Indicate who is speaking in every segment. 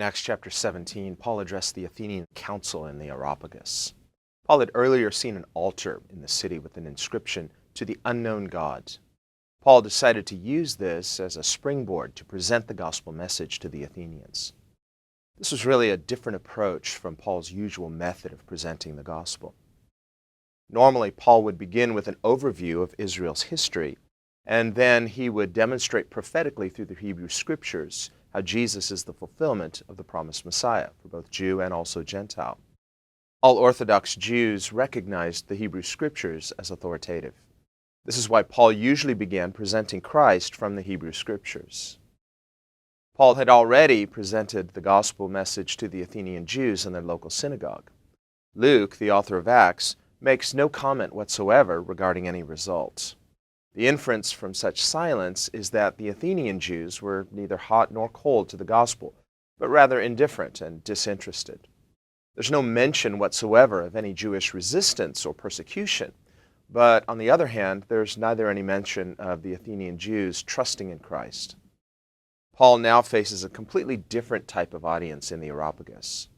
Speaker 1: In Acts chapter 17, Paul addressed the Athenian council in the Areopagus. Paul had earlier seen an altar in the city with an inscription, "To the unknown God." Paul decided to use this as a springboard to present the gospel message to the Athenians. This was really a different approach from Paul's usual method of presenting the gospel. Normally, Paul would begin with an overview of Israel's history, and then he would demonstrate prophetically through the Hebrew Scriptures how Jesus is the fulfillment of the promised Messiah for both Jew and also Gentile. All Orthodox Jews recognized the Hebrew Scriptures as authoritative. This is why Paul usually began presenting Christ from the Hebrew Scriptures. Paul had already presented the gospel message to the Athenian Jews in their local synagogue. Luke, the author of Acts, makes no comment whatsoever regarding any results. The inference from such silence is that the Athenian Jews were neither hot nor cold to the gospel, but rather indifferent and disinterested. There's no mention whatsoever of any Jewish resistance or persecution, but on the other hand, there's neither any mention of the Athenian Jews trusting in Christ. Paul now faces a completely different type of audience in the Areopagus.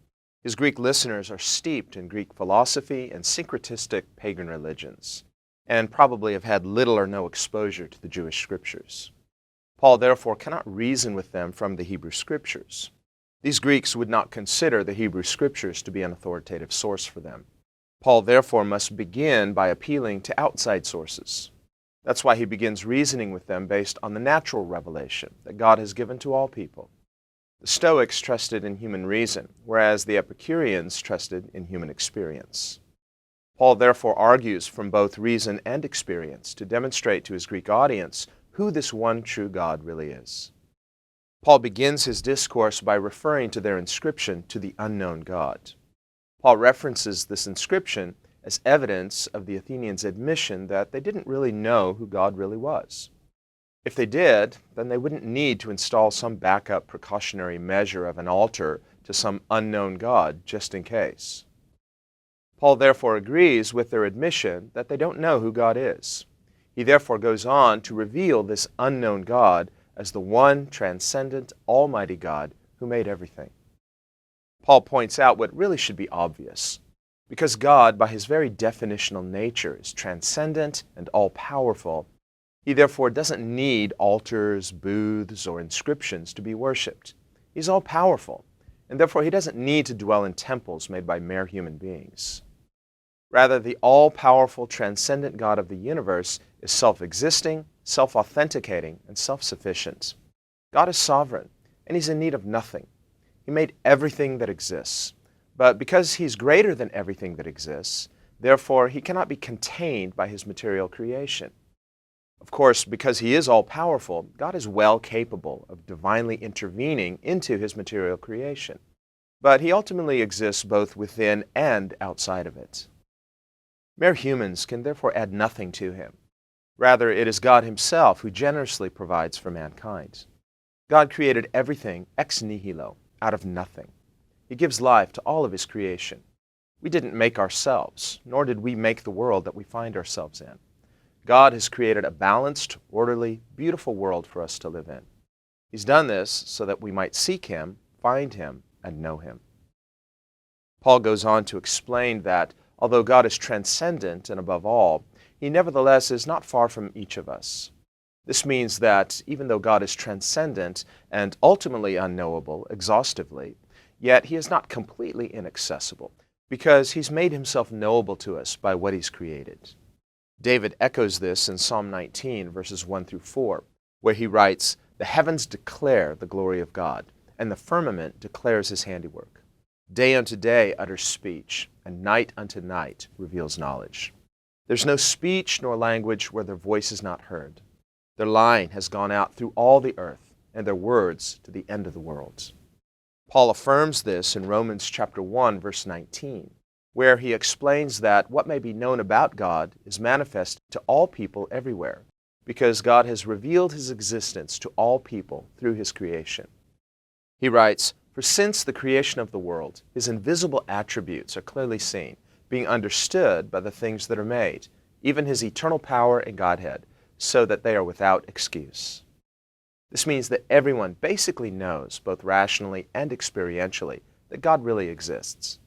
Speaker 1: His Greek listeners are steeped in Greek philosophy and syncretistic pagan religions, and probably have had little or no exposure to the Jewish Scriptures. Paul therefore cannot reason with them from the Hebrew Scriptures. These Greeks would not consider the Hebrew Scriptures to be an authoritative source for them. Paul therefore must begin by appealing to outside sources. That's why he begins reasoning with them based on the natural revelation that God has given to all people. The Stoics trusted in human reason, whereas the Epicureans trusted in human experience. Paul therefore argues from both reason and experience to demonstrate to his Greek audience who this one true God really is. Paul begins his discourse by referring to their inscription, "To the unknown God." Paul references this inscription as evidence of the Athenians' admission that they didn't really know who God really was. If they did, then they wouldn't need to install some backup precautionary measure of an altar to some unknown God just in case. Paul therefore agrees with their admission that they don't know who God is. He therefore goes on to reveal this unknown God as the one transcendent, almighty God who made everything. Paul points out what really should be obvious. Because God, by his very definitional nature, is transcendent and all-powerful, he therefore doesn't need altars, booths, or inscriptions to be worshipped. He's all-powerful, and therefore he doesn't need to dwell in temples made by mere human beings. Rather, the all-powerful, transcendent God of the universe is self-existing, self-authenticating, and self-sufficient. God is sovereign, and he's in need of nothing. He made everything that exists. But because he's greater than everything that exists, therefore he cannot be contained by his material creation. Of course, because he is all-powerful, God is well capable of divinely intervening into his material creation. But he ultimately exists both within and outside of it. Mere humans can therefore add nothing to him. Rather, it is God himself who generously provides for mankind. God created everything ex nihilo, out of nothing. He gives life to all of his creation. We didn't make ourselves, nor did we make the world that we find ourselves in. God has created a balanced, orderly, beautiful world for us to live in. He's done this so that we might seek him, find him, and know him. Paul goes on to explain that although God is transcendent and above all, he nevertheless is not far from each of us. This means that even though God is transcendent and ultimately unknowable exhaustively, yet he is not completely inaccessible, because he's made himself knowable to us by what he's created. David echoes this in Psalm 19, verses 1 through 4, where he writes, "The heavens declare the glory of God, and the firmament declares his handiwork. Day unto day utters speech, and night unto night reveals knowledge. There's no speech nor language where their voice is not heard. Their line has gone out through all the earth, and their words to the end of the world." Paul affirms this in Romans chapter 1, verse 19, where he explains that what may be known about God is manifest to all people everywhere, because God has revealed his existence to all people through his creation. He writes, "For since the creation of the world, his invisible attributes are clearly seen, being understood by the things that are made, even his eternal power and Godhead, so that they are without excuse." This means that everyone basically knows, both rationally and experientially, that God really exists.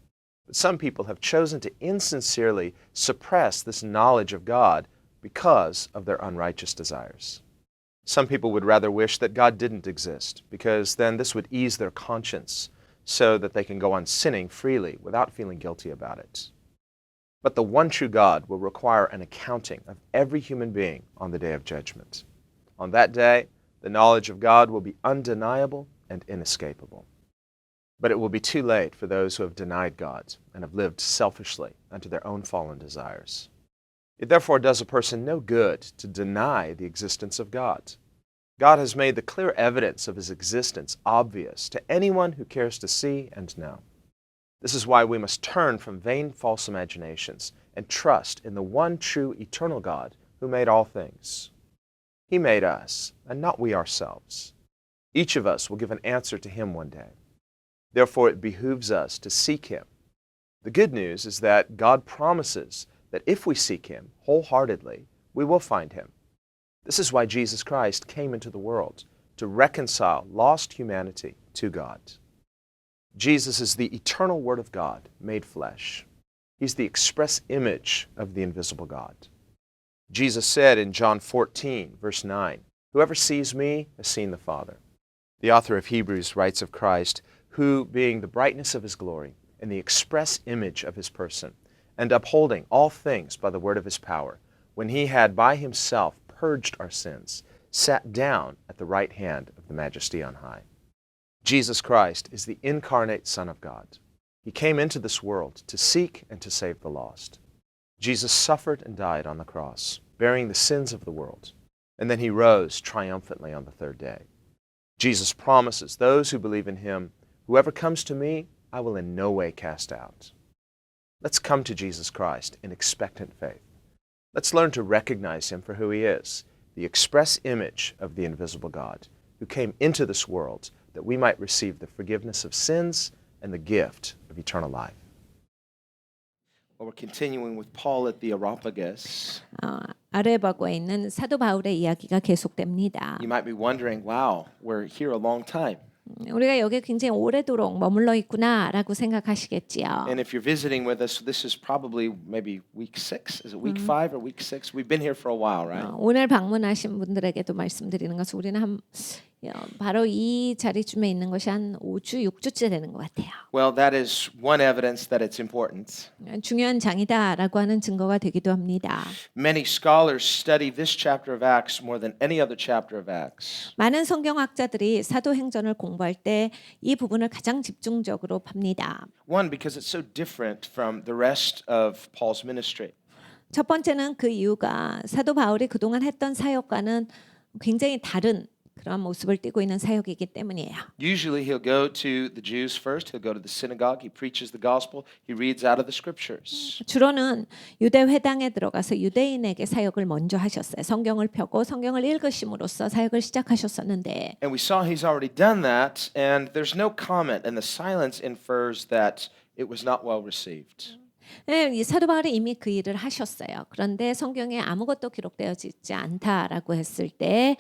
Speaker 1: But some people have chosen to insincerely suppress this knowledge of God because of their unrighteous desires. Some people would rather wish that God didn't exist, because then this would ease their conscience so that they can go on sinning freely without feeling guilty about it. But the one true God will require an accounting of every human being on the day of judgment. On that day, the knowledge of God will be undeniable and inescapable. But it will be too late for those who have denied God and have lived selfishly unto their own fallen desires. It therefore does a person no good to deny the existence of God. God has made the clear evidence of His existence obvious to anyone who cares to see and know. This is why we must turn from vain false imaginations and trust in the one true eternal God who made all things. He made us, and not we ourselves. Each of us will give an answer to Him one day. Therefore, it behooves us to seek Him. The good news is that God promises that if we seek Him wholeheartedly, we will find Him. This is why Jesus Christ came into the world, to reconcile lost humanity to God. Jesus is the eternal Word of God made flesh. He's the express image of the invisible God. Jesus said in John 14, verse 9, "Whoever sees me has seen the Father." The author of Hebrews writes of Christ, who, being the brightness of His glory and the express image of His person, and upholding all things by the word of His power, when He had by Himself purged our sins, sat down at the right hand of the Majesty on high. Jesus Christ is the incarnate Son of God. He came into this world to seek and to save the lost. Jesus suffered and died on the cross, bearing the sins of the world, and then He rose triumphantly on the third day. Jesus promises those who believe in Him, "Whoever comes to me, I will in no way cast out." Let's come to Jesus Christ in expectant faith. Let's learn to recognize Him for who He is, the express image of the invisible God, who came into this world that we might receive the forgiveness of sins and the gift of eternal life. Well, we're continuing with Paul at the Areopagus.
Speaker 2: 아레바고에 있는 사도 바울의 이야기가 계속됩니다.
Speaker 1: You might be wondering, wow, we're here a long time.
Speaker 2: 우리가 여기에 굉장히 오래도록 머물러 있구나라고 생각하시겠지요.
Speaker 1: And if you're visiting with us, this is probably maybe week 6. Is it week 5 or week 6? We've been here for a while, right?
Speaker 2: 오늘 방문하신 분들에게도 말씀드리는 것은 우리는 바로 이 자리쯤에 있는 것이 한 5주, 6주째 되는 것 같아요.
Speaker 1: Well, that is one evidence that it's important.
Speaker 2: 중요한 장이다라고 하는 증거가 되기도 합니다.
Speaker 1: Many scholars study this chapter of Acts more than any other chapter of Acts.
Speaker 2: 많은 성경학자들이 사도행전을 공부할 때 이 부분을 가장 집중적으로 팝니다.
Speaker 1: One, because it's so different from the rest of Paul's ministry.
Speaker 2: 첫 번째는 그 이유가 사도 바울이 그동안 했던 사역과는 굉장히 다른 그런 모습을 띠고 있는 사역이기 때문이에요.
Speaker 1: Usually he'll go to the Jews first. He'll go to the synagogue. He preaches the gospel. He reads out of the scriptures.
Speaker 2: 주로는 유대 회당에 들어가서 유대인에게 사역을 먼저 하셨어요. 성경을 펴고 성경을 읽으심으로써 사역을 시작하셨었는데
Speaker 1: And we saw he's already done that, and there's no comment, and the silence infers that it was not well received.
Speaker 2: 네, 이 사도 바울이 이미 그 일을 하셨어요. 그런데 성경에 아무것도 기록되어지지 않다라고 했을 때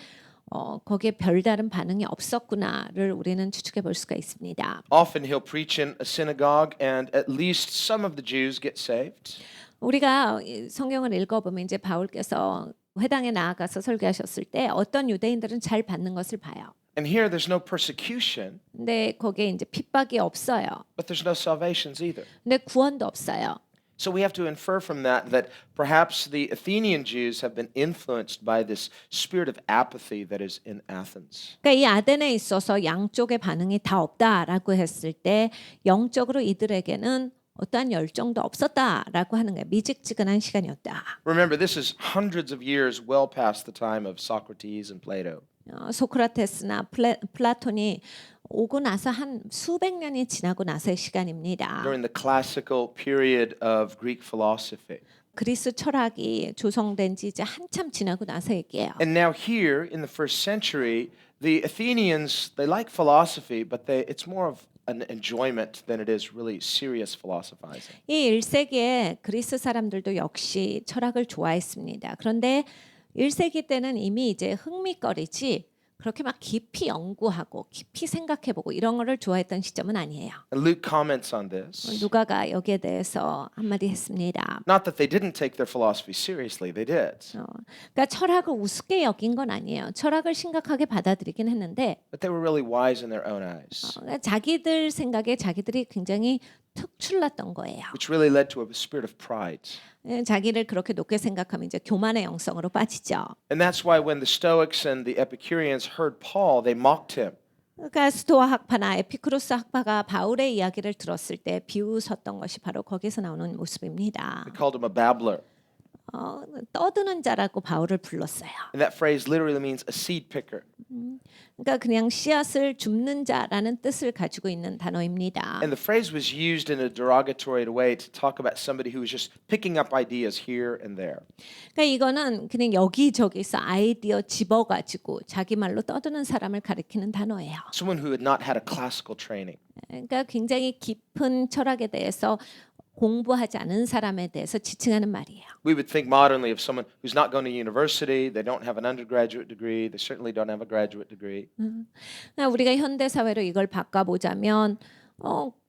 Speaker 2: 거기에 별다른 반응이 없었구나를 우리는 추측해 볼 수가 있습니다.
Speaker 1: Often he'll preach in a synagogue, and at least some of the Jews get saved.
Speaker 2: 우리가 성경을 읽어보면 이제 바울께서 회당에 나아가서 설교하셨을 때 어떤 유대인들은 잘 받는 것을 봐요.
Speaker 1: And here there's no persecution,
Speaker 2: 근데 거기에 이제 핍박이 없어요.
Speaker 1: but there's no salvations either.
Speaker 2: 근데 구원도 없어요.
Speaker 1: So we have to infer from that perhaps the Athenian Jews have been influenced by this spirit of apathy that is in Athens.
Speaker 2: 그러니까 이 아덴에 있어서 양쪽의 반응이 다 없다라고 했을 때 영적으로 이들에게는 어떠한 열정도 없었다라고 하는 거예요. 미직지근한 시간이었다.
Speaker 1: Remember, this is hundreds of years well past the time of Socrates and Plato.
Speaker 2: 소크라테스나 플라톤이 오고 나서 한 수백 년이 지나고 나서의 시간입니다.
Speaker 1: During the classical period of Greek philosophy.
Speaker 2: 그리스 철학이 조성된 지 이제 한참 지나고 나서 얘기해요.
Speaker 1: And now here in the first century, the Athenians, they like philosophy, but it's more of an enjoyment than it is really serious philosophizing.
Speaker 2: 이 1세기에 그리스 사람들도 역시 철학을 좋아했습니다. 그런데 1세기 때는 이미 이제 흥미거리지 그렇게 막 깊이 연구하고 깊이 생각해보고 이런 거를 좋아했던 시점은 아니에요.
Speaker 1: And Luke comments on this.
Speaker 2: 누가가 여기에 대해서 한마디 했습니다.
Speaker 1: Not that they didn't take their philosophy seriously, they did.
Speaker 2: 그러니까 철학을 우습게 여긴 건 아니에요. 철학을 심각하게 받아들이긴 했는데
Speaker 1: But they were really wise in their own eyes,
Speaker 2: 그러니까 자기들 생각에 자기들이 굉장히 특출났던 거예요.
Speaker 1: which really led to a spirit of pride.
Speaker 2: 자기를 그렇게 높게 생각하면 이제 교만의 영성으로 빠지죠.
Speaker 1: And that's why when the Stoics and the Epicureans heard Paul, they mocked him.
Speaker 2: 그러니까 스토아 학파나 에피쿠로스 학파가 바울의 이야기를 들었을 때 비웃었던 것이 바로 거기서 나오는 모습입니다.
Speaker 1: They called him a babbler.
Speaker 2: 떠드는 자라고 바울을 불렀어요.
Speaker 1: And that phrase literally means a seed picker.
Speaker 2: 그러니까 그냥 씨앗을 줍는 자라는 뜻을 가지고 있는 단어입니다.
Speaker 1: And the phrase was used in a derogatory way to talk about somebody who was just picking up ideas here and there.
Speaker 2: 그러니까 이거는 그냥 여기저기서 아이디어 집어가지고 자기 말로 떠드는 사람을 가리키는 단어예요.
Speaker 1: Someone who had not had a classical training.
Speaker 2: 그러니까 굉장히 깊은 철학에 대해서 공부하지 않은 사람에 대해서 지칭하는 말이에요.
Speaker 1: We would think modernly of someone who's not going to university, they don't have an undergraduate degree, they certainly don't have a graduate degree.
Speaker 2: 그러니까 우리가 현대 사회로 이걸 바꿔보자면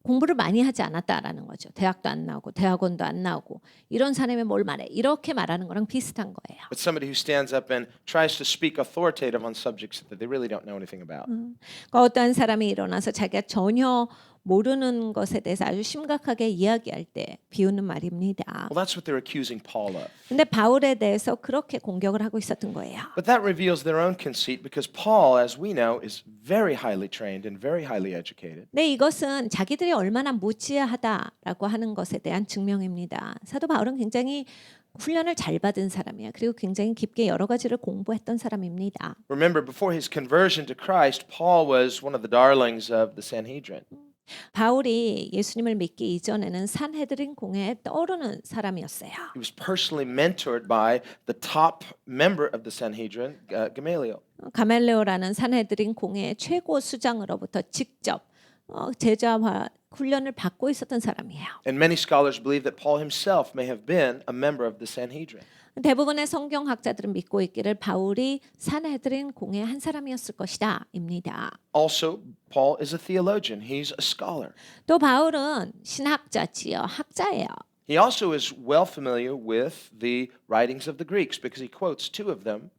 Speaker 2: 공부를 많이 하지 않았다라는 거죠. 대학도 안 나오고 대학원도 안 나오고 이런 사람이 뭘 말해 이렇게 말하는 거랑 비슷한 거예요.
Speaker 1: But somebody who stands up and tries to speak authoritative on subjects that they really don't know anything about.
Speaker 2: 그러니까 어떤 사람이 일어나서 자기가 전혀 모르는 것에 대해서 아주 심각하게 이야기할 때 비웃는 말입니다.
Speaker 1: Well, that's what they're accusing Paul of.
Speaker 2: 근데 바울에 대해서 그렇게 공격을 하고 있었던 거예요.
Speaker 1: But that reveals their own conceit because Paul, as we know, is very highly trained and very highly educated.
Speaker 2: 네, 이것은 자기들이 얼마나 무지하다라고 하는 것에 대한 증명입니다. 사도 바울은 굉장히 훈련을 잘 받은 사람이에요. 그리고 굉장히 깊게 여러 가지를 공부했던 사람입니다.
Speaker 1: Remember, before his conversion to Christ, Paul was one of the darlings of the Sanhedrin.
Speaker 2: 바울이 예수님을 믿기 이전에는 산헤드린 공회에 떠오르는 사람이었어요.
Speaker 1: He was personally mentored by the top member of the Sanhedrin, Gamaliel.
Speaker 2: 가멜레오라는 산헤드린 공회의 최고 수장으로부터 직접 제자화 훈련을 받고 있었던 사람이에요.
Speaker 1: And many scholars believe that Paul himself may have been a member of the Sanhedrin.
Speaker 2: 대부분의 성경학자들은 믿고 있기를 바울이 산헤드린 공회의 한 사람이었을 것이다입니다.
Speaker 1: Also, Paul is a theologian. He's a scholar.
Speaker 2: 또 바울은 신학자지요, 학자예요.
Speaker 1: He also is well familiar with the writings of the Greeks because he quotes two of them.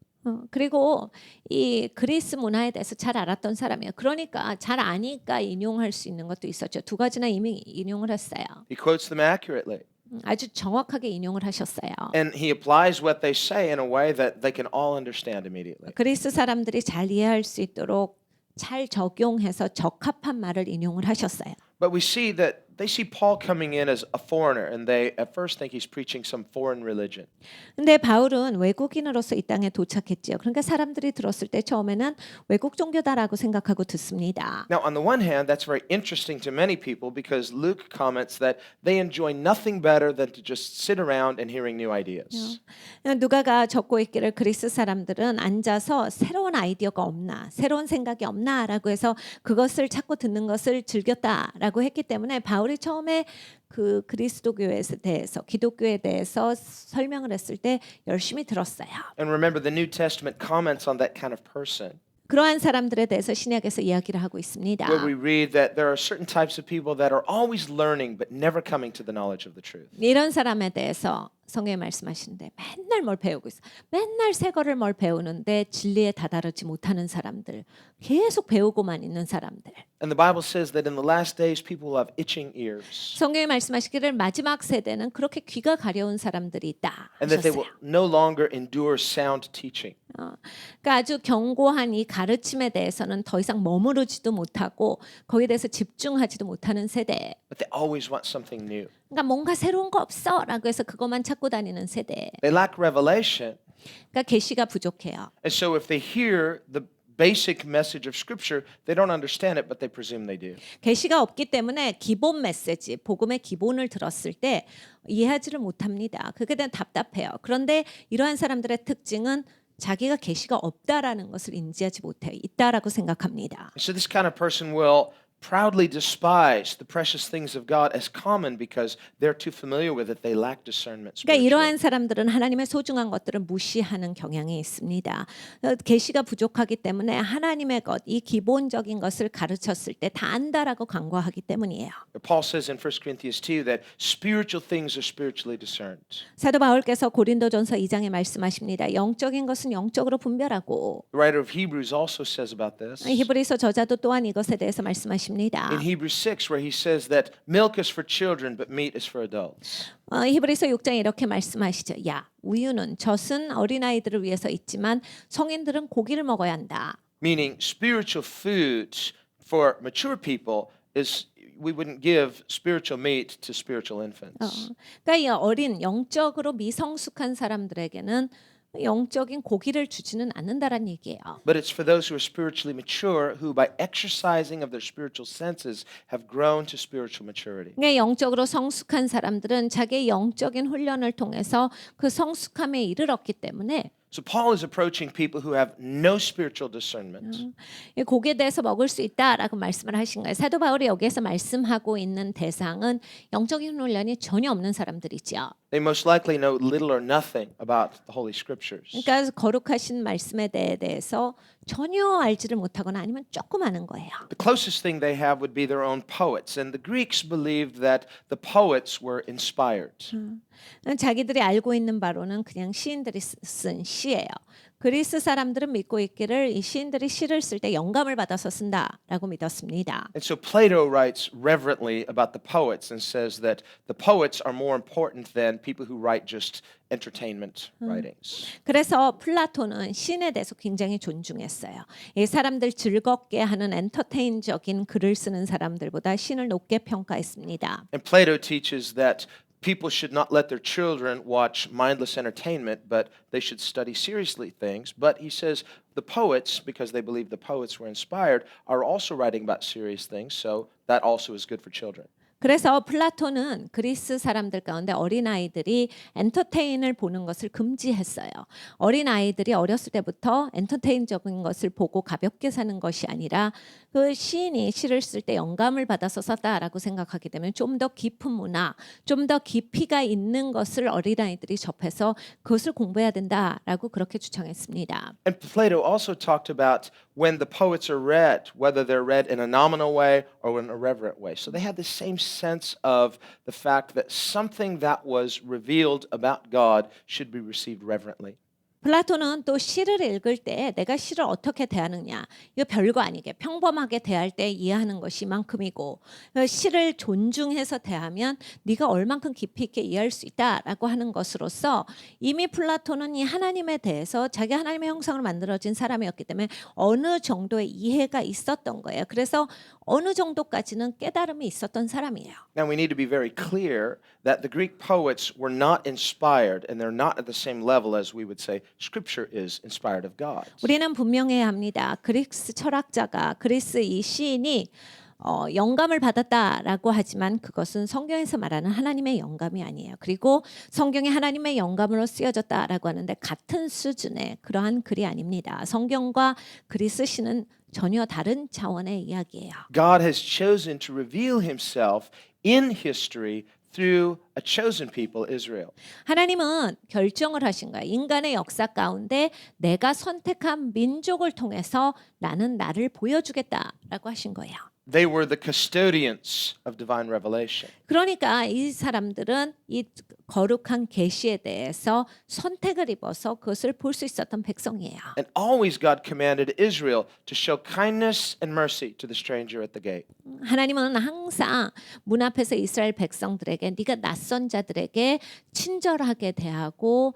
Speaker 2: 그리고 이 그리스 문화에 대해서 잘 알았던 사람이에요. 그러니까 잘 아니까 인용할 수 있는 것도 있었죠. 두 가지나 이미 인용을 했어요.
Speaker 1: He quotes them accurately.
Speaker 2: 아주 정확하게 인용을 하셨어요.
Speaker 1: And he applies what they say in a way that they can all understand immediately.
Speaker 2: 그리스 사람들이 잘 이해할 수 있도록 잘 적용해서 적합한 말을 인용을 하셨어요.
Speaker 1: But we see that they see Paul coming in as a foreigner, and they at first think he's preaching some foreign religion.
Speaker 2: 근데 바울은 외국인으로서 이 땅에 도착했지요. 그러니까 사람들이 들었을 때 처음에는 외국 종교다라고 생각하고 듣습니다.
Speaker 1: Now, on the one hand, that's very interesting to many people because Luke comments that they enjoy nothing better than to just sit around and hearing new ideas.
Speaker 2: 누가가 적고 있기를 그리스 사람들은 앉아서 새로운 아이디어가 없나, 새로운 생각이 없나라고 해서 그것을 찾고 듣는 것을 즐겼다라고 했기 때문에 바울이 처음에 그 그리스도교에 대해서 기독교에 대해서 설명을 했을 때 열심히 들었어요.
Speaker 1: And remember, the New Testament comments on that kind of person.
Speaker 2: 그러한 사람들에 대해서 신약에서 이야기를 하고 있습니다.
Speaker 1: Where we read that there are certain types of people that are always learning but never coming to the knowledge of the truth.
Speaker 2: 이런 사람에 대해서 성경에 말씀하시는데 맨날 뭘 배우고 있어. 맨날 새 거를 뭘 배우는데 진리에 다다르지 못하는 사람들. 계속 배우고만 있는 사람들.
Speaker 1: And the Bible says that in the last days people will have itching ears.
Speaker 2: 성경에 말씀하시기를 마지막 세대는 그렇게 귀가 가려운 사람들이 있다
Speaker 1: And that they
Speaker 2: 하셨어요.
Speaker 1: will no longer endure sound teaching.
Speaker 2: 그러니까 아주 견고한 이 가르침에 대해서는 더 이상 머무르지도 못하고 거기에 대해서 집중하지도 못하는 세대.
Speaker 1: But they always want something new.
Speaker 2: 그러니까 뭔가 새로운 거 없어라고 해서 그것만 찾고 다니는 세대.
Speaker 1: They lack revelation.
Speaker 2: 그러니까 계시가 부족해요.
Speaker 1: And so if they hear the basic message of Scripture, they don't understand it, but they presume they do.
Speaker 2: 계시가 없기 때문에 기본 메시지, 복음의 기본을 들었을 때 이해하지를 못합니다. 그게 대한 답답해요. 그런데 이러한 사람들의 특징은 자기가 계시가 없다라는 것을 인지하지 못해요. 있다라고 생각합니다.
Speaker 1: So this kind of person will proudly despise the precious things of God as common because they're too familiar with it. They lack discernment
Speaker 2: 그러니까
Speaker 1: spiritually.
Speaker 2: 이러한 사람들은 하나님의 소중한 것들을 무시하는 경향이 있습니다. 계시가 부족하기 때문에 하나님의 것, 이 기본적인 것을 가르쳤을 때 다 안다라고 간과하기 때문이에요.
Speaker 1: Paul says in 1 Corinthians 2 that spiritual things are spiritually discerned.
Speaker 2: 사도 바울께서 고린도전서 2장에 말씀하십니다. 영적인 것은 영적으로 분별하고
Speaker 1: The writer of Hebrews also says about this.
Speaker 2: 히브리서 저자도 또한 이것에 대해서 말씀하십니다.
Speaker 1: In Hebrews 6 where he says that milk is for children but meat is for adults.
Speaker 2: 히브리서 6장에 이렇게 말씀하시죠. 야, 우유는 젖은 어린아이들을 위해서 있지만 성인들은 고기를 먹어야 한다.
Speaker 1: Meaning spiritual food for mature people is we wouldn't give spiritual meat to spiritual infants.
Speaker 2: 그러니까 이 어린 영적으로 미성숙한 사람들에게는 영적인 고기를 주지는 않는다라는 얘기예요.
Speaker 1: But it's for those who are spiritually mature who by exercising of their spiritual senses have grown to spiritual maturity.
Speaker 2: 그러니까 영적으로 성숙한 사람들은 자기의 영적인 훈련을 통해서 그 성숙함에 이르렀기 때문에
Speaker 1: So Paul is approaching people who have no spiritual discernment.
Speaker 2: 이 고기에 대해서 먹을 수 있다라고 말씀을 하신 거예요. 사도 바울이 여기에서 말씀하고 있는 대상은 영적인 훈련이 전혀 없는 사람들이죠.
Speaker 1: They most likely know little or nothing about the Holy Scriptures.
Speaker 2: 그러니까 거룩하신 말씀에 대해서 전혀 알지를 못하거나 아니면 조금 아는 거예요.
Speaker 1: The closest thing they have would be their own poets, and the Greeks believed that the poets were inspired.
Speaker 2: 자기들이 알고 있는 바로는 그냥 시인들이 쓴 시예요. 그리스 사람들은 믿고 있기를 이 시인들이 시를 쓸 때 영감을 받아서 쓴다라고 믿었습니다.
Speaker 1: And so Plato writes reverently about the poets and says that the poets are more important than people who write just entertainment writings.
Speaker 2: 그래서 플라톤은 시인에 대해서 굉장히 존중했어요. 이 사람들 즐겁게 하는 엔터테인적인 글을 쓰는 사람들보다 시인을 높게 평가했습니다.
Speaker 1: And Plato teaches that people should not let their children watch mindless entertainment, but they should study seriously things. But he says the poets, because they believe the poets were inspired, are also writing about serious things, so that also is good for children.
Speaker 2: 그래서 플라톤은 그리스 사람들 가운데 어린아이들이 엔터테인을 보는 것을 금지했어요. 어린아이들이 어렸을 때부터 엔터테인적인 것을 보고 가볍게 사는 것이 아니라 그 시인이 시를 쓸 때 영감을 받아서 썼다라고 생각하기 때문에 좀 더 깊은 문화, 좀 더 깊이가 있는 것을 어린아이들이 접해서 그것을 공부해야 된다라고 그렇게 주장했습니다.
Speaker 1: And Plato also talked about when the poets are read, whether they're read in a nominal way or in a reverent way. So they had the same sense of the fact that something that was revealed about God should be received reverently.
Speaker 2: 플라톤은 또 시를 읽을 때 내가 시를 어떻게 대하느냐 이거 별거 아니게 평범하게 대할 때 이해하는 것이 이만큼이고 시를 존중해서 대하면 네가 얼만큼 깊이 있게 이해할 수 있다라고 하는 것으로서 이미 플라톤은 이 하나님에 대해서 자기 하나님의 형상으로 만들어진 사람이었기 때문에 어느 정도의 이해가 있었던 거예요. 그래서 어느 정도까지는 깨달음이 있었던 사람이에요.
Speaker 1: Now we need to be very clear that the Greek poets were not inspired and they're not at the same level as we would say Scripture is inspired of God.
Speaker 2: 우리는 분명해야 합니다. 그리스 철학자가 그리스 이 시인이 영감을 받았다라고 하지만 그것은 성경에서 말하는 하나님의 영감이 아니에요. 그리고 성경이 하나님의 영감으로 쓰여졌다라고 하는데 같은 수준의 그러한 글이 아닙니다. 성경과 그리스 시는 전혀 다른 차원의 이야기예요.
Speaker 1: God has chosen to reveal himself in history through a chosen people, Israel.
Speaker 2: 하나님은 결정을 하신 거예요. 인간의 역사 가운데 내가 선택한 민족을 통해서 나는 나를 보여주겠다라고 하신 거예요.
Speaker 1: They were the custodians of divine revelation.
Speaker 2: 그러니까 이 사람들은 이 거룩한 계시에 대해서 선택을 입어서 그것을 볼 수 있었던 백성이에요.
Speaker 1: And always God commanded Israel to show kindness and mercy to the stranger at the gate.
Speaker 2: 하나님은 항상 문 앞에서 이스라엘 백성들에게 네가 낯선 자들에게 친절하게 대하고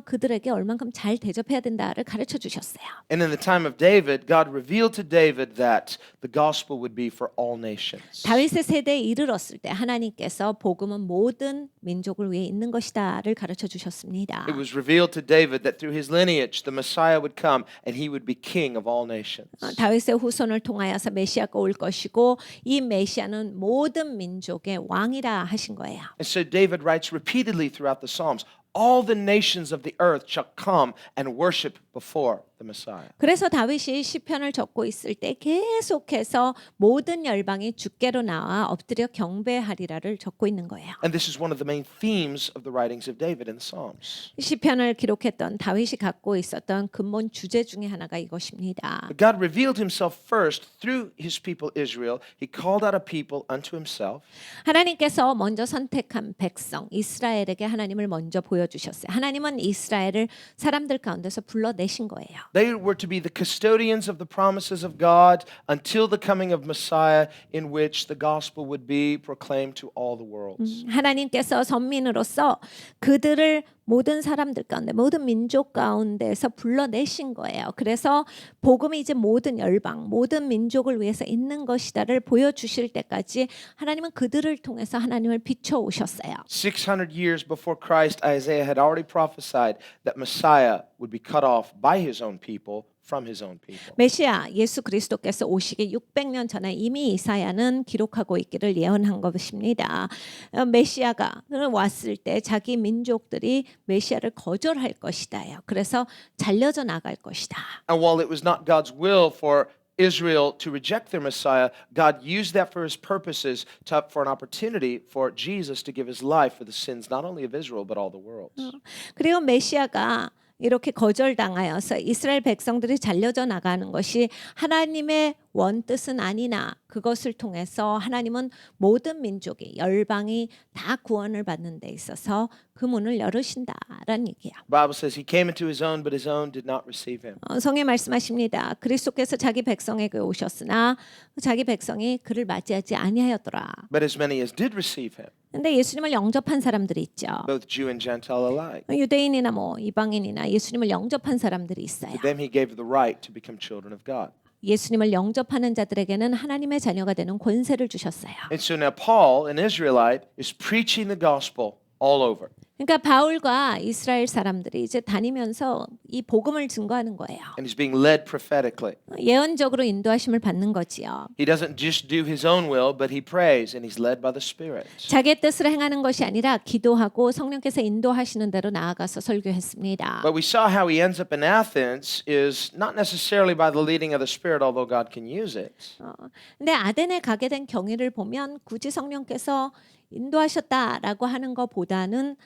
Speaker 2: 그들에게 얼만큼 잘 대접해야 된다를 가르쳐 주셨어요.
Speaker 1: And in the time of David, God revealed to David that the gospel would be for all nations.
Speaker 2: 다윗의 세대에 이르렀을 때 하나님께서 복음은 모든 민족을 위해 있는 것이다를 가르쳐 주셨습니다.
Speaker 1: It was revealed to David that through his lineage the Messiah would come and he would be king of all nations.
Speaker 2: 다윗의 후손을 통하여서 메시아가 올 것이고 이 메시아는 모든 민족의 왕이라 하신 거예요.
Speaker 1: And so David writes repeatedly throughout the Psalms, all the nations of the earth shall come and worship
Speaker 3: before the Messiah.
Speaker 2: 그래서 다윗이 시편을 적고 있을 때 계속해서 모든 열방이 주께로 나와 엎드려 경배하리라를 적고 있는 거예요.
Speaker 3: And this is one of the main themes of the writings of David in the Psalms.
Speaker 2: 시편을 기록했던 다윗이 갖고 있었던 근본 주제 중에 하나가 이것입니다.
Speaker 3: But God revealed himself first through his people Israel. He called out a people unto himself.
Speaker 2: 하나님께서 먼저 선택한 백성 이스라엘에게 하나님을 먼저 보여주셨어요. 하나님은 이스라엘을 사람들 가운데서 불러내신 거예요.
Speaker 3: They were to be the custodians of the promises of God until the coming of Messiah, in which the gospel would be proclaimed to all the worlds.
Speaker 2: 하나님께서 선민으로서 그들을 모든 사람들 가운데 모든 민족 가운데서 불러내신 거예요. 그래서 복음이 이제 모든 열방, 모든 민족을 위해서 있는 것이다를 보여주실 때까지 하나님은 그들을 통해서 하나님을 비춰 오셨어요.
Speaker 3: 600 years before Christ, Isaiah had already prophesied that Messiah would be cut off by his own people from his own people.
Speaker 2: 메시아 예수 그리스도께서 오시기 600년 전에 이미 이사야는 기록하고 있기를 예언한 것입니다. 메시아가 왔을 때 자기 민족들이 메시아를 거절할 것이다요. 그래서 잘려져 나갈 것이다.
Speaker 3: And while it was not God's will for Israel to reject their Messiah, God used that for his purposes for an opportunity for Jesus to give his life for the sins not only of Israel but all the world.
Speaker 2: 그리고 메시아가 이렇게 거절당하여서 이스라엘 백성들이 잘려져 나가는 것이 하나님의 원뜻은 아니나 그것을 통해서 하나님은 모든 민족이 열방이 다 구원을 받는 데 있어서 그 문을 열으신다라는 얘기예요.
Speaker 3: The Bible says he came into his own, but his own did not receive him.
Speaker 2: 성경 말씀하십니다. 그리스도께서 자기 백성에게 오셨으나 자기 백성이 그를 맞이하지 아니하였더라.
Speaker 3: But as many as did receive him,
Speaker 2: 근데 예수님을 영접한 사람들이 있죠.
Speaker 3: both Jew and Gentile alike,
Speaker 2: 유대인이나 뭐 이방인이나 예수님을 영접한 사람들이 있어요.
Speaker 3: to them he gave the right to become children of God.
Speaker 2: 예수님을 영접하는 자들에게는 하나님의 자녀가 되는 권세를 주셨어요.
Speaker 3: And so now Paul, an Israelite, is preaching the gospel all over.
Speaker 2: 그러니까 바울과 이스라엘 사람들이 이제 다니면서 이 복음을 증거하는 거예요.
Speaker 3: And he's being led prophetically.
Speaker 2: 예언적으로 인도하심을 받는 거지요.
Speaker 3: He doesn't just do his own will, but he prays and he's led by the Spirit.
Speaker 2: 자기의 뜻을 행하는 것이 아니라 기도하고 성령께서 인도하시는 대로 나아가서 설교했습니다.
Speaker 3: But we saw how he ends up in Athens is not necessarily by the leading of the Spirit, although God can use it.
Speaker 2: 근데 아덴에 가게 된 경위를 보면 굳이 성령께서 인도하셨다라고 하는 것보다는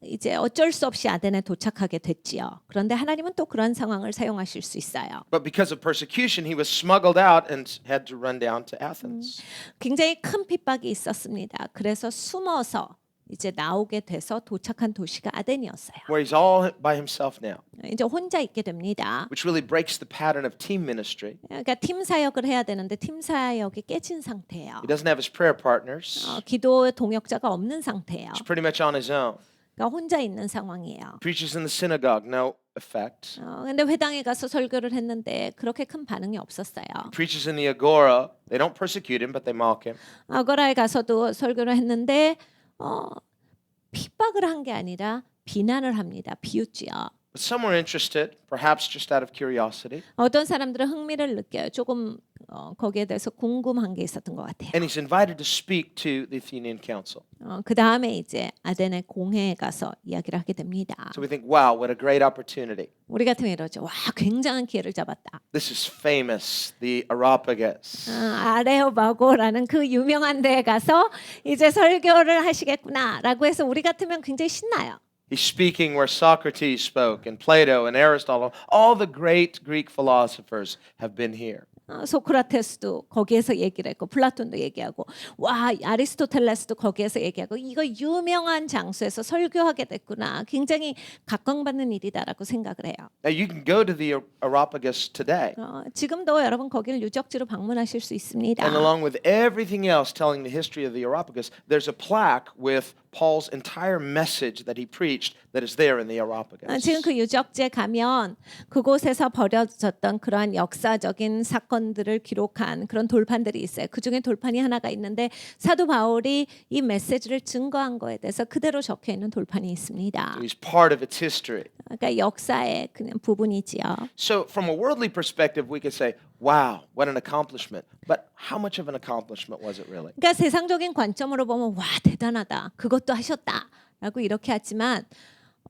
Speaker 2: 이제 어쩔 수 없이 아덴에 도착하게 됐지요. 그런데 하나님은 또 그런 상황을 사용하실 수 있어요.
Speaker 3: But because of persecution, he was smuggled out and had to run down to Athens.
Speaker 2: 굉장히 큰 핍박이 있었습니다. 그래서 숨어서 이제 나오게 돼서 도착한 도시가 아덴이었어요.
Speaker 3: Where he's all by himself now,
Speaker 2: 이제 혼자 있게 됩니다.
Speaker 3: which really breaks the pattern of team ministry.
Speaker 2: 그러니까 팀 사역을 해야 되는데 팀 사역이 깨진 상태예요.
Speaker 3: He doesn't have his prayer partners.
Speaker 2: 기도 동역자가 없는 상태예요.
Speaker 3: He's pretty much on his own.
Speaker 2: 그러니까 혼자 있는 상황이에요.
Speaker 3: Preaches in the synagogue, no effect.
Speaker 2: 근데 회당에 가서 설교를 했는데 그렇게 큰 반응이 없었어요.
Speaker 3: Preaches in the agora. They don't persecute him, but they mock him.
Speaker 2: 아고라에 가서도 설교를 했는데 핍박을 한 게 아니라 비난을 합니다. 비웃지요.
Speaker 3: But some were interested, perhaps just out of curiosity.
Speaker 2: 어떤 사람들은 흥미를 느껴요. 조금 거기에 대해서 궁금한 게 있었던 것 같아요.
Speaker 3: And he's invited to speak to the Athenian council.
Speaker 2: 그 다음에 이제 아덴의 공회에 가서 이야기를 하게 됩니다.
Speaker 3: So we think, wow, what a great opportunity.
Speaker 2: 우리 같으면 이러죠. 와, 굉장한 기회를 잡았다.
Speaker 3: This is famous, the Areopagus.
Speaker 2: 아레오바고라는 그 유명한 데에 가서 이제 설교를 하시겠구나라고 해서 우리 같으면 굉장히 신나요.
Speaker 3: He's speaking where Socrates spoke, and Plato, and Aristotle. All the great Greek philosophers have been here.
Speaker 2: 소크라테스도 거기에서 얘기를 했고 플라톤도 얘기하고 와 아리스토텔레스도 거기에서 얘기하고 이거 유명한 장소에서 설교하게 됐구나. 굉장히 각광받는 일이다라고 생각을 해요.
Speaker 3: Now you can go to the Areopagus today,
Speaker 2: 지금도 여러분 거기를 유적지로 방문하실 수 있습니다.
Speaker 3: and along with everything else telling the history of the Areopagus, there's a plaque with Paul's entire message that he preached that is there in the Areopagus.
Speaker 2: 지금 그 유적지에 가면 그곳에서 벌어졌던 그러한 역사적인 사건들을 기록한 그런 돌판들이 있어요. 그 중에 돌판이 하나가 있는데 사도 바울이 이 메시지를 증거한 거에 대해서 그대로 적혀 있는 돌판이 있습니다.
Speaker 3: So he's part of its history.
Speaker 2: 그러니까 역사의 그냥 부분이지요.
Speaker 3: So from a worldly perspective, we could say, wow, what an accomplishment. But how much of an accomplishment was it really?
Speaker 2: 그러니까 세상적인 관점으로 보면 와 대단하다. 그것도 하셨다라고 이렇게 하지만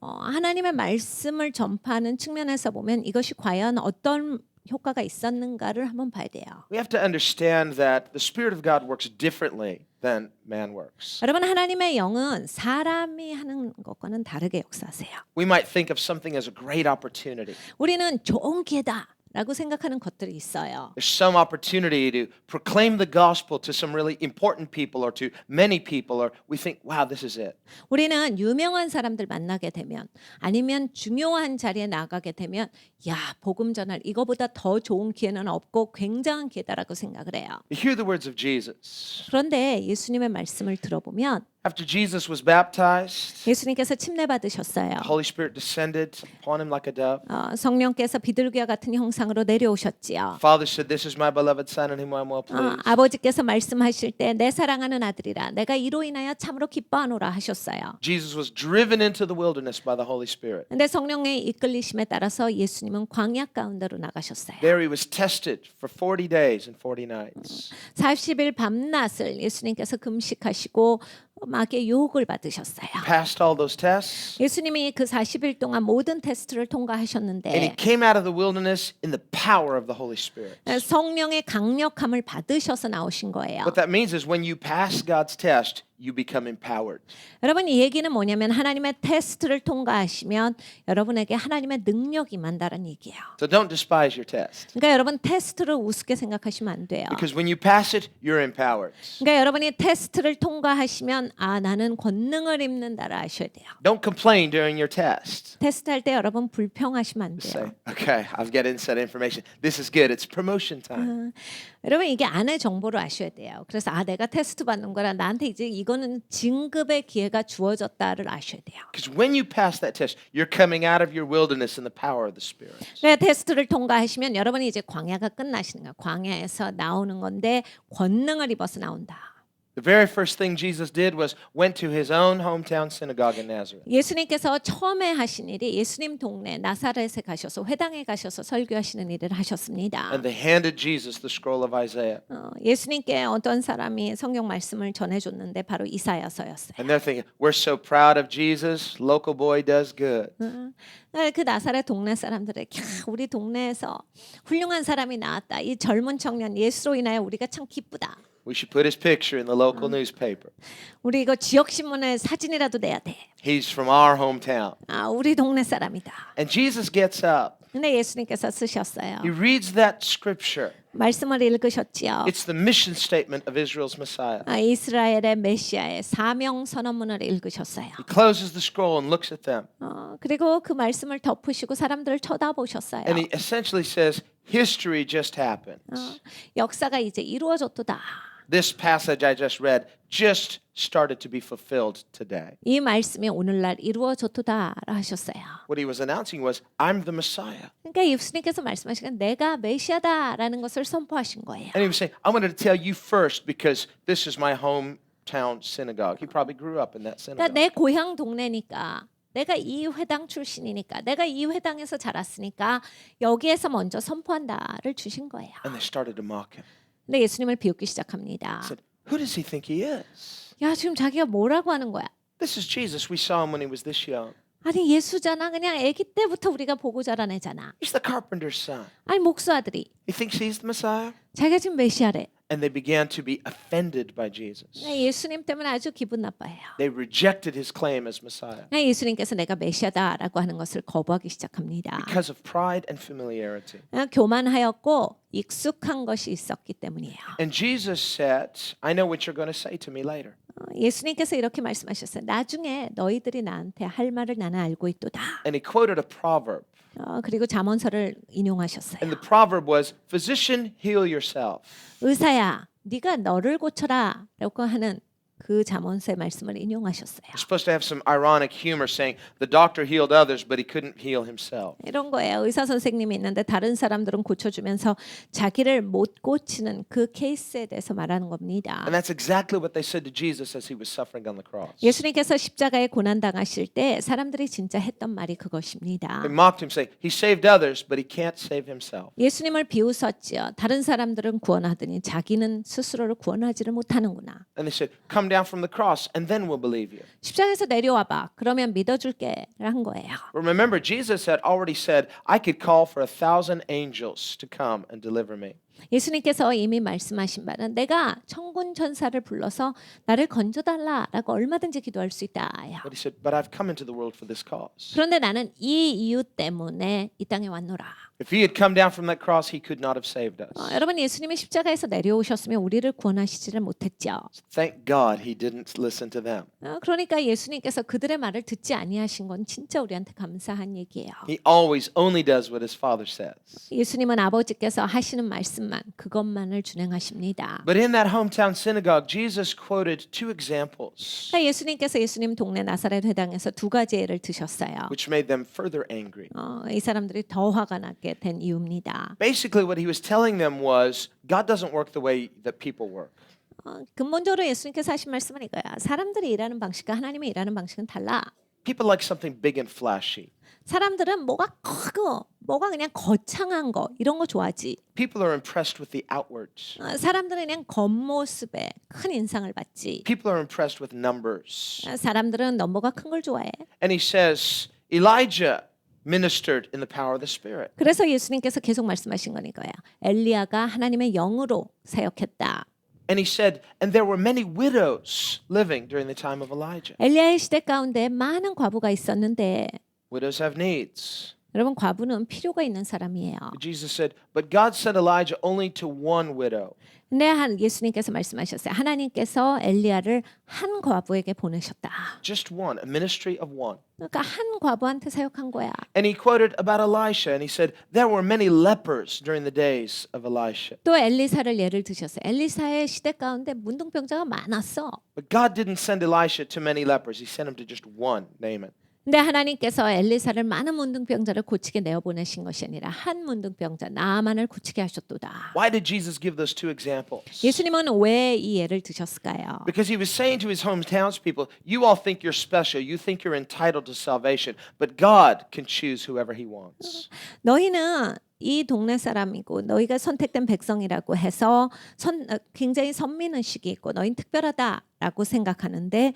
Speaker 2: 하나님의 말씀을 전파하는 측면에서 보면 이것이 과연 어떤 효과가 있었는가를 한번 봐야 돼요.
Speaker 3: We have to understand that the Spirit of God works differently than man works.
Speaker 2: 여러분 하나님의 영은 사람이 하는 것과는 다르게 역사하세요.
Speaker 3: We might think of something as a great opportunity.
Speaker 2: 우리는 좋은 기회다. 라고 생각하는 것들이 있어요.
Speaker 3: There's some opportunity to proclaim the gospel to some really important people or to many people, or we think, wow, this is it.
Speaker 2: 우리는 유명한 사람들 만나게 되면 아니면 중요한 자리에 나가게 되면 야, 복음 전할 이거보다 더 좋은 기회는 없고 굉장한 기회다라고 생각을 해요.
Speaker 3: You hear the words of Jesus.
Speaker 2: 그런데 예수님의 말씀을 들어보면
Speaker 3: After Jesus was baptized,
Speaker 2: 예수님께서 침례 받으셨어요.
Speaker 3: the Holy Spirit descended upon him like a dove.
Speaker 2: 성령께서 비둘기와 같은 형상으로 내려오셨지요.
Speaker 3: Father said, "This is my beloved Son, in whom I am well pleased."
Speaker 2: 아버지께서 말씀하실 때 내 사랑하는 아들이라 내가 이로 인하여 참으로 기뻐하노라 하셨어요.
Speaker 3: Jesus was driven into the wilderness by the Holy Spirit.
Speaker 2: 근데 성령의 이끌리심에 따라서 예수님은 광야 가운데로 나가셨어요.
Speaker 3: There he was tested for 40 days and 40 nights.
Speaker 2: 40일 밤낮을 예수님께서 금식하시고 마귀의 유혹을 받으셨어요.
Speaker 3: Passed all those tests,
Speaker 2: 예수님이 그 40일 동안 모든 테스트를
Speaker 3: and he
Speaker 2: 통과하셨는데
Speaker 3: came out of the wilderness in the power of the Holy Spirit.
Speaker 2: 성령의 강력함을 받으셔서 나오신 거예요.
Speaker 3: What that means is when you pass God's test, you become empowered.
Speaker 2: 여러분 이 얘기는 뭐냐면 하나님의 테스트를 통과하시면 여러분에게 하나님의 능력이 임한다는 얘기예요.
Speaker 3: So don't despise your test.
Speaker 2: 그러니까 여러분 테스트를 우습게 생각하시면 안 돼요.
Speaker 3: Because when you pass it, you're empowered.
Speaker 2: 그러니까 여러분이 테스트를 통과하시면 아 나는 권능을 입는다라 하셔야 돼요.
Speaker 3: Don't complain during your test.
Speaker 2: 테스트할 때 여러분 불평하시면 안
Speaker 3: Say,
Speaker 2: 돼요.
Speaker 3: okay, I've got inside information. This is good. It's promotion time.
Speaker 2: 여러분 이게 안의 정보를 아셔야 돼요. 그래서 아 내가 테스트 받는 거라 나한테 이제 이거는 진급의 기회가 주어졌다를 아셔야 돼요.
Speaker 3: Because when you pass that test, you're coming out of your wilderness in the power of the Spirit.
Speaker 2: 그래서 테스트를 통과하시면 여러분이 이제 광야가 끝나시는 거예요. 광야에서 나오는 건데 권능을 입어서 나온다.
Speaker 3: The very first thing Jesus did was went to his own hometown synagogue in Nazareth.
Speaker 2: 예수님께서 처음에 하신 일이 예수님 동네 나사렛에 가셔서 회당에 가셔서 설교하시는 일을 하셨습니다.
Speaker 3: And they handed Jesus the scroll of Isaiah.
Speaker 2: 예수님께 어떤 사람이 성경 말씀을 전해줬는데 바로 이사야서였어요.
Speaker 3: And they're thinking, we're so proud of Jesus. Local boy does good.
Speaker 2: 그 나사렛 동네 사람들의 우리 동네에서 훌륭한 사람이 나왔다. 이 젊은 청년 예수로 인하여 우리가 참 기쁘다.
Speaker 3: We should put his picture in the local newspaper.
Speaker 2: 우리 이거 지역 신문에 사진이라도 내야 돼.
Speaker 3: He's from our hometown.
Speaker 2: 우리 동네 사람이다.
Speaker 3: And Jesus gets up.
Speaker 2: 근데 예수님께서 쓰셨어요.
Speaker 3: He reads that scripture.
Speaker 2: 말씀을 읽으셨지요.
Speaker 3: It's the mission statement of Israel's Messiah.
Speaker 2: 이스라엘의 메시아의 사명 선언문을 읽으셨어요.
Speaker 3: He closes the scroll and looks at them.
Speaker 2: 그리고 그 말씀을 덮으시고 사람들을 쳐다보셨어요.
Speaker 3: And he essentially says, history just happened.
Speaker 2: 역사가 이제 이루어졌도다.
Speaker 3: This passage I just read just started to be fulfilled today.
Speaker 2: 이 말씀이 오늘날 이루어졌도다 하셨어요.
Speaker 3: What he was announcing was, I'm the Messiah.
Speaker 2: 그러니까 예수님께서 말씀하시는 내가 메시아다라는 것을 선포하신 거예요.
Speaker 3: And he was saying, I wanted to tell you first because this is my hometown synagogue. He probably grew up in that
Speaker 2: 그러니까
Speaker 3: synagogue.
Speaker 2: 내 고향 동네니까 내가 이 회당 출신이니까 내가 이 회당에서 자랐으니까 여기에서 먼저 선포한다를 주신 거예요.
Speaker 3: And they started to mock him.
Speaker 2: 근데 예수님을 비웃기 시작합니다.
Speaker 3: Said, who does he think he is?
Speaker 2: 야 지금 자기가 뭐라고 하는 거야?
Speaker 3: This is Jesus. We saw him when he was this young.
Speaker 2: 아니 예수잖아. 그냥 아기 때부터 우리가 보고 자란 애잖아.
Speaker 3: He's the carpenter's son.
Speaker 2: 아니 목수 아들이
Speaker 3: He thinks he's the Messiah?
Speaker 2: 자기가 지금 메시아래.
Speaker 3: And they began to be offended by Jesus.
Speaker 2: 예수님 때문에 아주 기분 나빠해요.
Speaker 3: They rejected his claim as Messiah
Speaker 2: 예수님께서 내가 메시아다라고 하는 것을 거부하기 시작합니다.
Speaker 3: because of pride and familiarity.
Speaker 2: 교만하였고 익숙한 것이 있었기 때문이에요.
Speaker 3: And Jesus said, I know what you're going to say to me later.
Speaker 2: 예수님께서 이렇게 말씀하셨어요. 나중에 너희들이 나한테 할 말을 나는 알고 있도다.
Speaker 3: And he quoted a proverb.
Speaker 2: 그리고 잠언서를 인용하셨어요.
Speaker 3: And the proverb was, physician, heal yourself.
Speaker 2: 의사야, 네가 너를 고쳐라라고 하는 그 잠언서의 말씀을 인용하셨어요.
Speaker 3: You're supposed to have some ironic humor saying the doctor healed others, but he couldn't heal himself.
Speaker 2: 이런 거예요. 의사 선생님이 있는데 다른 사람들은 고쳐주면서 자기를 못 고치는 그 케이스에 대해서 말하는 겁니다.
Speaker 3: And that's exactly what they said to Jesus as he was suffering on the cross.
Speaker 2: 예수님께서 십자가에 고난 당하실 때 사람들이 진짜 했던 말이 그것입니다.
Speaker 3: They mocked him, saying, he saved others, but he can't save himself.
Speaker 2: 예수님을 비웃었지요. 다른 사람들은 구원하더니 자기는 스스로를 구원하지를 못하는구나.
Speaker 3: And they said, come come down from the cross, and then we'll believe you.
Speaker 2: 십자가에서 내려와봐. 그러면 믿어줄게. 한 거예요.
Speaker 3: Remember, Jesus had already said, I could call for 1,000 angels to come and deliver me.
Speaker 2: 예수님께서 이미 말씀하신 바는 내가 천군 천사를 불러서 나를 건져달라라고 얼마든지 기도할 수 있다요.
Speaker 3: But he said, but I've come into the world for this cause.
Speaker 2: 그런데 나는 이 이유 때문에 이 땅에 왔노라.
Speaker 3: If he had come down from that cross, he could not have saved us.
Speaker 2: 여러분 예수님이 십자가에서 내려오셨으면 우리를 구원하시지를 못했죠.
Speaker 3: Thank God he didn't listen to them.
Speaker 2: 그러니까 예수님께서 그들의 말을 듣지 아니하신 건 진짜 우리한테 감사한 얘기예요.
Speaker 3: He always only does what his Father says.
Speaker 2: 예수님은 아버지께서 하시는 말씀만 그것만을 준행하십니다.
Speaker 3: But in that hometown synagogue, Jesus quoted two examples,
Speaker 2: 예수님께서 예수님 동네 나사렛 회당에서 두 가지 예를 드셨어요.
Speaker 3: which made them further angry.
Speaker 2: 이 사람들이 더 화가 나게 된 이유입니다.
Speaker 3: Basically, what he was telling them was, God doesn't work the way that people work.
Speaker 2: 근본적으로 예수님께서 하신 말씀은 이거야. 사람들이 일하는 방식과 하나님의 일하는 방식은 달라.
Speaker 3: People like something big and flashy.
Speaker 2: 사람들은 뭐가 크고 뭐가 그냥 거창한 거 이런 거 좋아하지.
Speaker 3: People are impressed with the outwards.
Speaker 2: 사람들은 그냥 겉모습에 큰 인상을 받지.
Speaker 3: People are impressed with numbers.
Speaker 2: 사람들은 넘버가 큰 걸 좋아해.
Speaker 3: And he says, Elijah ministered in the power of the Spirit.
Speaker 2: 그래서 예수님께서 계속 말씀하신 건 이거야. 엘리야가 하나님의 영으로 사역했다.
Speaker 3: And he said, and there were many widows living during the time of Elijah.
Speaker 2: 엘리야의 시대 가운데 많은 과부가 있었는데
Speaker 3: Widows have needs.
Speaker 2: 여러분 과부는 필요가 있는 사람이에요.
Speaker 3: Jesus said, but God sent Elijah only to one widow.
Speaker 2: 근데 예수님께서 말씀하셨어요. 하나님께서 엘리야를 한 과부에게 보내셨다.
Speaker 3: Just one, a ministry of one.
Speaker 2: 그러니까 한 과부한테 사역한 거야.
Speaker 3: And he quoted about Elisha, and he said, there were many lepers during the days of Elisha.
Speaker 2: 또 엘리사를 예를 드셨어요. 엘리사의 시대 가운데 문둥병자가 많았어.
Speaker 3: But God didn't send Elisha to many lepers. He sent him to just one, Naaman.
Speaker 2: 근데 하나님께서 엘리사를 많은 문둥병자를 고치게 내어 보내신 것이 아니라 한 문둥병자 나만을 고치게 하셨도다.
Speaker 3: Why did Jesus give those two examples?
Speaker 2: 예수님은 왜 이 예를 드셨을까요?
Speaker 3: Because he was saying to his hometowns people, you all think you're special, you think you're entitled to salvation, but God can choose whoever he wants.
Speaker 2: 너희는 이 동네 사람이고 너희가 선택된 백성이라고 해서 굉장히 선민의식이 있고 너희는 특별하다라고 생각하는데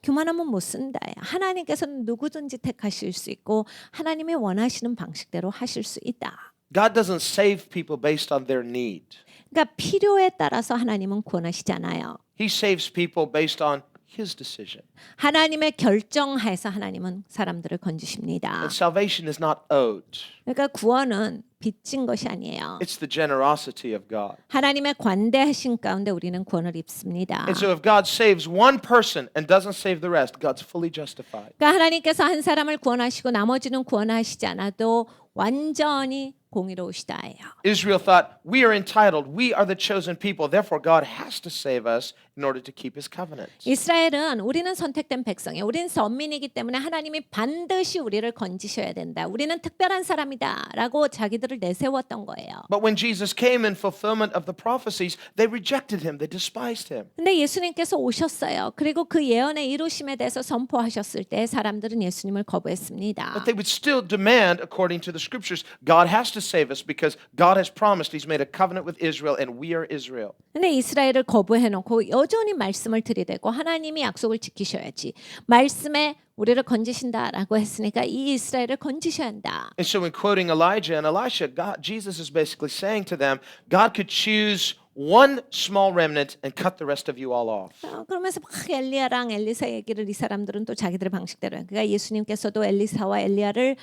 Speaker 2: 교만하면 못 쓴다. 하나님께서는 누구든지 택하실 수 있고 하나님이 원하시는 방식대로 하실 수 있다.
Speaker 3: God doesn't save people based on their need.
Speaker 2: 그러니까 필요에 따라서 하나님은 구원하시잖아요.
Speaker 3: He saves people based on his decision.
Speaker 2: 하나님의 결정하에서 하나님은 사람들을 건지십니다.
Speaker 3: And salvation is not owed.
Speaker 2: 그러니까 구원은 빚진 것이 아니에요.
Speaker 3: It's the generosity of God.
Speaker 2: 하나님의 관대하신 가운데 우리는 구원을 입습니다.
Speaker 3: And so if God saves one person and doesn't save the rest, God's fully justified.
Speaker 2: 그러니까 하나님께서 한 사람을 구원하시고 나머지는 구원하시지 않아도 완전히 공의로우시다예요.
Speaker 3: Israel thought, we are entitled, we are the chosen people, therefore God has to save us in order to keep his covenant.
Speaker 2: 이스라엘은 우리는 선택된 백성이에요. 우리는 선민이기 때문에 하나님이 반드시 우리를 건지셔야 된다. 우리는 특별한 사람이다라고 자기들을 내세웠던 거예요.
Speaker 3: But when Jesus came in fulfillment of the prophecies, they rejected him, they despised him.
Speaker 2: 근데 예수님께서 오셨어요. 그리고 그 예언의 이루심에 대해서 선포하셨을 때 사람들은 예수님을 거부했습니다.
Speaker 3: But they would still demand, according to the scriptures, God has to save us because God has promised he's made a covenant with Israel and we are Israel.
Speaker 2: 근데 이스라엘을 거부해 놓고 여전히 말씀을 들이대고 하나님이 약속을 지키셔야지. 말씀에 우리를 건지신다라고 했으니까 이 이스라엘을 건지셔야 한다.
Speaker 3: And so in quoting Elijah and Elisha, Jesus is basically saying to them, God could choose one small remnant and cut the rest of you all off.
Speaker 2: 그러면서 막 엘리야랑 엘리사 얘기를 이 사람들은 또 자기들의 방식대로 해요. 그러니까 예수님께서도 엘리사와 엘리야를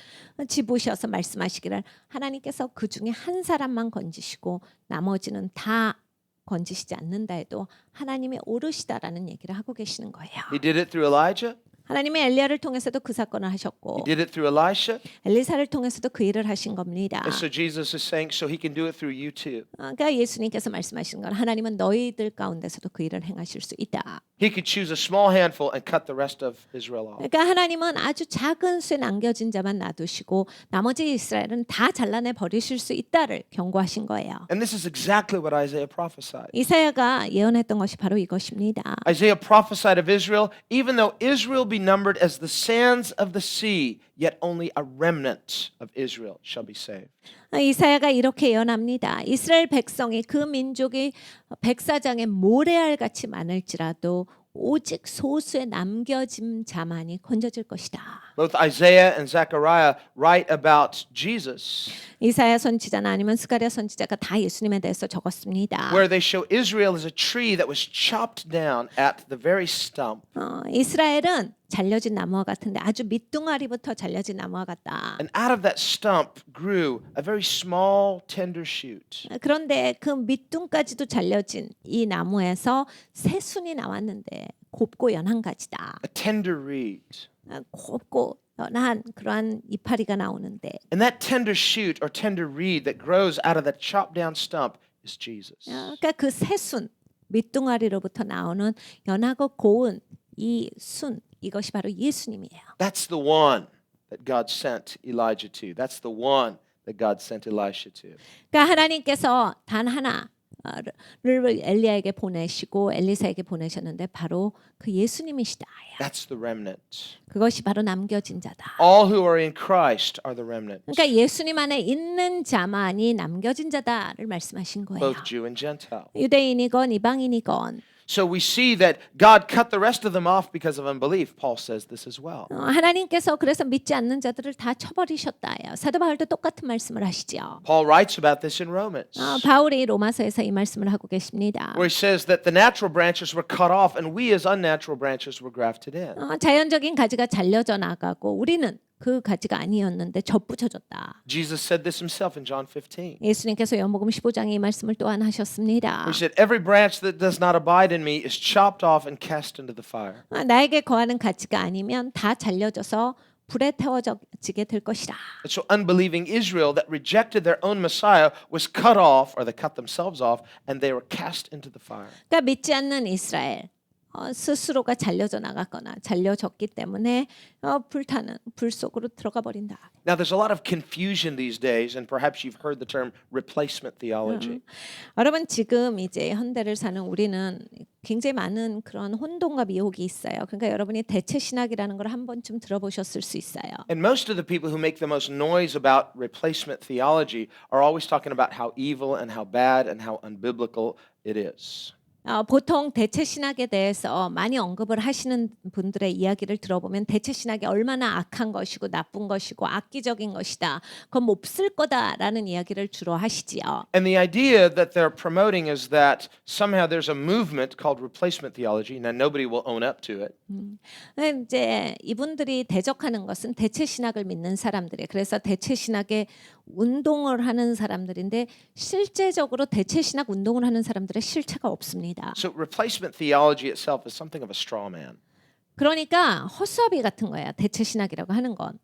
Speaker 2: 집으셔서 말씀하시기를 하나님께서 그 중에 한 사람만 건지시고 나머지는 다 건지시지 않는다 해도 하나님이 오르시다라는 얘기를 하고 계시는 거예요.
Speaker 3: He did it through Elijah.
Speaker 2: 하나님이 엘리야를 통해서도 그 사건을 하셨고
Speaker 3: He did it through Elisha.
Speaker 2: 엘리사를 통해서도 그 일을 하신 겁니다.
Speaker 3: And so Jesus is saying, so he can do it through you too.
Speaker 2: 그러니까 예수님께서 말씀하시는 건 하나님은 너희들 가운데서도 그 일을 행하실 수 있다.
Speaker 3: He could choose a small handful and cut the rest of Israel off.
Speaker 2: 그러니까 하나님은 아주 작은 수에 남겨진 자만 놔두시고 나머지 이스라엘은 다 잘라내 버리실 수 있다를 경고하신 거예요.
Speaker 3: And this is exactly what Isaiah prophesied.
Speaker 2: 이사야가 예언했던 것이 바로 이것입니다.
Speaker 3: Isaiah prophesied of Israel, even though Israel be numbered as the sands of the sea, yet only a remnant of Israel shall be saved.
Speaker 2: 이사야가 이렇게 예언합니다. 이스라엘 백성이 그 민족이 백사장의 모래알 같이 많을지라도 오직 소수의 남겨진 자만이 건져질 것이다.
Speaker 3: Both Isaiah and Zechariah write about Jesus,
Speaker 2: 이사야 선지자나 아니면 스가랴 선지자가 다 예수님에 대해서 적었습니다.
Speaker 3: where they show Israel as a tree that was chopped down at the very stump.
Speaker 2: 이스라엘은 잘려진 나무와 같은데 아주 밑둥아리부터 잘려진 나무와 같다.
Speaker 3: And out of that stump grew a very small, tender shoot.
Speaker 2: 그런데 그 밑둥까지도 잘려진 이 나무에서 새순이 나왔는데 곱고 연한 가지다.
Speaker 3: A tender reed.
Speaker 2: 곱고 연한 그러한 이파리가 나오는데
Speaker 3: And that tender shoot or tender reed that grows out of that chopped down stump is Jesus.
Speaker 2: 그러니까 그 새순 밑둥아리로부터 나오는 연하고 고운 이 순 이것이 바로 예수님이에요.
Speaker 3: That's the one that God sent Elijah to. That's the one that God sent Elisha to.
Speaker 2: 그러니까 하나님께서 단 하나를 엘리야에게 보내시고 엘리사에게 보내셨는데 바로 그 예수님이시다.
Speaker 3: That's the remnant.
Speaker 2: 그것이 바로 남겨진 자다.
Speaker 3: All who are in Christ are the remnant,
Speaker 2: 그러니까 예수님 안에 있는 자만이 남겨진 자다를 말씀하신 거예요.
Speaker 3: both Jew and Gentile.
Speaker 2: 유대인이건 이방인이건
Speaker 3: So we see that God cut the rest of them off because of unbelief. Paul says this as well.
Speaker 2: 하나님께서 그래서 믿지 않는 자들을 다 쳐버리셨다예요. 사도 바울도 똑같은 말씀을 하시죠.
Speaker 3: Paul writes about this in Romans,
Speaker 2: 바울이 로마서에서 이 말씀을 하고 계십니다.
Speaker 3: where he says that the natural branches were cut off and we as unnatural branches were grafted in.
Speaker 2: 자연적인 가지가 잘려져 나가고 우리는 그 가지가 아니었는데 접붙여졌다.
Speaker 3: Jesus said this himself in John 15.
Speaker 2: 예수님께서 요한복음 15장에 이 말씀을 또한 하셨습니다.
Speaker 3: He said, every branch that does not abide in me is chopped off and cast into the fire.
Speaker 2: 나에게 거하는 가지가 아니면 다 잘려져서 불에 태워지게 될 것이라.
Speaker 3: And so unbelieving Israel that rejected their own Messiah was cut off, or they cut themselves off, and they were cast into the fire.
Speaker 2: 그러니까 믿지 않는 이스라엘 스스로가 잘려져 나갔거나 잘려졌기 때문에 불타는 불 속으로 들어가 버린다.
Speaker 3: Now there's a lot of confusion these days, and perhaps you've heard the term replacement theology.
Speaker 2: 여러분 지금 이제 현대를 사는 우리는 굉장히 많은 그런 혼동과 미혹이 있어요. 그러니까 여러분이 대체 신학이라는 걸 한 번쯤 들어보셨을 수 있어요.
Speaker 3: And most of the people who make the most noise about replacement theology are always talking about how evil and how bad and how unbiblical it is.
Speaker 2: 보통 대체 신학에 대해서 많이 언급을 하시는 분들의 이야기를 들어보면 대체 신학이 얼마나 악한 것이고 나쁜 것이고 악기적인 것이다. 그건 몹쓸 거다라는 이야기를 주로 하시지요.
Speaker 3: And the idea that they're promoting is that somehow there's a movement called replacement theology. Now nobody will own up to it.
Speaker 2: 이제 이분들이 대적하는 것은 대체 신학을 믿는 사람들이에요. 그래서 대체 신학의 운동을 하는 사람들인데 실제적으로 대체 신학 운동을 하는 사람들의 실체가 없습니다.
Speaker 3: So replacement theology itself is something of a straw man.
Speaker 2: 그러니까 헛수아비 같은 거예요. 대체 신학이라고 하는 건.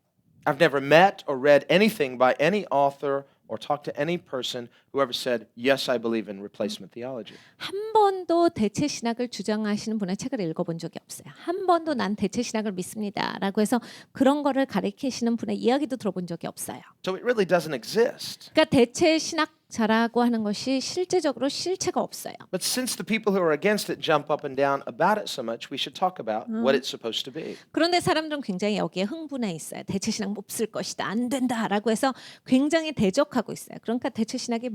Speaker 3: I've never met or read anything by any author or talked to any person who ever said, yes, I believe in replacement theology.
Speaker 2: 한 번도 대체 신학을 주장하시는 분의 책을 읽어본 적이 없어요. 한 번도 난 대체 신학을 믿습니다라고 해서 그런 거를 가리키시는 분의 이야기도 들어본 적이 없어요.
Speaker 3: So it really doesn't exist.
Speaker 2: 그러니까 대체 신학자라고 하는 것이 실제적으로 실체가 없어요.
Speaker 3: But since the people who are against it jump up and down about it so much, we should talk about what it's supposed to be.
Speaker 2: 그런데 사람들은 굉장히 여기에 흥분해 있어요. 대체 신학 몹쓸 것이다. 안 된다라고 해서 굉장히 대적하고 있어요. 그러니까 대체 신학이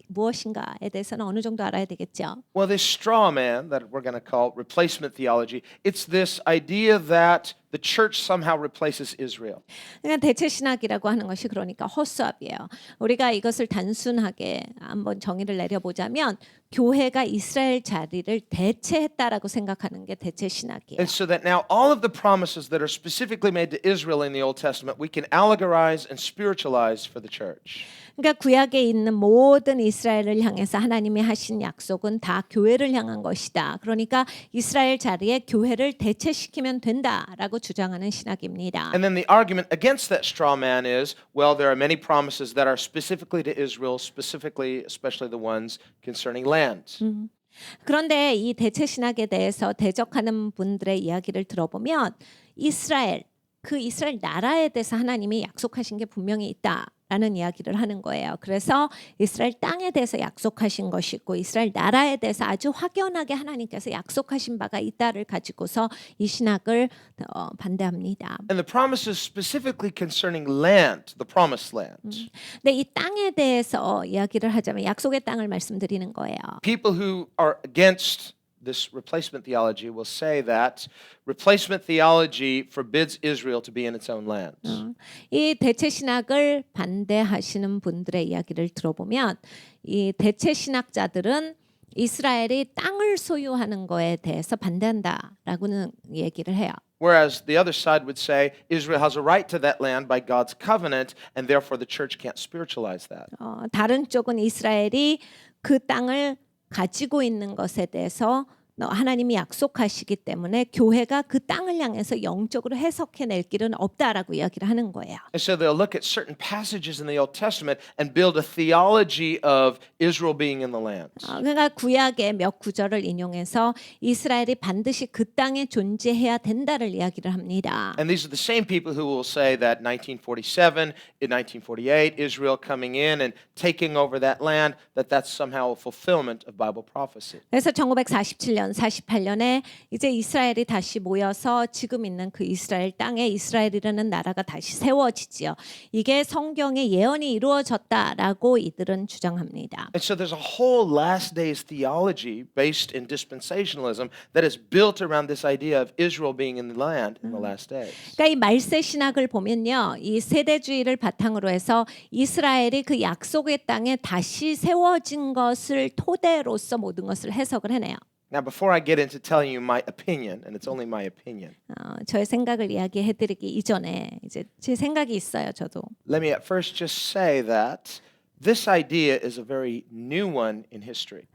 Speaker 2: 무엇인가에 대해서는 어느 정도 알아야 되겠죠.
Speaker 3: Well, this straw man that we're going to call replacement theology, it's this idea that the church somehow replaces Israel.
Speaker 2: 그러니까 대체 신학이라고 하는 것이 그러니까 헛수합이에요. 우리가 이것을 단순하게 한번 정의를 내려보자면 교회가 이스라엘 자리를 대체했다라고 생각하는 게 대체 신학이에요.
Speaker 3: And so that now all of the promises that are specifically made to Israel in the Old Testament, we can allegorize and spiritualize for the church.
Speaker 2: 그러니까 구약에 있는 모든 이스라엘을 향해서 하나님이 하신 약속은 다 교회를 향한 것이다. 그러니까 이스라엘 자리에 교회를 대체시키면 된다라고 주장하는 신학입니다.
Speaker 3: And then the argument against that straw man is, well, there are many promises that are specifically to Israel, specifically, especially the ones concerning land.
Speaker 2: 그런데 이 대체 신학에 대해서 대적하는 분들의 이야기를 들어보면 이스라엘, 그 이스라엘 나라에 대해서 하나님이 약속하신 게 분명히 있다라는 이야기를 하는 거예요. 그래서 이스라엘 땅에 대해서 약속하신 것이 있고 이스라엘 나라에 대해서 아주 확연하게 하나님께서 약속하신 바가 있다를 가지고서 이 신학을 반대합니다.
Speaker 3: And the promises specifically concerning land, the promised land.
Speaker 2: 근데 이 땅에 대해서 이야기를 하자면 약속의 땅을 말씀드리는 거예요.
Speaker 3: People who are against this replacement theology will say that replacement theology forbids Israel to be in its own land.
Speaker 2: 이 대체 신학을 반대하시는 분들의 이야기를 들어보면 이 대체 신학자들은 이스라엘이 땅을 소유하는 거에 대해서 반대한다라고는 얘기를 해요.
Speaker 3: Whereas the other side would say Israel has a right to that land by God's covenant, and therefore the church can't spiritualize that.
Speaker 2: 다른 쪽은 이스라엘이 그 땅을 가지고 있는 것에 대해서 하나님이 약속하시기 때문에 교회가 그 땅을 향해서 영적으로 해석해낼 길은 없다라고 이야기를 하는 거예요.
Speaker 3: And so they'll look at certain passages in the Old Testament and build a theology of Israel being in the land.
Speaker 2: 그러니까 구약의 몇 구절을 인용해서 이스라엘이 반드시 그 땅에 존재해야 된다를 이야기를 합니다.
Speaker 3: And these are the same people who will say that 1947, in 1948, Israel coming in and taking over that land, that's somehow a fulfillment of Bible prophecy.
Speaker 2: 그래서 1947년 48년에 이제 이스라엘이 다시 모여서 지금 있는 그 이스라엘 땅에 이스라엘이라는 나라가 다시 세워지지요. 이게 성경의 예언이 이루어졌다라고 이들은 주장합니다.
Speaker 3: And so there's a whole last days theology based in dispensationalism that is built around this idea of Israel being in the land in the last days.
Speaker 2: 그러니까 이 말세 신학을 보면요, 이 세대주의를 바탕으로 해서 이스라엘이 그 약속의 땅에 다시 세워진 것을 토대로서 모든 것을 해석을 해내요.
Speaker 3: Now, before I get into telling you my opinion, and it's only my opinion,
Speaker 2: 저의 생각을 이야기해드리기 이전에 이제 제 생각이 있어요, 저도.
Speaker 3: let me at first just say that this idea is a very new one in history.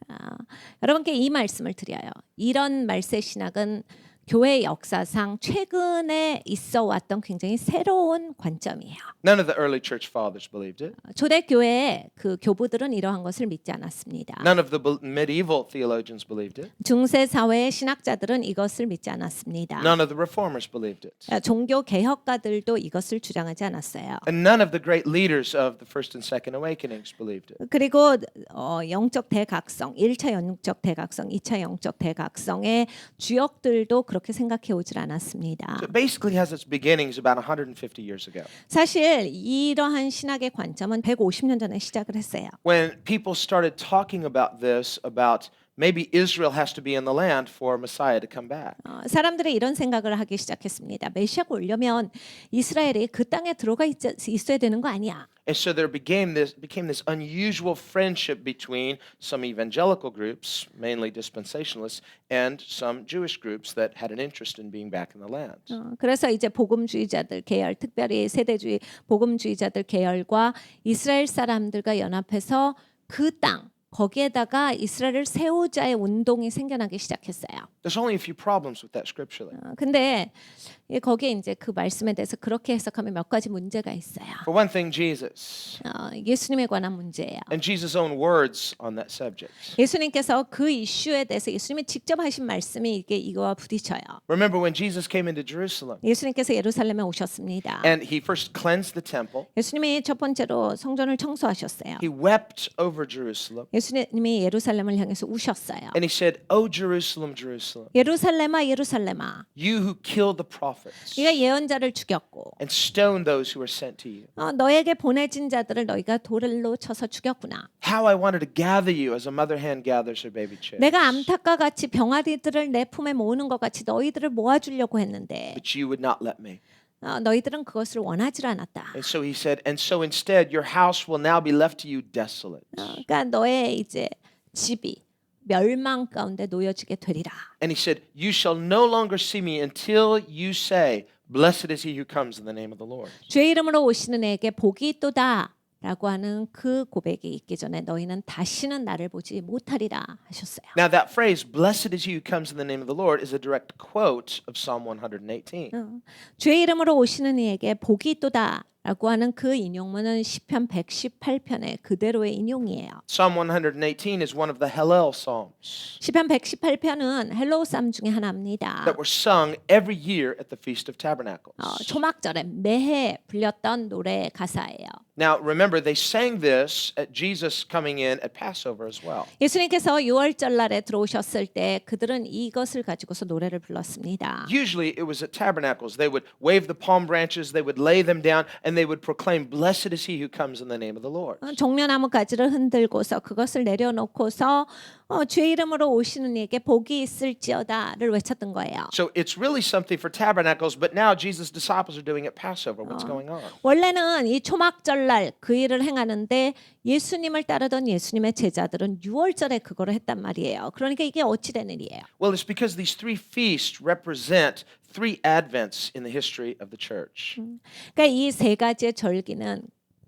Speaker 2: 여러분께 이 말씀을 드려요. 이런 말세 신학은 교회 역사상 최근에 있어 왔던 굉장히 새로운 관점이에요.
Speaker 3: None of the early church fathers believed it.
Speaker 2: 초대 교회의 그 교부들은 이러한 것을 믿지 않았습니다.
Speaker 3: None of the medieval theologians believed it.
Speaker 2: 중세 사회의 신학자들은 이것을 믿지 않았습니다.
Speaker 3: None of the reformers believed it.
Speaker 2: 종교 개혁가들도 이것을 주장하지 않았어요.
Speaker 3: And none of the great leaders of the first and second awakenings believed it.
Speaker 2: 그리고 영적 대각성, 1차 영적 대각성, 2차 영적 대각성의 주역들도 그렇게 생각해 오질 않았습니다.
Speaker 3: So it basically has its beginnings about 150 years ago.
Speaker 2: 사실 이러한 신학의 관점은 150년 전에 시작을 했어요.
Speaker 3: When people started talking about this, about maybe Israel has to be in the land for Messiah to come back.
Speaker 2: 사람들이 이런 생각을 하기 시작했습니다. 메시아가 오려면 이스라엘이 그 땅에 들어가 있어야 되는 거 아니야?
Speaker 3: And so there became this unusual friendship between some evangelical groups, mainly dispensationalists, and some Jewish groups that had an interest in being back in the land.
Speaker 2: 그래서 이제 복음주의자들 계열, 특별히 세대주의 복음주의자들 계열과 이스라엘 사람들과 연합해서 그 땅 거기에다가 이스라엘을 세우자의 운동이 생겨나기 시작했어요.
Speaker 3: There's only a few problems with that scripturally.
Speaker 2: 근데 거기에 이제 그 말씀에 대해서 그렇게 해석하면 몇 가지 문제가 있어요.
Speaker 3: For one thing, Jesus,
Speaker 2: 예수님에 관한 문제예요.
Speaker 3: and Jesus' own words on that subject.
Speaker 2: 예수님께서 그 이슈에 대해서 예수님이 직접 하신 말씀이 이거와 부딪혀요.
Speaker 3: Remember when Jesus came into Jerusalem
Speaker 2: 예수님께서 예루살렘에 오셨습니다.
Speaker 3: and he first cleansed the temple.
Speaker 2: 예수님이 첫 번째로 성전을 청소하셨어요.
Speaker 3: He wept over Jerusalem
Speaker 2: 예수님이 예루살렘을 향해서 우셨어요.
Speaker 3: and he said, "O Jerusalem, Jerusalem,
Speaker 2: 예루살렘아 예루살렘아
Speaker 3: you who killed the prophets
Speaker 2: 네가 예언자를 죽였고
Speaker 3: and stoned those who were sent to you.
Speaker 2: 너에게 보내진 자들을 너희가 돌로 쳐서 죽였구나.
Speaker 3: How I wanted to gather you as a mother hen gathers her baby chicks.
Speaker 2: 내가 암탉과 같이 병아리들을 내 품에 모으는 것 같이 너희들을 모아주려고 했는데
Speaker 3: But you would not let me."
Speaker 2: 너희들은 그것을 원하지 않았다.
Speaker 3: And so he said, "And so instead your house will now be left to you desolate."
Speaker 2: 그러니까 너의 이제 집이 멸망 가운데 놓여지게 되리라.
Speaker 3: And he said, "You shall no longer see me until you say, blessed is he who comes in the name of the Lord."
Speaker 2: 주의 이름으로 오시는 이에게 복이 있도다. 라고 하는 그 고백이 있기 전에 너희는 다시는 나를 보지 못하리라 하셨어요.
Speaker 3: Now that phrase, blessed is he who comes in the name of the Lord, is a direct quote of Psalm 118.
Speaker 2: 주의 이름으로 오시는 이에게 복이 있도다. 라고 하는 그 인용문은 시편 118편의 그대로의 인용이에요.
Speaker 3: Psalm 118 is one of the Hallel Psalms
Speaker 2: 시편 118편은 헬로우 쌈 중에 하나입니다.
Speaker 3: that were sung every year at the Feast of Tabernacles.
Speaker 2: 초막절에 매해 불렸던 노래 가사예요.
Speaker 3: Now, remember, they sang this at Jesus coming in at Passover as well.
Speaker 2: 예수님께서 유월절날에 들어오셨을 때 그들은 이것을 가지고서 노래를 불렀습니다.
Speaker 3: Usually it was at tabernacles. They would wave the palm branches, they would lay them down, and they would proclaim, "Blessed is he who comes in the name of the Lord."
Speaker 2: 종려나무 가지를 흔들고서 그것을 내려놓고서 주의 이름으로 오시는 이에게 복이 있을지어다를 외쳤던 거예요.
Speaker 3: So it's really something for tabernacles, but now Jesus' disciples are doing it at Passover. What's going on?
Speaker 2: 원래는 이 초막절날 그 일을 행하는데 예수님을 따르던 예수님의 제자들은 유월절에 그거를 했단 말이에요. 그러니까 이게 어찌 된 일이에요?
Speaker 3: Well, it's because these three feasts represent three advents in the history of the church.
Speaker 2: 그러니까 이 세 가지의 절기는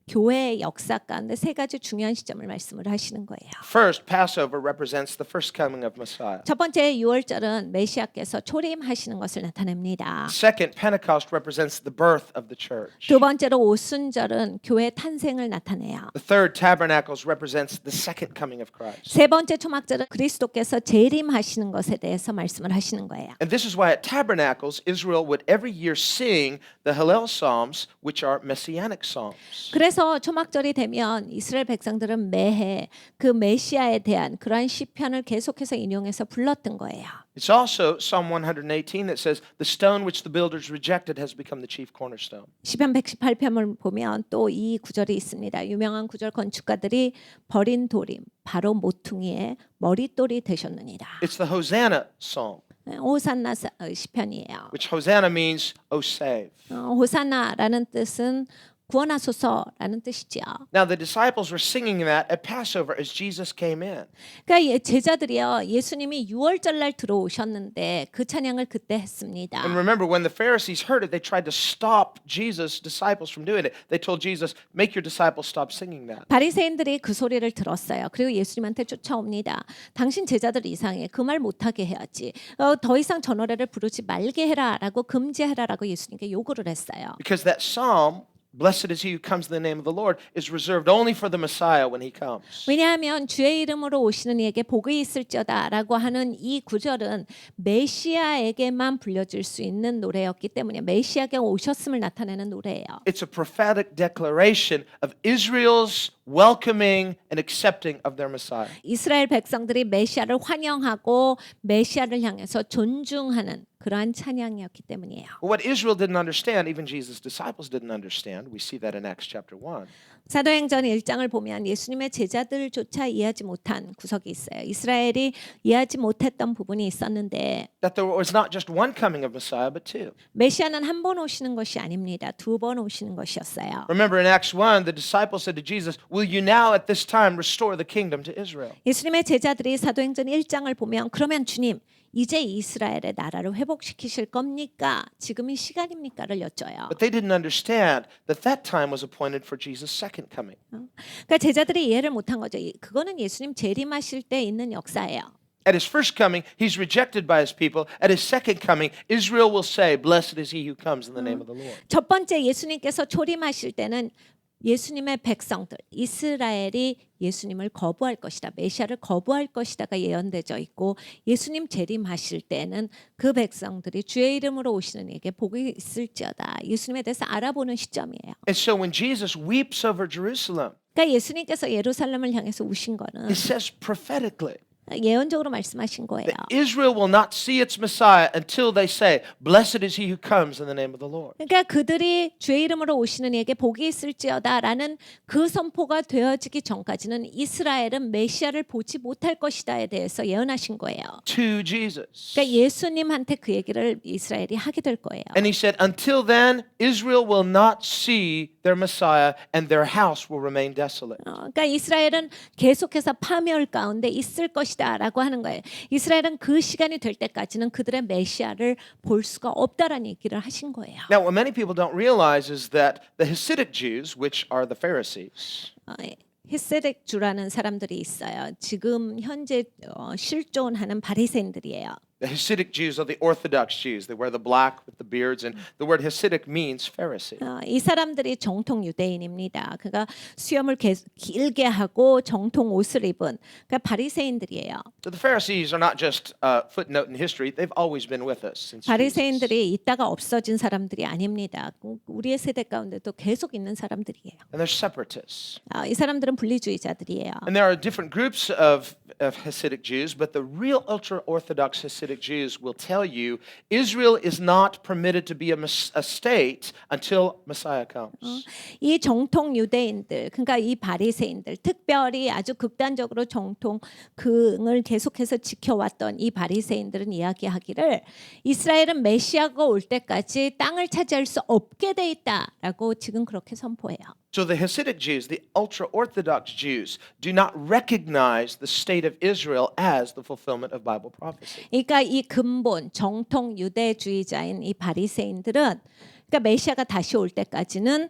Speaker 2: 교회의 역사 가운데 세 가지 중요한 시점을 말씀을 하시는 거예요.
Speaker 3: First, Passover represents the first coming of Messiah.
Speaker 2: 첫 번째 유월절은 메시아께서 초림하시는 것을 나타냅니다.
Speaker 3: Second, Pentecost represents the birth of the church.
Speaker 2: 두 번째로 오순절은 교회 탄생을 나타내요.
Speaker 3: The third, Tabernacles, represents the second coming of Christ.
Speaker 2: 세 번째 초막절은 그리스도께서 재림하시는 것에 대해서 말씀을 하시는 거예요.
Speaker 3: And this is why at Tabernacles, Israel would every year sing the Hallel Psalms, which are messianic psalms.
Speaker 2: 그래서 초막절이 되면 이스라엘 백성들은 매해 그 메시아에 대한 그러한 시편을 계속해서 인용해서 불렀던 거예요.
Speaker 3: It's also Psalm 118 that says, "The stone which the builders rejected has become the chief cornerstone."
Speaker 2: 시편 118편을 보면 또 이 구절이 있습니다. 유명한 구절 건축가들이 버린 돌이 바로 모퉁이의 머릿돌이 되셨느니라.
Speaker 3: It's the Hosanna Psalm,
Speaker 2: 호산나 시편이에요.
Speaker 3: which Hosanna means, "Oh save."
Speaker 2: 호산나라는 뜻은 구원하소서라는 뜻이죠.
Speaker 3: Now the disciples were singing that at Passover as Jesus came in.
Speaker 2: 그러니까 제자들이요 예수님이 유월절날 들어오셨는데 그 찬양을 그때 했습니다.
Speaker 3: And remember, when the Pharisees heard it, they tried to stop Jesus' disciples from doing it. They told Jesus, "Make your disciples stop singing that."
Speaker 2: 바리새인들이 그 소리를 들었어요. 그리고 예수님한테 쫓아옵니다. 당신 제자들 이상해. 그 말 못하게 해야지. 더 이상 저 노래를 부르지 말게 해라라고 금지해라라고 예수님께 요구를 했어요.
Speaker 3: Because that psalm, "Blessed is he who comes in the name of the Lord," is reserved only for the Messiah when he comes.
Speaker 2: 왜냐하면 주의 이름으로 오시는 이에게 복이 있을지어다라고 하는 이 구절은 메시아에게만 불려질 수 있는 노래였기 때문에 메시아가 오셨음을 나타내는 노래예요.
Speaker 3: It's a prophetic declaration of Israel's welcoming and accepting of their Messiah.
Speaker 2: 이스라엘 백성들이 메시아를 환영하고 메시아를 향해서 존중하는 그러한 찬양이었기 때문이에요.
Speaker 3: What Israel didn't understand, even Jesus' disciples didn't understand. We see that in Acts chapter 1.
Speaker 2: 사도행전 1장을 보면 예수님의 제자들조차 이해하지 못한 구석이 있어요. 이스라엘이 이해하지 못했던 부분이 있었는데
Speaker 3: That there was not just one coming of Messiah, but two.
Speaker 2: 메시아는 한 번 오시는 것이 아닙니다. 두 번 오시는 것이었어요.
Speaker 3: Remember in Acts 1, the disciples said to Jesus, "Will you now at this time restore the kingdom to Israel?"
Speaker 2: 예수님의 제자들이 사도행전 1장을 보면 그러면 주님 이제 이스라엘의 나라를 회복시키실 겁니까? 지금이 시간입니까를 여쭤요.
Speaker 3: But they didn't understand that that time was appointed for Jesus' second coming.
Speaker 2: 그러니까 제자들이 이해를 못한 거죠. 그거는 예수님 재림하실 때 있는 역사예요.
Speaker 3: At his first coming, he's rejected by his people. At his second coming, Israel will say, "Blessed is he who comes in the name of the Lord."
Speaker 2: 첫 번째 예수님께서 초림하실 때는 예수님의 백성들 이스라엘이 예수님을 거부할 것이다. 메시아를 거부할 것이다가 예언되어 있고 예수님 재림하실 때는 그 백성들이 주의 이름으로 오시는 이에게 복이 있을지어다. 예수님에 대해서 알아보는 시점이에요.
Speaker 3: And so when Jesus weeps over Jerusalem,
Speaker 2: 그러니까 예수님께서 예루살렘을 향해서 우신 거는
Speaker 3: it says prophetically
Speaker 2: 예언적으로 말씀하신 거예요.
Speaker 3: that Israel will not see its Messiah until they say, "Blessed is he who comes in the name of the Lord."
Speaker 2: 그러니까 그들이 주의 이름으로 오시는 이에게 복이 있을지어다라는 그 선포가 되어지기 전까지는 이스라엘은 메시아를 보지 못할 것이다에 대해서 예언하신 거예요.
Speaker 3: To Jesus.
Speaker 2: 그러니까 예수님한테 그 얘기를 이스라엘이 하게 될 거예요.
Speaker 3: And he said, "Until then, Israel will not see their Messiah and their house will remain desolate."
Speaker 2: 그러니까 이스라엘은 계속해서 파멸 가운데 있을 것이다라고 하는 거예요. 이스라엘은 그 시간이 될 때까지는 그들의 메시아를 볼 수가 없다라는 얘기를 하신 거예요.
Speaker 3: Now, what many people don't realize is that the Hasidic Jews, which are the Pharisees,
Speaker 2: 히세덱 주라는 사람들이 있어요. 지금 현재 실존하는 바리새인들이에요.
Speaker 3: The Hasidic Jews are the Orthodox Jews. They wear the black with the beards, and the word Hasidic means Pharisee.
Speaker 2: 이 사람들이 정통 유대인입니다. 그러니까 수염을 길게 하고 정통 옷을 입은 그러니까 바리새인들이에요.
Speaker 3: So the Pharisees are not just a footnote in history. They've always been with us since Jesus.
Speaker 2: 바리새인들이 있다가 없어진 사람들이 아닙니다. 우리의 세대 가운데도 계속 있는 사람들이에요.
Speaker 3: And they're separatists.
Speaker 2: 이 사람들은 분리주의자들이에요.
Speaker 3: And there are different groups of Hasidic Jews, but the real ultra-Orthodox Hasidic Jews will tell you Israel is not permitted to be a state until Messiah comes.
Speaker 2: 이 정통 유대인들, 그러니까 이 바리새인들, 특별히 아주 극단적으로 정통을 계속해서 지켜왔던 이 바리새인들은 이야기하기를 이스라엘은 메시아가 올 때까지 땅을 차지할 수 없게 돼 있다라고 지금 그렇게 선포해요.
Speaker 3: So the Hasidic Jews, the ultra-Orthodox Jews, do not recognize the state of Israel as the fulfillment of Bible prophecy.
Speaker 2: 그러니까 이 근본 정통 유대주의자인 이 바리새인들은 그러니까 메시아가 다시 올 때까지는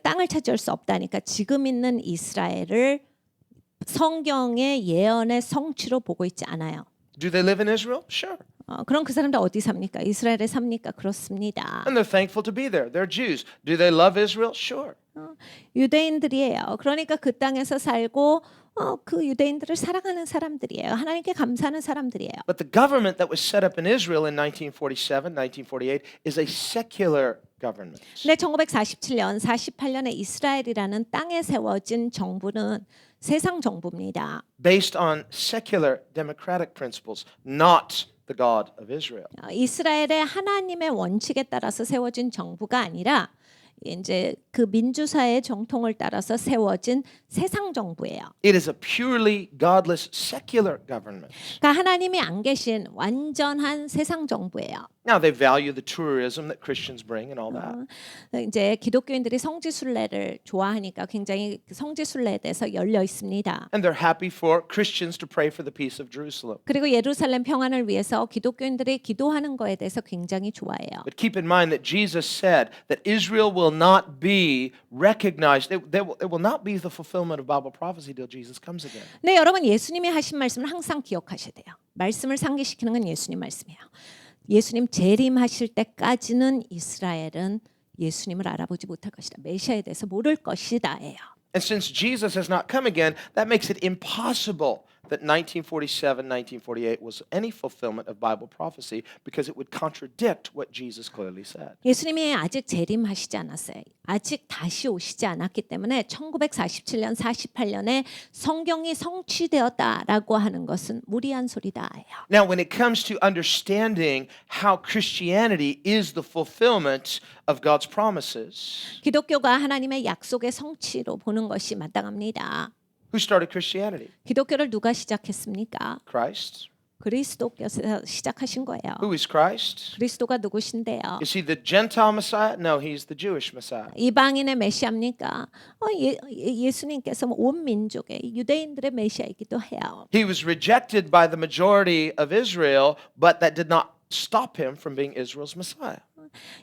Speaker 2: 땅을 차지할 수 없다니까 지금 있는 이스라엘을 성경의 예언의 성취로 보고 있지 않아요.
Speaker 3: Do they live in Israel? Sure.
Speaker 2: 그럼 그 사람들 어디 삽니까? 이스라엘에 삽니까? 그렇습니다.
Speaker 3: And they're thankful to be there. They're Jews. Do they love Israel? Sure.
Speaker 2: 유대인들이에요. 그러니까 그 땅에서 살고 그 유대인들을 사랑하는 사람들이에요. 하나님께 감사하는 사람들이에요.
Speaker 3: But the government that was set up in Israel in 1947, 1948 is a secular government.
Speaker 2: 근데 1947년, 48년에 이스라엘이라는 땅에 세워진 정부는 세상 정부입니다.
Speaker 3: Based on secular democratic principles, not the God of Israel.
Speaker 2: 이스라엘의 하나님의 원칙에 따라서 세워진 정부가 아니라 이제 그 민주사의 정통을 따라서 세워진 세상 정부예요.
Speaker 3: It is a purely godless secular government.
Speaker 2: 그러니까 하나님이 안 계신 완전한 세상 정부예요.
Speaker 3: Now they value the tourism that Christians bring and all that.
Speaker 2: 이제 기독교인들이 성지순례를 좋아하니까 굉장히 성지순례에 대해서 열려 있습니다.
Speaker 3: And they're happy for Christians to pray for the peace of Jerusalem.
Speaker 2: 그리고 예루살렘 평안을 위해서 기독교인들이 기도하는 거에 대해서 굉장히 좋아해요.
Speaker 3: But keep in mind that Jesus said that Israel will not be recognized. It will not be the fulfillment of Bible prophecy till Jesus comes again.
Speaker 2: 네, 여러분 예수님이 하신 말씀을 항상 기억하셔야 돼요. 말씀을 상기시키는 건 예수님 말씀이에요. 예수님 재림하실 때까지는 이스라엘은 예수님을 알아보지 못할 것이다. 메시아에 대해서 모를 것이다예요.
Speaker 3: And since Jesus has not come again, that makes it impossible that 1947, 1948 was any fulfillment of Bible prophecy because it would contradict what Jesus clearly said.
Speaker 2: 예수님이 아직 재림하시지 않았어요. 아직 다시 오시지 않았기 때문에 1947년, 48년에 성경이 성취되었다라고 하는 것은 무리한 소리다예요.
Speaker 3: Now, when it comes to understanding how Christianity is the fulfillment of God's promises,
Speaker 2: 기독교가 하나님의 약속의 성취로 보는 것이 마땅합니다.
Speaker 3: who started Christianity?
Speaker 2: 기독교를 누가 시작했습니까?
Speaker 3: Christ.
Speaker 2: 그리스도께서 시작하신 거예요.
Speaker 3: Who is Christ?
Speaker 2: 그리스도가 누구신데요?
Speaker 3: Is he the Gentile Messiah? No, he's the Jewish Messiah.
Speaker 2: 이방인의 메시아입니까? 예수님께서 온 민족의 유대인들의 메시아이기도 해요.
Speaker 3: He was rejected by the majority of Israel, but that did not stop him from being Israel's Messiah.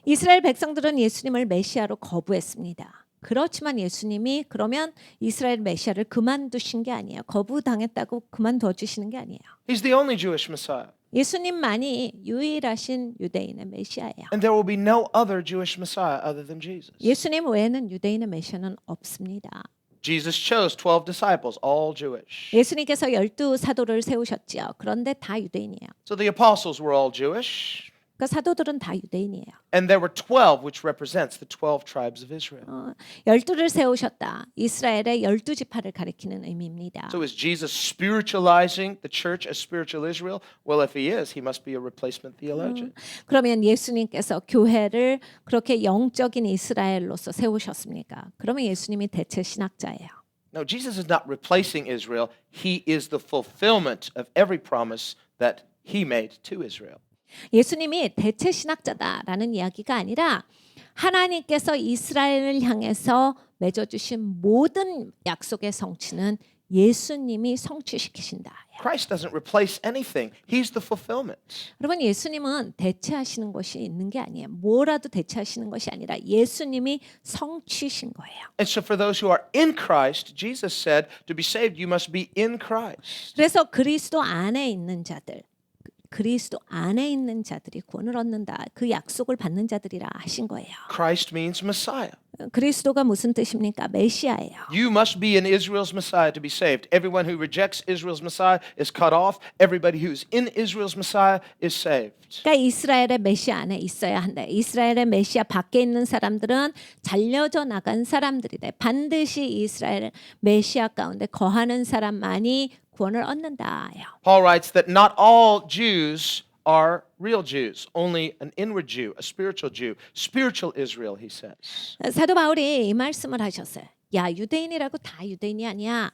Speaker 2: 이스라엘 백성들은 예수님을 메시아로 거부했습니다. 그렇지만 예수님이 그러면 이스라엘 메시아를 그만두신 게 아니에요. 거부당했다고 그만둬 주시는 게 아니에요.
Speaker 3: He's the only Jewish Messiah.
Speaker 2: 예수님만이 유일하신 유대인의 메시아예요.
Speaker 3: And there will be no other Jewish Messiah other than Jesus.
Speaker 2: 예수님 외에는 유대인의 메시아는 없습니다.
Speaker 3: Jesus chose 12 disciples, all Jewish.
Speaker 2: 예수님께서 12사도를 세우셨지요. 그런데 다 유대인이에요.
Speaker 3: So the apostles were all Jewish.
Speaker 2: 그러니까 사도들은 다 유대인이에요.
Speaker 3: And there were 12, which represents the 12 tribes of Israel.
Speaker 2: 12를 세우셨다. 이스라엘의 12지파를 가리키는 의미입니다.
Speaker 3: So is Jesus spiritualizing the church as spiritual Israel? Well, if he is, he must be a replacement theologian.
Speaker 2: 그러면 예수님께서 교회를 그렇게 영적인 이스라엘로서 세우셨습니까? 그러면 예수님이 대체 신학자예요.
Speaker 3: No, Jesus is not replacing Israel. He is the fulfillment of every promise that he made to Israel.
Speaker 2: 예수님이 대체 신학자다라는 이야기가 아니라 하나님께서 이스라엘을 향해서 맺어주신 모든 약속의 성취는 예수님이 성취시키신다.
Speaker 3: Christ doesn't replace anything. He's the fulfillment.
Speaker 2: 여러분 예수님은 대체하시는 것이 있는 게 아니에요. 뭐라도 대체하시는 것이 아니라 예수님이 성취신 거예요.
Speaker 3: And so for those who are in Christ, Jesus said, to be saved, you must be in Christ.
Speaker 2: 그래서 그리스도 안에 있는 자들 그리스도 안에 있는 자들이 구원을 얻는다. 그 약속을 받는 자들이라 하신 거예요.
Speaker 3: Christ means Messiah.
Speaker 2: 그리스도가 무슨 뜻입니까? 메시아예요.
Speaker 3: You must be in Israel's Messiah to be saved. Everyone who rejects Israel's Messiah is cut off. Everybody who's in Israel's Messiah is saved.
Speaker 2: 그러니까 이스라엘의 메시아 안에 있어야 한다. 이스라엘의 메시아 밖에 있는 사람들은 잘려져 나간 사람들이다. 반드시 이스라엘 메시아 가운데 거하는 사람만이 구원을 얻는다요.
Speaker 3: Paul writes that not all Jews are real Jews, only an inward Jew, a spiritual Jew, spiritual Israel, he says.
Speaker 2: 사도 바울이 이 말씀을 하셨어요. 야, 유대인이라고 다 유대인이 아니야.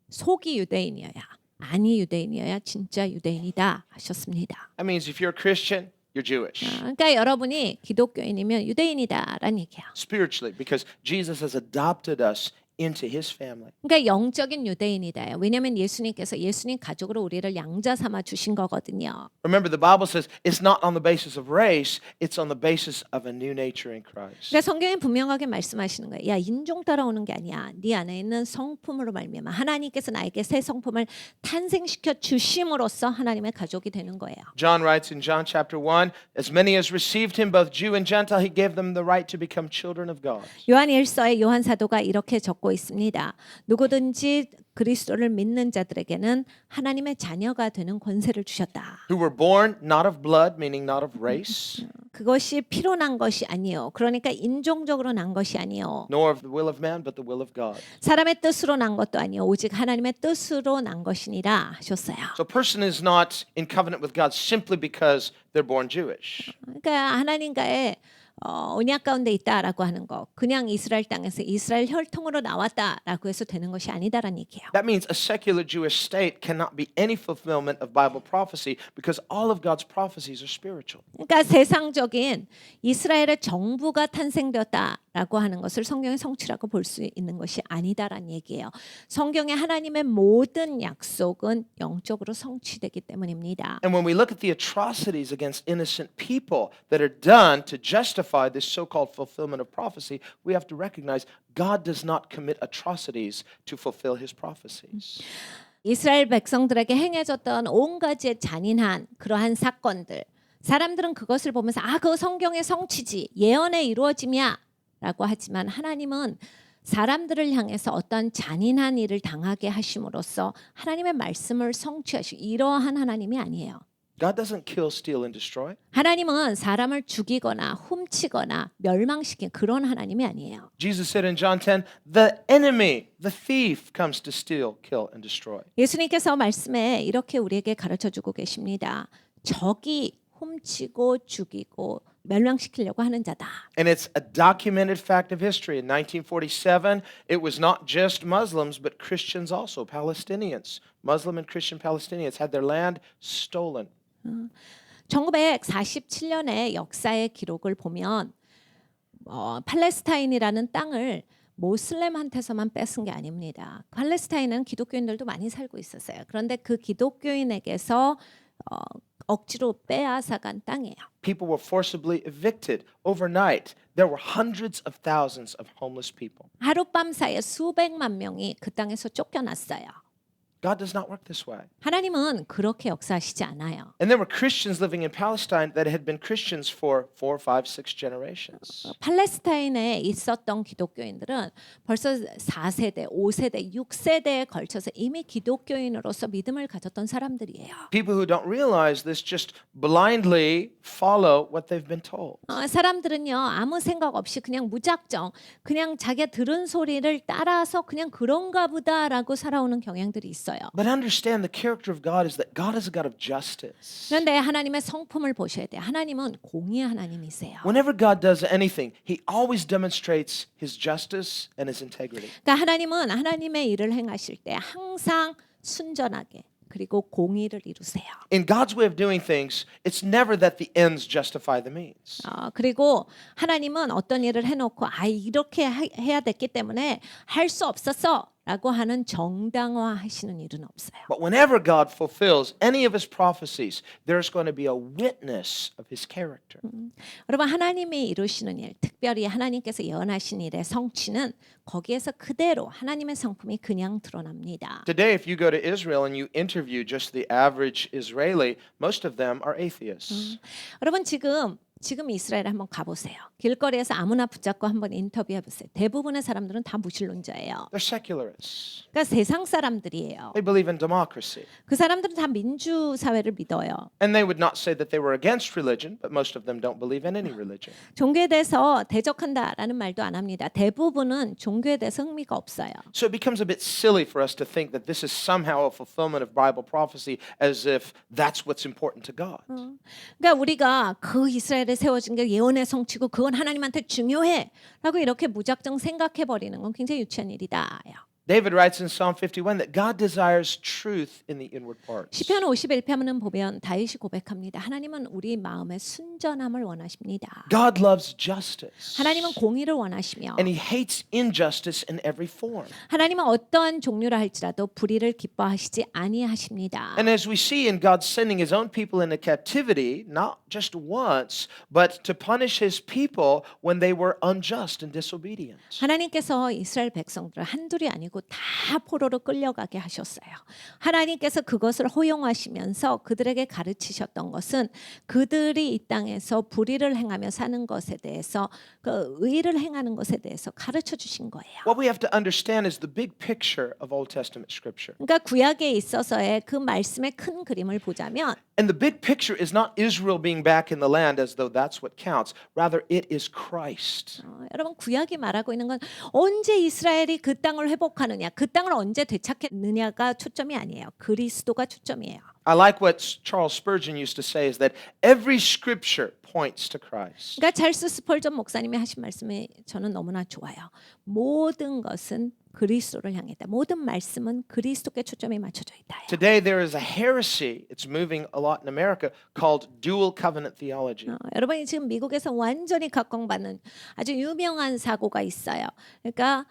Speaker 2: 속이 유대인이어야. 아니 유대인이어야 진짜 유대인이다 하셨습니다.
Speaker 3: That means if you're a Christian, you're Jewish.
Speaker 2: 그러니까 여러분이 기독교인이면 유대인이다라는 얘기야.
Speaker 3: Spiritually, because Jesus has adopted us into his family.
Speaker 2: 그러니까 영적인 유대인이다. 왜냐하면 예수님 가족으로 우리를 양자 삼아 주신 거거든요.
Speaker 3: Remember, the Bible says it's not on the basis of race, it's on the basis of a new nature in Christ.
Speaker 2: 그러니까 성경에 분명하게 말씀하시는 거예요. 야, 인종 따라오는 게 아니야. 네 안에 있는 성품으로 말미암아 하나님께서 나에게 새 성품을 탄생시켜 주심으로써 하나님의 가족이 되는 거예요.
Speaker 3: John writes in John chapter 1, as many as received him, both Jew and Gentile, he gave them the right to become children of God.
Speaker 2: 요한 1서에 요한 사도가 이렇게 적고 있습니다. 누구든지 그리스도를 믿는 자들에게는 하나님의 자녀가 되는 권세를 주셨다.
Speaker 3: Who were born not of blood, meaning not of race,
Speaker 2: 그것이 피로 난 것이 아니요. 그러니까 인종적으로 난 것이 아니요.
Speaker 3: nor of the will of man, but the will of God.
Speaker 2: 사람의 뜻으로 난 것도 아니요. 오직 하나님의 뜻으로 난 것이니라 하셨어요.
Speaker 3: So a person is not in covenant with God simply because they're born Jewish.
Speaker 2: 그러니까 하나님과의 언약 가운데 있다라고 하는 거. 그냥 이스라엘 땅에서 이스라엘 혈통으로 나왔다라고 해서 되는 것이 아니다라는 얘기예요.
Speaker 3: That means a secular Jewish state cannot be any fulfillment of Bible prophecy because all of God's prophecies are spiritual.
Speaker 2: 그러니까 세상적인 이스라엘의 정부가 탄생되었다라고 하는 것을 성경의 성취라고 볼 수 있는 것이 아니다라는 얘기예요. 성경의 하나님의 모든 약속은 영적으로 성취되기 때문입니다.
Speaker 3: And when we look at the atrocities against innocent people that are done to justify this so-called fulfillment of prophecy, we have to recognize God does not commit atrocities to fulfill his prophecies.
Speaker 2: 이스라엘 백성들에게 행해졌던 온 가지의 잔인한 그러한 사건들, 사람들은 그것을 보면서 그거 성경의 성취지, 예언의 이루어짐이야라고 하지만 하나님은 사람들을 향해서 어떤 잔인한 일을 당하게 하심으로써 하나님의 말씀을 성취하시고 이러한 하나님이 아니에요.
Speaker 3: God doesn't kill, steal, and destroy.
Speaker 2: 하나님은 사람을 죽이거나 훔치거나 멸망시킨 그런 하나님이 아니에요.
Speaker 3: Jesus said in John 10, the enemy, the thief, comes to steal, kill, and destroy.
Speaker 2: 예수님께서 말씀에 이렇게 우리에게 가르쳐주고 계십니다. 적이 훔치고 죽이고 멸망시키려고 하는 자다.
Speaker 3: And it's a documented fact of history. In 1947, it was not just Muslims, but Christians also, Palestinians. Muslim and Christian Palestinians had their land stolen.
Speaker 2: 1947년의 역사의 기록을 보면 팔레스타인이라는 땅을 모슬렘한테서만 뺏은 게 아닙니다. 팔레스타인은 기독교인들도 많이 살고 있었어요. 그런데 그 기독교인에게서 억지로 빼앗아간 땅이에요.
Speaker 3: People were forcibly evicted overnight. There were hundreds of thousands of homeless people.
Speaker 2: 하룻밤 사이에 수백만 명이 그 땅에서 쫓겨났어요.
Speaker 3: God does not work this way.
Speaker 2: 하나님은 그렇게 역사하시지 않아요.
Speaker 3: And there were Christians living in Palestine that had been Christians for 4, 5, 6 generations.
Speaker 2: 팔레스타인에 있었던 기독교인들은 벌써 4세대, 5세대, 6세대에 걸쳐서 이미 기독교인으로서 믿음을 가졌던 사람들이에요.
Speaker 3: People who don't realize this just blindly follow what they've been told.
Speaker 2: 사람들은요 아무 생각 없이 그냥 무작정 그냥 자기가 들은 소리를 따라서 그냥 그런가 보다라고 살아오는 경향들이 있어요.
Speaker 3: But understand the character of God is that God is a God of justice.
Speaker 2: 그런데 하나님의 성품을 보셔야 돼요. 하나님은 공의의 하나님이세요.
Speaker 3: Whenever God does anything, He always demonstrates His justice and His integrity.
Speaker 2: 그러니까 하나님은 하나님의 일을 행하실 때 항상 순전하게 그리고 공의를 이루세요.
Speaker 3: In God's way of doing things, it's never that the ends justify the means.
Speaker 2: 그리고 하나님은 어떤 일을 해놓고 이렇게 해야 됐기 때문에 할 수 없었어 라고 하는 정당화하시는 일은 없어요.
Speaker 3: But whenever God fulfills any of his prophecies, there's going to be a witness of his character.
Speaker 2: 여러분 하나님이 이루시는 일, 특별히 하나님께서 예언하신 일의 성취는 거기에서 그대로 하나님의 성품이 그냥 드러납니다.
Speaker 3: Today, if you go to Israel and you interview just the average Israeli, most of them are atheists.
Speaker 2: 여러분 지금 이스라엘에 한번 가보세요. 길거리에서 아무나 붙잡고 한번 인터뷰해 보세요. 대부분의 사람들은 다 무신론자예요.
Speaker 3: They're secularists.
Speaker 2: 그러니까 세상 사람들이에요.
Speaker 3: They believe in democracy.
Speaker 2: 그 사람들은 다 민주 사회를 믿어요.
Speaker 3: And they would not say that they were against religion, but most of them don't believe in any religion.
Speaker 2: 종교에 대해서 대적한다라는 말도 안 합니다. 대부분은 종교에 대해서 흥미가 없어요.
Speaker 3: So it becomes a bit silly for us to think that this is somehow a fulfillment of Bible prophecy as if that's what's important to God.
Speaker 2: 그러니까 우리가 그 이스라엘에 세워진 게 예언의 성취고 그건 하나님한테 중요해라고 이렇게 무작정 생각해 버리는 건 굉장히 유치한 일이다요.
Speaker 3: David writes in Psalm 51 that God desires truth in the inward parts.
Speaker 2: 시편 51편은 보면 다윗이 고백합니다. 하나님은 우리 마음의 순전함을 원하십니다.
Speaker 3: God loves justice.
Speaker 2: 하나님은 공의를 원하시며
Speaker 3: And he hates injustice in every form.
Speaker 2: 하나님은 어떠한 종류라 할지라도 불의를 기뻐하시지 아니하십니다.
Speaker 3: And as we see in God sending his own people into captivity, not just once, but to punish his people when they were unjust and disobedient.
Speaker 2: 하나님께서 이스라엘 백성들을 한둘이 아니고 다 포로로 끌려가게 하셨어요. 하나님께서 그것을 허용하시면서 그들에게 가르치셨던 것은 그들이 이 땅에서 불의를 행하며 사는 것에 대해서 그 의를 행하는 것에 대해서 가르쳐 주신 거예요.
Speaker 3: What we have to understand is the big picture of Old Testament scripture.
Speaker 2: 그러니까 구약에 있어서의 그 말씀의 큰 그림을 보자면
Speaker 3: And the big picture is not Israel being back in the land as though that's what counts. Rather, it is Christ.
Speaker 2: 여러분 구약이 말하고 있는 건 언제 이스라엘이 그 땅을 회복하느냐, 그 땅을 언제 되찾겠느냐가 초점이 아니에요. 그리스도가 초점이에요.
Speaker 3: I like what Charles Spurgeon used to say is that every scripture points to Christ.
Speaker 2: 그러니까 찰스 스펄전 목사님이 하신 말씀이 저는 너무나 좋아요. 모든 것은 그리스도를 향했다. 모든 말씀은 그리스도께 초점이 맞춰져 있다.
Speaker 3: Today there is a heresy, it's moving a lot in America, called dual covenant theology.
Speaker 2: 여러분이 지금 미국에서 완전히 각광받는 아주 유명한 사고가 있어요. 그러니까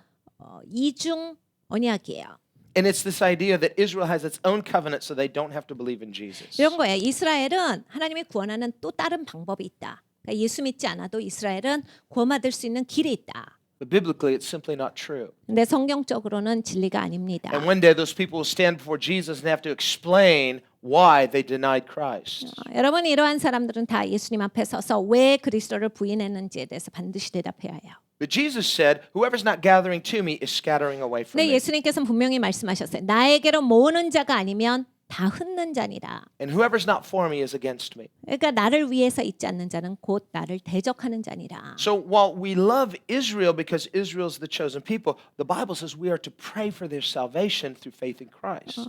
Speaker 2: 이중 언약이에요.
Speaker 3: And it's this idea that Israel has its own covenant so they don't have to believe in Jesus.
Speaker 2: 이런 거예요. 이스라엘은 하나님이 구원하는 또 다른 방법이 있다. 그러니까 예수 믿지 않아도 이스라엘은 구원받을 수 있는 길이 있다.
Speaker 3: But biblically it's simply not true.
Speaker 2: 근데 성경적으로는 진리가 아닙니다.
Speaker 3: And one day those people will stand before Jesus and have to explain why they denied Christ.
Speaker 2: 여러분 이러한 사람들은 다 예수님 앞에 서서 왜 그리스도를 부인했는지에 대해서 반드시 대답해야 해요.
Speaker 3: But Jesus said, whoever's not gathering to me is scattering away from
Speaker 2: 근데
Speaker 3: me.
Speaker 2: 예수님께서는 분명히 말씀하셨어요. 나에게로 모으는 자가 아니면 다 흩는 자니라.
Speaker 3: And whoever's not for me is against me.
Speaker 2: 그러니까 나를 위해서 있지 않는 자는 곧 나를 대적하는 자니라.
Speaker 3: So while we love Israel because Israel's the chosen people, the Bible says we are to pray for their salvation through faith in Christ.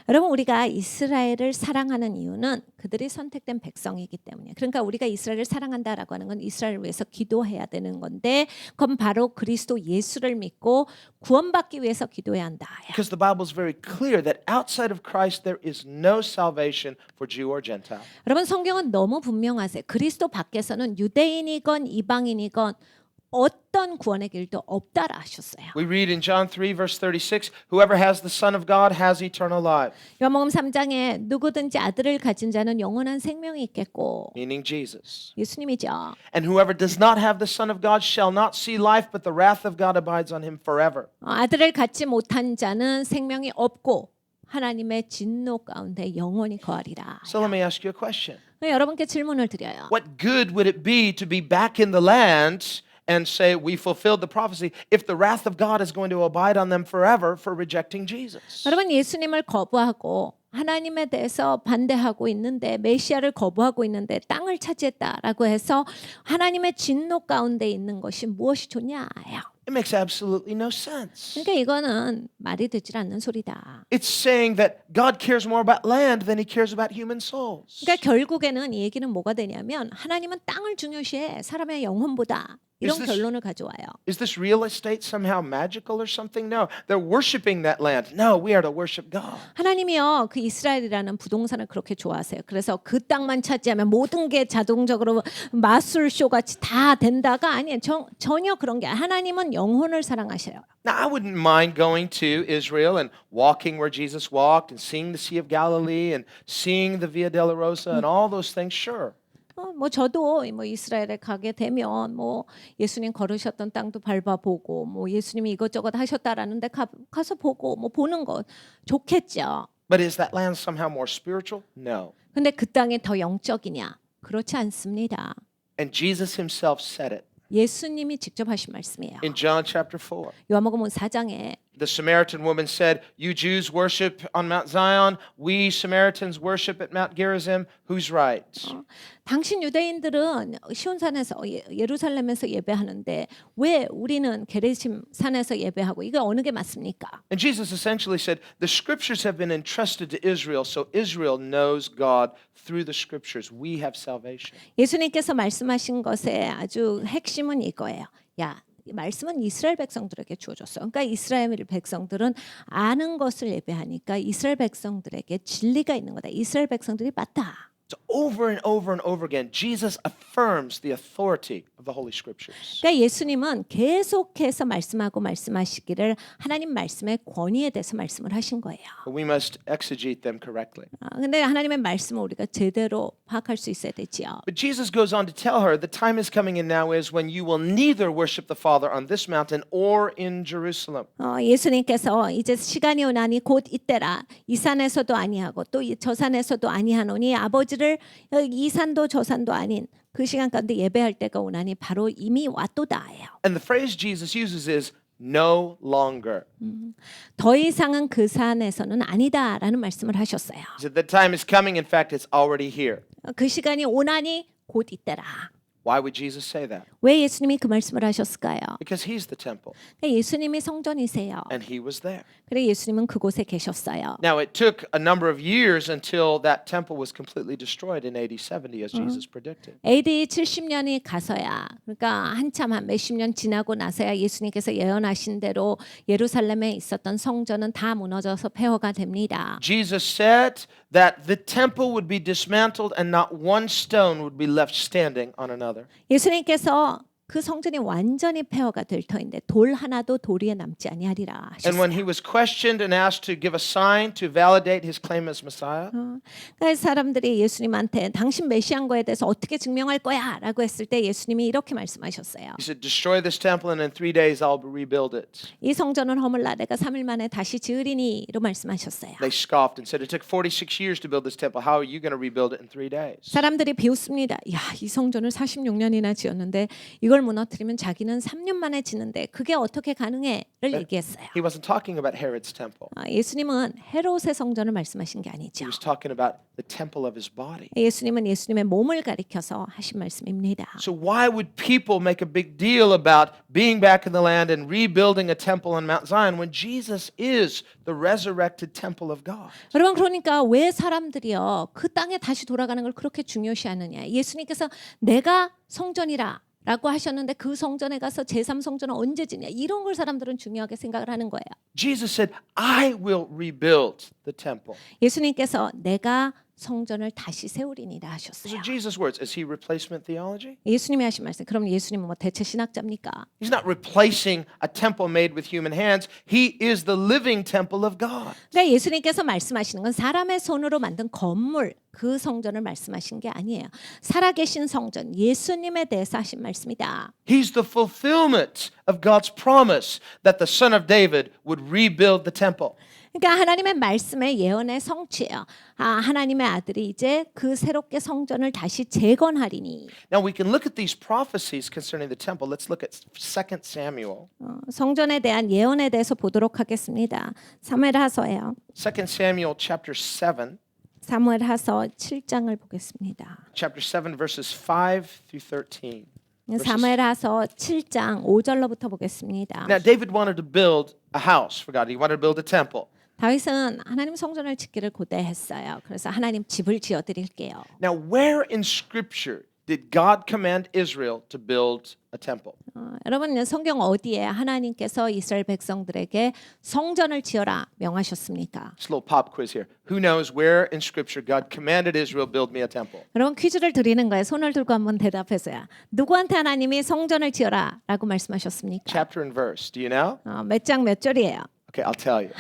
Speaker 2: 여러분 우리가 이스라엘을 사랑하는 이유는 그들이 선택된 백성이기 때문에. 그러니까 우리가 이스라엘을 사랑한다라고 하는 건 이스라엘을 위해서 기도해야 되는 건데 그건 바로 그리스도 예수를 믿고 구원받기 위해서 기도해야 한다.
Speaker 3: Because the Bible is very clear that outside of Christ there is no salvation for Jew or Gentile.
Speaker 2: 여러분 성경은 너무 분명하세요. 그리스도 밖에서는 유대인이건 이방인이건 어떤 구원의 길도 없다라 하셨어요.
Speaker 3: We read in John 3 verse 36, whoever has the Son of God has eternal life,
Speaker 2: 요한복음 3장에 누구든지 아들을 가진 자는 영원한 생명이 있겠고
Speaker 3: meaning Jesus.
Speaker 2: 예수님이죠.
Speaker 3: And whoever does not have the Son of God shall not see life, but the wrath of God abides on him forever.
Speaker 2: 아들을 갖지 못한 자는 생명이 없고 하나님의 진노 가운데 영원히 거하리라.
Speaker 3: So let me ask you a question.
Speaker 2: 여러분께 질문을 드려요.
Speaker 3: What good would it be to be back in the land and say we fulfilled the prophecy if the wrath of God is going to abide on them forever for rejecting Jesus?
Speaker 2: 여러분 예수님을 거부하고 하나님에 대해서 반대하고 있는데 메시아를 거부하고 있는데 땅을 차지했다라고 해서 하나님의 진노 가운데 있는 것이 무엇이 좋냐요.
Speaker 3: It makes absolutely no sense.
Speaker 2: 그러니까 이거는 말이 되질 않는 소리다.
Speaker 3: It's saying that God cares more about land than he cares about human souls.
Speaker 2: 그러니까 결국에는 이 얘기는 뭐가 되냐면 하나님은 땅을 중요시해 사람의 영혼보다. 이런
Speaker 3: this-
Speaker 2: 결론을 가져와요.
Speaker 3: Is this real estate somehow magical or something? No, they're worshiping that land. No, we are to worship God.
Speaker 2: 하나님이요 그 이스라엘이라는 부동산을 그렇게 좋아하세요. 그래서 그 땅만 차지하면 모든 게 자동적으로 마술쇼 같이 다 된다가 아니에요. 전혀 그런 게 아니에요. 하나님은 영혼을 사랑하셔요.
Speaker 3: Now, I wouldn't mind going to Israel and walking where Jesus walked and seeing the Sea of Galilee and seeing the Via Dolorosa and all those things. Sure.
Speaker 2: 뭐 저도 뭐 이스라엘에 가게 되면 뭐 예수님 걸으셨던 땅도 밟아보고 뭐 예수님이 이것저것 하셨다라는데 가서 보고 뭐 보는 것 좋겠죠.
Speaker 3: But is that land somehow more spiritual? No.
Speaker 2: 근데 그 땅이 더 영적이냐? 그렇지 않습니다.
Speaker 3: And Jesus himself said it
Speaker 2: 예수님이 직접 하신 말씀이에요.
Speaker 3: in John chapter 4.
Speaker 2: 요한복음 4장에
Speaker 3: The Samaritan woman said, "You Jews worship on Mount Zion, we Samaritans worship at Mount Gerizim. Who's right?"
Speaker 2: 당신 유대인들은 시온산에서 예루살렘에서 예배하는데 왜 우리는 게레심 산에서 예배하고 이거 어느 게 맞습니까?
Speaker 3: And Jesus essentially said, "The scriptures have been entrusted to Israel, so Israel knows God through the scriptures. We have salvation."
Speaker 2: 예수님께서 말씀하신 것의 아주 핵심은 이거예요. 야, 이 말씀은 이스라엘 백성들에게 주어졌어. 그러니까 이스라엘 백성들은 아는 것을 예배하니까 이스라엘 백성들에게 진리가 있는 거다. 이스라엘 백성들이 맞다.
Speaker 3: So over and over and over again, Jesus affirms the authority of the Holy Scriptures.
Speaker 2: 그러니까 예수님은 계속해서 말씀하시기를 하나님 말씀의 권위에 대해서 말씀을 하신 거예요.
Speaker 3: But we must exegete them correctly.
Speaker 2: 근데 하나님의 말씀을 우리가 제대로 파악할 수 있어야 되지요.
Speaker 3: But Jesus goes on to tell her, the time is coming and now is when you will neither worship the Father on this mountain or in Jerusalem.
Speaker 2: 예수님께서 이제 시간이 오나니 곧 이때라 이 산에서도 아니하고 또 저 산에서도 아니하노니 아버지를 이 산도 저 산도 아닌 그 시간 가운데 예배할 때가 오나니 바로 이미 왔도다예요.
Speaker 3: And the phrase Jesus uses is no longer.
Speaker 2: 더 이상은 그 산에서는 아니다라는 말씀을 하셨어요.
Speaker 3: He said the time is coming, in fact it's already here.
Speaker 2: 그 시간이 오나니 곧 이때라.
Speaker 3: Why would Jesus say that?
Speaker 2: 왜 예수님이 그 말씀을 하셨을까요?
Speaker 3: Because he's the temple
Speaker 2: 예수님이 성전이세요.
Speaker 3: and he was there.
Speaker 2: 그래 예수님은 그곳에 계셨어요.
Speaker 3: Now it took a number of years until that temple was completely destroyed in AD 70 as Jesus predicted.
Speaker 2: AD 70년이 가서야 그러니까 한참 한 몇십 년 지나고 나서야 예수님께서 예언하신 대로 예루살렘에 있었던 성전은 다 무너져서 폐허가 됩니다.
Speaker 3: Jesus said that the temple would be dismantled and not one stone would be left standing on another.
Speaker 2: 예수님께서 그 성전이 완전히 폐허가 될 터인데 돌 하나도 도리에 남지 아니하리라
Speaker 3: And when he
Speaker 2: 하셨어요.
Speaker 3: was questioned and asked to give a sign to validate his claim as Messiah,
Speaker 2: 그러니까 사람들이 예수님한테 당신 메시아인 거에 대해서 어떻게 증명할 거야? 라고 했을 때 예수님이 이렇게 말씀하셨어요.
Speaker 3: he said, "Destroy this temple and in 3 days I'll rebuild it."
Speaker 2: 이 성전은 허물라 내가 3일 만에 다시 지으리니 로 말씀하셨어요.
Speaker 3: They scoffed and said, "It took 46 years to build this temple. How are you going to rebuild it in 3 days?"
Speaker 2: 사람들이 비웃습니다. 야, 이 성전을 46년이나 지었는데 이걸 무너뜨리면 자기는 3년 만에 지는데 그게 어떻게 가능해?를 얘기했어요.
Speaker 3: He wasn't talking about Herod's temple.
Speaker 2: 예수님은 헤롯의 성전을 말씀하신 게
Speaker 3: He
Speaker 2: 아니죠.
Speaker 3: was talking about the temple of his body.
Speaker 2: 예수님은 예수님의 몸을 가리켜서 하신 말씀입니다.
Speaker 3: So why would people make a big deal about being back in the land and rebuilding a temple on Mount Zion when Jesus is the resurrected temple of God?
Speaker 2: 여러분 그러니까 왜 사람들이요 그 땅에 다시 돌아가는 걸 그렇게 중요시하느냐? 예수님께서 내가 성전이라 라고 하셨는데 그 성전에 가서 제3성전은 언제 지냐 이런 걸 사람들은 중요하게 생각을 하는 거예요.
Speaker 3: Jesus said, "I will rebuild the temple."
Speaker 2: 예수님께서 내가 성전을 다시 세우리니라
Speaker 3: Those
Speaker 2: 하셨어요.
Speaker 3: are Jesus' words. Is he replacement theology?
Speaker 2: 예수님이 하신 말씀. 그럼 예수님은 뭐 대체 신학자입니까?
Speaker 3: He's not replacing a temple made with human hands. He is the living temple of God.
Speaker 2: 그러니까 예수님께서 말씀하시는 건 사람의 손으로 만든 건물 그 성전을 말씀하신 게 아니에요. 살아계신 성전 예수님에 대해서 하신 말씀이다.
Speaker 3: He's the fulfillment of God's promise that the son of David would rebuild the temple.
Speaker 2: 그러니까 하나님의 말씀의 예언의 성취예요. 하나님의 아들이 이제 그 새롭게 성전을 다시 재건하리니.
Speaker 3: Now we can look at these prophecies concerning the temple. Let's look at 2 Samuel.
Speaker 2: 성전에 대한 예언에 대해서 보도록 하겠습니다. 사무엘하서예요.
Speaker 3: 2 Samuel chapter 7.
Speaker 2: 사무엘하서 7장을 보겠습니다.
Speaker 3: Chapter 7 verses 5 through 13.
Speaker 2: 사무엘하서 7장 5절로부터 보겠습니다.
Speaker 3: Now David wanted to build a house for God. He wanted to build a temple.
Speaker 2: 다윗은 하나님 성전을 짓기를 고대했어요. 그래서 하나님 집을 지어 드릴게요.
Speaker 3: Now where in scripture did God command Israel to build a temple?
Speaker 2: 여러분 성경 어디에 하나님께서 이스라엘 백성들에게 성전을 지어라 명하셨습니까?
Speaker 3: Just a little pop quiz here. Who knows where in Scripture God commanded Israel build me a temple?
Speaker 2: 여러분 퀴즈를 드리는 거예요. 손을 들고 한번 대답해서요. 누구한테 하나님이 성전을 지어라라고 말씀하셨습니까?
Speaker 3: Chapter and verse. Do you know?
Speaker 2: 몇 장 몇 절이에요?
Speaker 3: Okay, I'll tell you.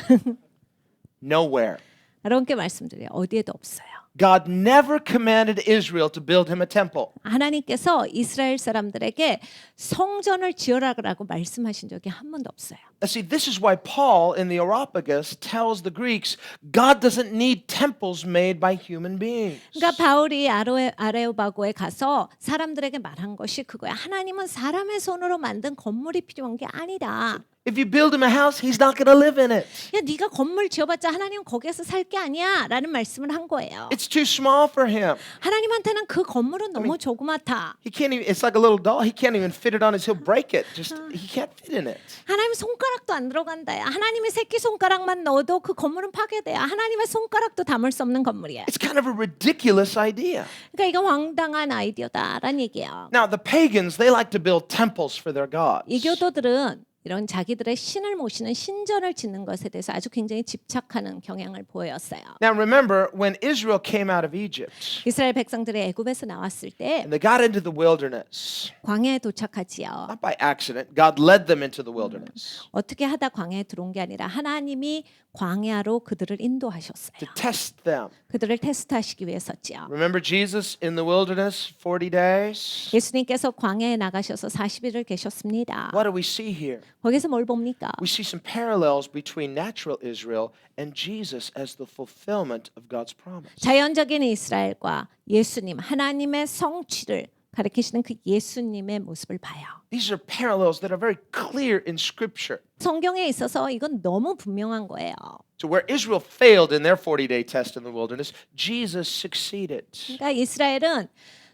Speaker 3: Nowhere.
Speaker 2: 여러분께 말씀드려요. 어디에도 없어요.
Speaker 3: God never commanded Israel to build him a temple.
Speaker 2: 하나님께서 이스라엘 사람들에게 성전을 지어라라고 말씀하신 적이 한 번도 없어요.
Speaker 3: See, this is why Paul in the Areopagus tells the Greeks God doesn't need temples made by human beings.
Speaker 2: 그러니까 바울이 아레오바고에 가서 사람들에게 말한 것이 그거야. 하나님은 사람의 손으로 만든 건물이 필요한 게 아니다.
Speaker 3: If you build him a house, he's not going to live in it.
Speaker 2: 야, 네가 건물 지어봤자 하나님 거기에서 살 게 아니야라는 말씀을 한 거예요.
Speaker 3: It's too small for him.
Speaker 2: 하나님한테는 그 건물은 너무 조그맣다.
Speaker 3: He can't even. It's like a little doll. He can't even fit it on his. He'll break it. Just he can't fit in it.
Speaker 2: 하나님 손가락도 안 들어간다. 하나님의 새끼 손가락만 넣어도 그 건물은 파괴돼. 하나님의 손가락도 담을 수 없는 건물이야.
Speaker 3: It's kind of a ridiculous idea.
Speaker 2: 그러니까 이건 황당한 아이디어다라는 얘기예요.
Speaker 3: Now the pagans, they like to build temples for their gods.
Speaker 2: 이교도들은 이런 자기들의 신을 모시는 신전을 짓는 것에 대해서 아주 굉장히 집착하는 경향을 보였어요.
Speaker 3: Now remember, when Israel came out of Egypt
Speaker 2: 이스라엘 백성들이 애굽에서 나왔을 때
Speaker 3: and they got into the wilderness,
Speaker 2: 광야에 도착하지요.
Speaker 3: not by accident, God led them into the wilderness
Speaker 2: 어떻게 하다 광야에 들어온 게 아니라 하나님이 광야로 그들을 인도하셨어요.
Speaker 3: to test them.
Speaker 2: 그들을 테스트하시기 위해서지요.
Speaker 3: Remember Jesus in the wilderness 40 days?
Speaker 2: 예수님께서 광야에 나가셔서 40일을 계셨습니다.
Speaker 3: What do we see here?
Speaker 2: 거기서 뭘 봅니까?
Speaker 3: We see some parallels between natural Israel and Jesus as the fulfillment of God's promise.
Speaker 2: 자연적인 이스라엘과 예수님, 하나님의 성취를 가리키시는 그 예수님의 모습을 봐요.
Speaker 3: These are parallels that are very clear in Scripture.
Speaker 2: 성경에 있어서 이건 너무 분명한 거예요.
Speaker 3: So where Israel failed in their 40-day test in the wilderness, Jesus succeeded.
Speaker 2: 그러니까 이스라엘은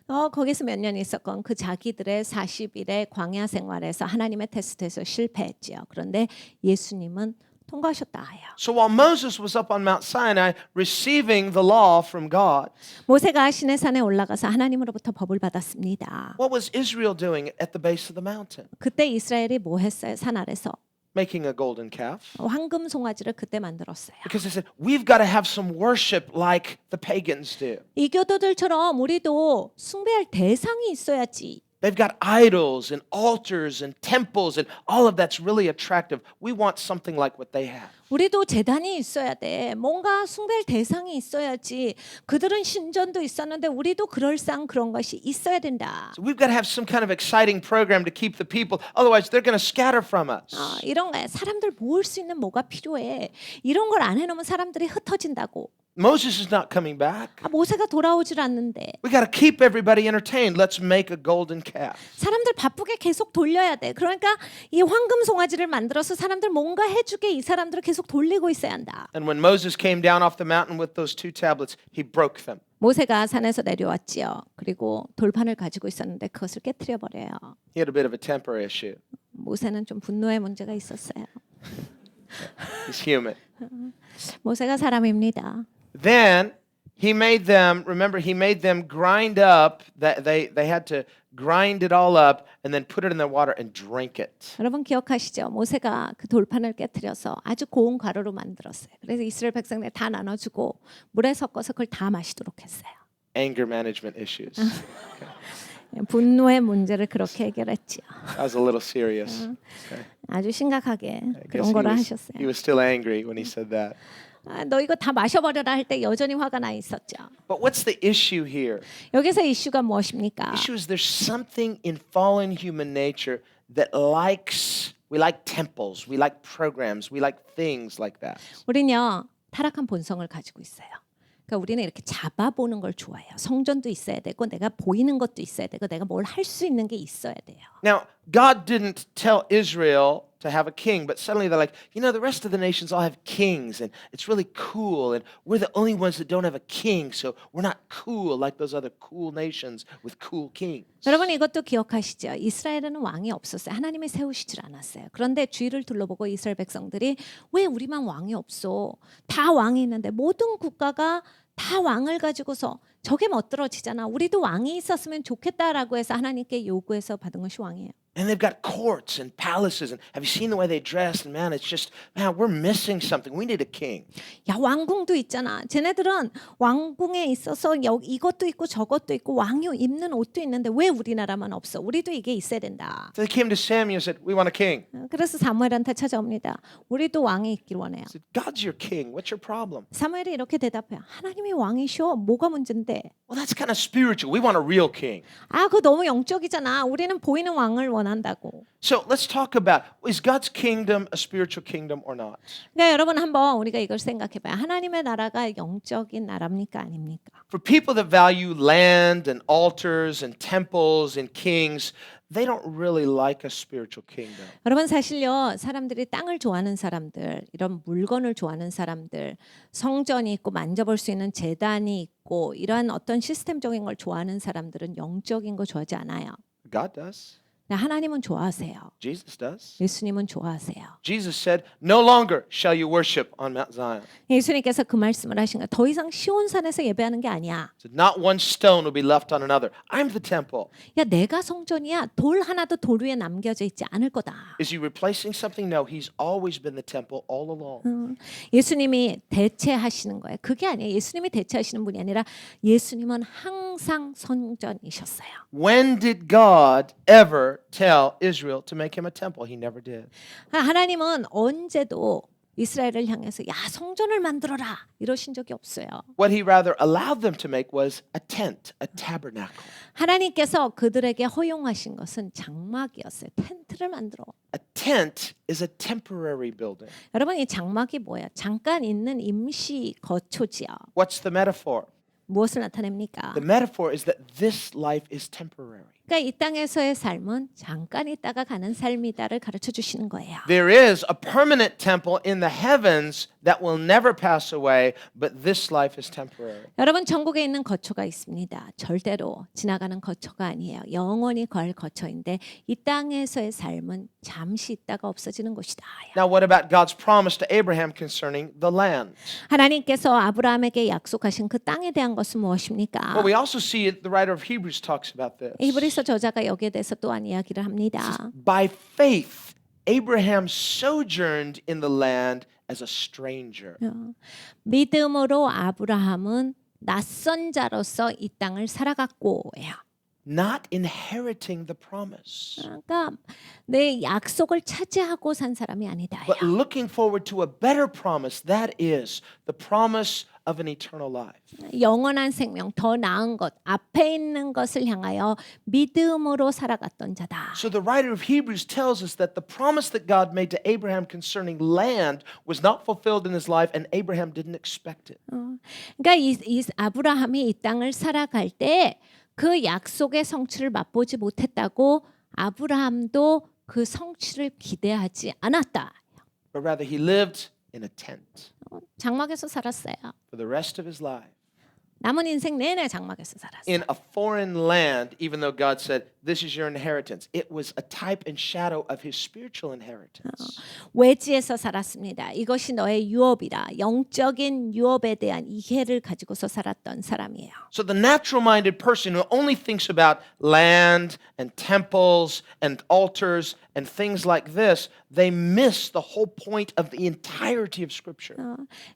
Speaker 2: 거기서 몇 년 있었건 그 자기들의 40일의 광야 생활에서 하나님의 테스트에서 실패했지요. 그런데 예수님은 통과하셨다 해요.
Speaker 3: So while Moses was up on Mount Sinai receiving the law from God,
Speaker 2: 모세가 시내산에 올라가서 하나님으로부터 법을 받았습니다.
Speaker 3: what was Israel doing at the base of the mountain?
Speaker 2: 그때 이스라엘이 뭐 했어요? 산 아래서
Speaker 3: Making a golden calf.
Speaker 2: 황금 송아지를 그때 만들었어요.
Speaker 3: Because they said, we've got to have some worship like the pagans do.
Speaker 2: 이교도들처럼 우리도 숭배할 대상이 있어야지.
Speaker 3: They've got idols and altars and temples and all of that's really attractive. We want something like what they have.
Speaker 2: 우리도 제단이 있어야 돼. 뭔가 숭배할 대상이 있어야지. 그들은 신전도 있었는데 우리도 그럴싸한 그런 것이 있어야 된다.
Speaker 3: So we've got to have some kind of exciting program to keep the people. Otherwise, they're going to scatter from us.
Speaker 2: 이런 거야. 사람들 모을 수 있는 뭐가 필요해. 이런 걸 안 해놓으면 사람들이 흩어진다고.
Speaker 3: Moses is not coming back.
Speaker 2: 모세가 돌아오질 않는데.
Speaker 3: We got to keep everybody entertained. Let's make a golden calf.
Speaker 2: 사람들 바쁘게 계속 돌려야 돼. 그러니까 이 황금 송아지를 만들어서 사람들 뭔가 해주게 이 사람들을 계속 돌리고 있어야 한다.
Speaker 3: And when Moses came down off the mountain with those two tablets, he broke them.
Speaker 2: 모세가 산에서 내려왔지요. 그리고 돌판을 가지고 있었는데 그것을 깨트려 버려요.
Speaker 3: He had a bit of a temper issue.
Speaker 2: 모세는 좀 분노의 문제가 있었어요.
Speaker 3: He's human.
Speaker 2: 모세가 사람입니다.
Speaker 3: Then he made them, remember, he made them grind up, that they had to grind it all up and then put it in the water and drink it.
Speaker 2: 여러분 기억하시죠? 모세가 그 돌판을 깨트려서 아주 고운 가루로 만들었어요. 그래서 이스라엘 백성들 다 나눠주고 물에 섞어서 그걸 다 마시도록 했어요.
Speaker 3: Anger management issues.
Speaker 2: 분노의 문제를 그렇게 해결했지요.
Speaker 3: That was a little serious. Okay.
Speaker 2: 아주 심각하게
Speaker 3: I guess
Speaker 2: 그런 거를
Speaker 3: he
Speaker 2: 하셨어요.
Speaker 3: was still angry when he said that.
Speaker 2: 너 이거 다 마셔버려라 할 때 여전히 화가 나 있었죠.
Speaker 3: But what's the issue here?
Speaker 2: 여기서 이슈가 무엇입니까?
Speaker 3: The issue is there's something in fallen human nature that we like temples, we like programs, we like things like that.
Speaker 2: 우리는요 타락한 본성을 가지고 있어요. 그러니까 우리는 이렇게 잡아보는 걸 좋아해요. 성전도 있어야 되고 내가 보이는 것도 있어야 되고 내가 뭘 할 수 있는 게 있어야 돼요.
Speaker 3: Now, God didn't tell Israel to have a king, but suddenly they're like, you know, the rest of the nations all have kings, and it's really cool, and we're the only ones that don't have a king, so we're not cool like those other cool nations with cool kings.
Speaker 2: 여러분 이것도 기억하시죠? 이스라엘에는 왕이 없었어요. 하나님이 세우시질 않았어요. 그런데 주위를 둘러보고 이스라엘 백성들이 왜 우리만 왕이 없어? 다 왕이 있는데 모든 국가가 다 왕을 가지고서 저게 멋들어지잖아. 우리도 왕이 있었으면 좋겠다라고 해서 하나님께 요구해서 받은 것이 왕이에요.
Speaker 3: And they've got courts and palaces. And have you seen the way they dress? And man, it's just, man, we're missing something. We need a king.
Speaker 2: 야, 왕궁도 있잖아. 쟤네들은 왕궁에 있어서 이것도 있고 저것도 있고 왕이 입는 옷도 있는데 왜 우리나라만 없어? 우리도 이게 있어야 된다.
Speaker 3: So they came to Samuel and said, we want a king.
Speaker 2: 그래서 사무엘한테 찾아옵니다. 우리도 왕이 있길 원해요.
Speaker 3: He said, God's your king. What's your problem?
Speaker 2: 사무엘이 이렇게 대답해요. 하나님이 왕이셔. 뭐가 문제인데?
Speaker 3: Well, that's kind of spiritual. We want a real king.
Speaker 2: 아, 그거 너무 영적이잖아. 우리는 보이는 왕을 원한다고.
Speaker 3: So let's talk about, is God's kingdom a spiritual kingdom or not?
Speaker 2: 그러니까 여러분 한번 우리가 이걸 생각해봐요. 하나님의 나라가 영적인 나라입니까 아닙니까?
Speaker 3: For people that value land and altars and temples and kings, they don't really like a spiritual kingdom.
Speaker 2: 여러분 사실요 사람들이 땅을 좋아하는 사람들 이런 물건을 좋아하는 사람들 성전이 있고 만져볼 수 있는 제단이 있고 이러한 어떤 시스템적인 걸 좋아하는 사람들은 영적인 거 좋아하지 않아요.
Speaker 3: God does.
Speaker 2: 하나님은 좋아하세요.
Speaker 3: Jesus does.
Speaker 2: 예수님은 좋아하세요.
Speaker 3: Jesus said, no longer shall you worship on Mount Zion.
Speaker 2: 예수님께서 그 말씀을 하신 거예요. 더 이상 시온산에서 예배하는 게 아니야.
Speaker 3: So not one stone will be left on another. I'm the temple.
Speaker 2: 야 내가 성전이야. 돌 하나도 돌 위에 남겨져 있지 않을 거다.
Speaker 3: Is he replacing something? No, he's always been the temple all along.
Speaker 2: 예수님이 대체하시는 거예요. 그게 아니에요. 예수님이 대체하시는 분이 아니라 예수님은 항상 성전이셨어요.
Speaker 3: When did God ever tell Israel to make him a temple? He never did.
Speaker 2: 하나님은 언제도 이스라엘을 향해서 야 성전을 만들어라 이러신 적이 없어요.
Speaker 3: What he rather allowed them to make was a tent, a tabernacle.
Speaker 2: 하나님께서 그들에게 허용하신 것은 장막이었어요. 텐트를 만들어.
Speaker 3: A tent is a temporary building.
Speaker 2: 여러분 이 장막이 뭐야? 잠깐 있는 임시 거초지요.
Speaker 3: What's the metaphor?
Speaker 2: 무엇을 나타냅니까?
Speaker 3: The metaphor is that this life is temporary.
Speaker 2: 그러니까 이 땅에서의 삶은 잠깐 있다가 가는 삶이다를 가르쳐 주시는 거예요.
Speaker 3: There is a permanent temple in the heavens that will never pass away, but this life is temporary.
Speaker 2: 여러분 전국에 있는 거처가 있습니다. 절대로 지나가는 거처가 아니에요. 영원히 갈 거처인데 이 땅에서의 삶은 잠시 있다가 없어지는 것이다.
Speaker 3: Now, what about God's promise to Abraham concerning the land?
Speaker 2: 하나님께서 아브라함에게 약속하신 그 땅에 대한 것은 무엇입니까?
Speaker 3: Well, we also see it, the writer of Hebrews talks about this.
Speaker 2: 히브리서 저자가 여기에 대해서 또한 이야기를 합니다.
Speaker 3: By faith, Abraham sojourned in the land as a stranger.
Speaker 2: 믿음으로 아브라함은 낯선 자로서 이 땅을 살아갔고요.
Speaker 3: Not inheriting the promise,
Speaker 2: 그러니까 내 약속을 차지하고 산 사람이 아니다.
Speaker 3: but looking forward to a better promise, that is the promise of an eternal life.
Speaker 2: 영원한 생명, 더 나은 것, 앞에 있는 것을 향하여 믿음으로 살아갔던 자다.
Speaker 3: So the writer of Hebrews tells us that the promise that God made to Abraham concerning land was not fulfilled in his life, and Abraham didn't expect it.
Speaker 2: 그러니까 이 아브라함이 이 땅을 살아갈 때 그 약속의 성취를 맛보지 못했다고 아브라함도 그 성취를 기대하지 않았다.
Speaker 3: But rather, he lived in a tent
Speaker 2: 장막에서 살았어요.
Speaker 3: for the rest of his life.
Speaker 2: 남은 인생 내내 장막에서 살았어요.
Speaker 3: In a foreign land, even though God said, this is your inheritance, it was a type and shadow of his spiritual inheritance.
Speaker 2: 외지에서 살았습니다. 이것이 너의 유업이다. 영적인 유업에 대한 이해를 가지고서 살았던 사람이에요.
Speaker 3: So the natural-minded person who only thinks about land and temples and altars and things like this, they miss the whole point of the entirety of Scripture.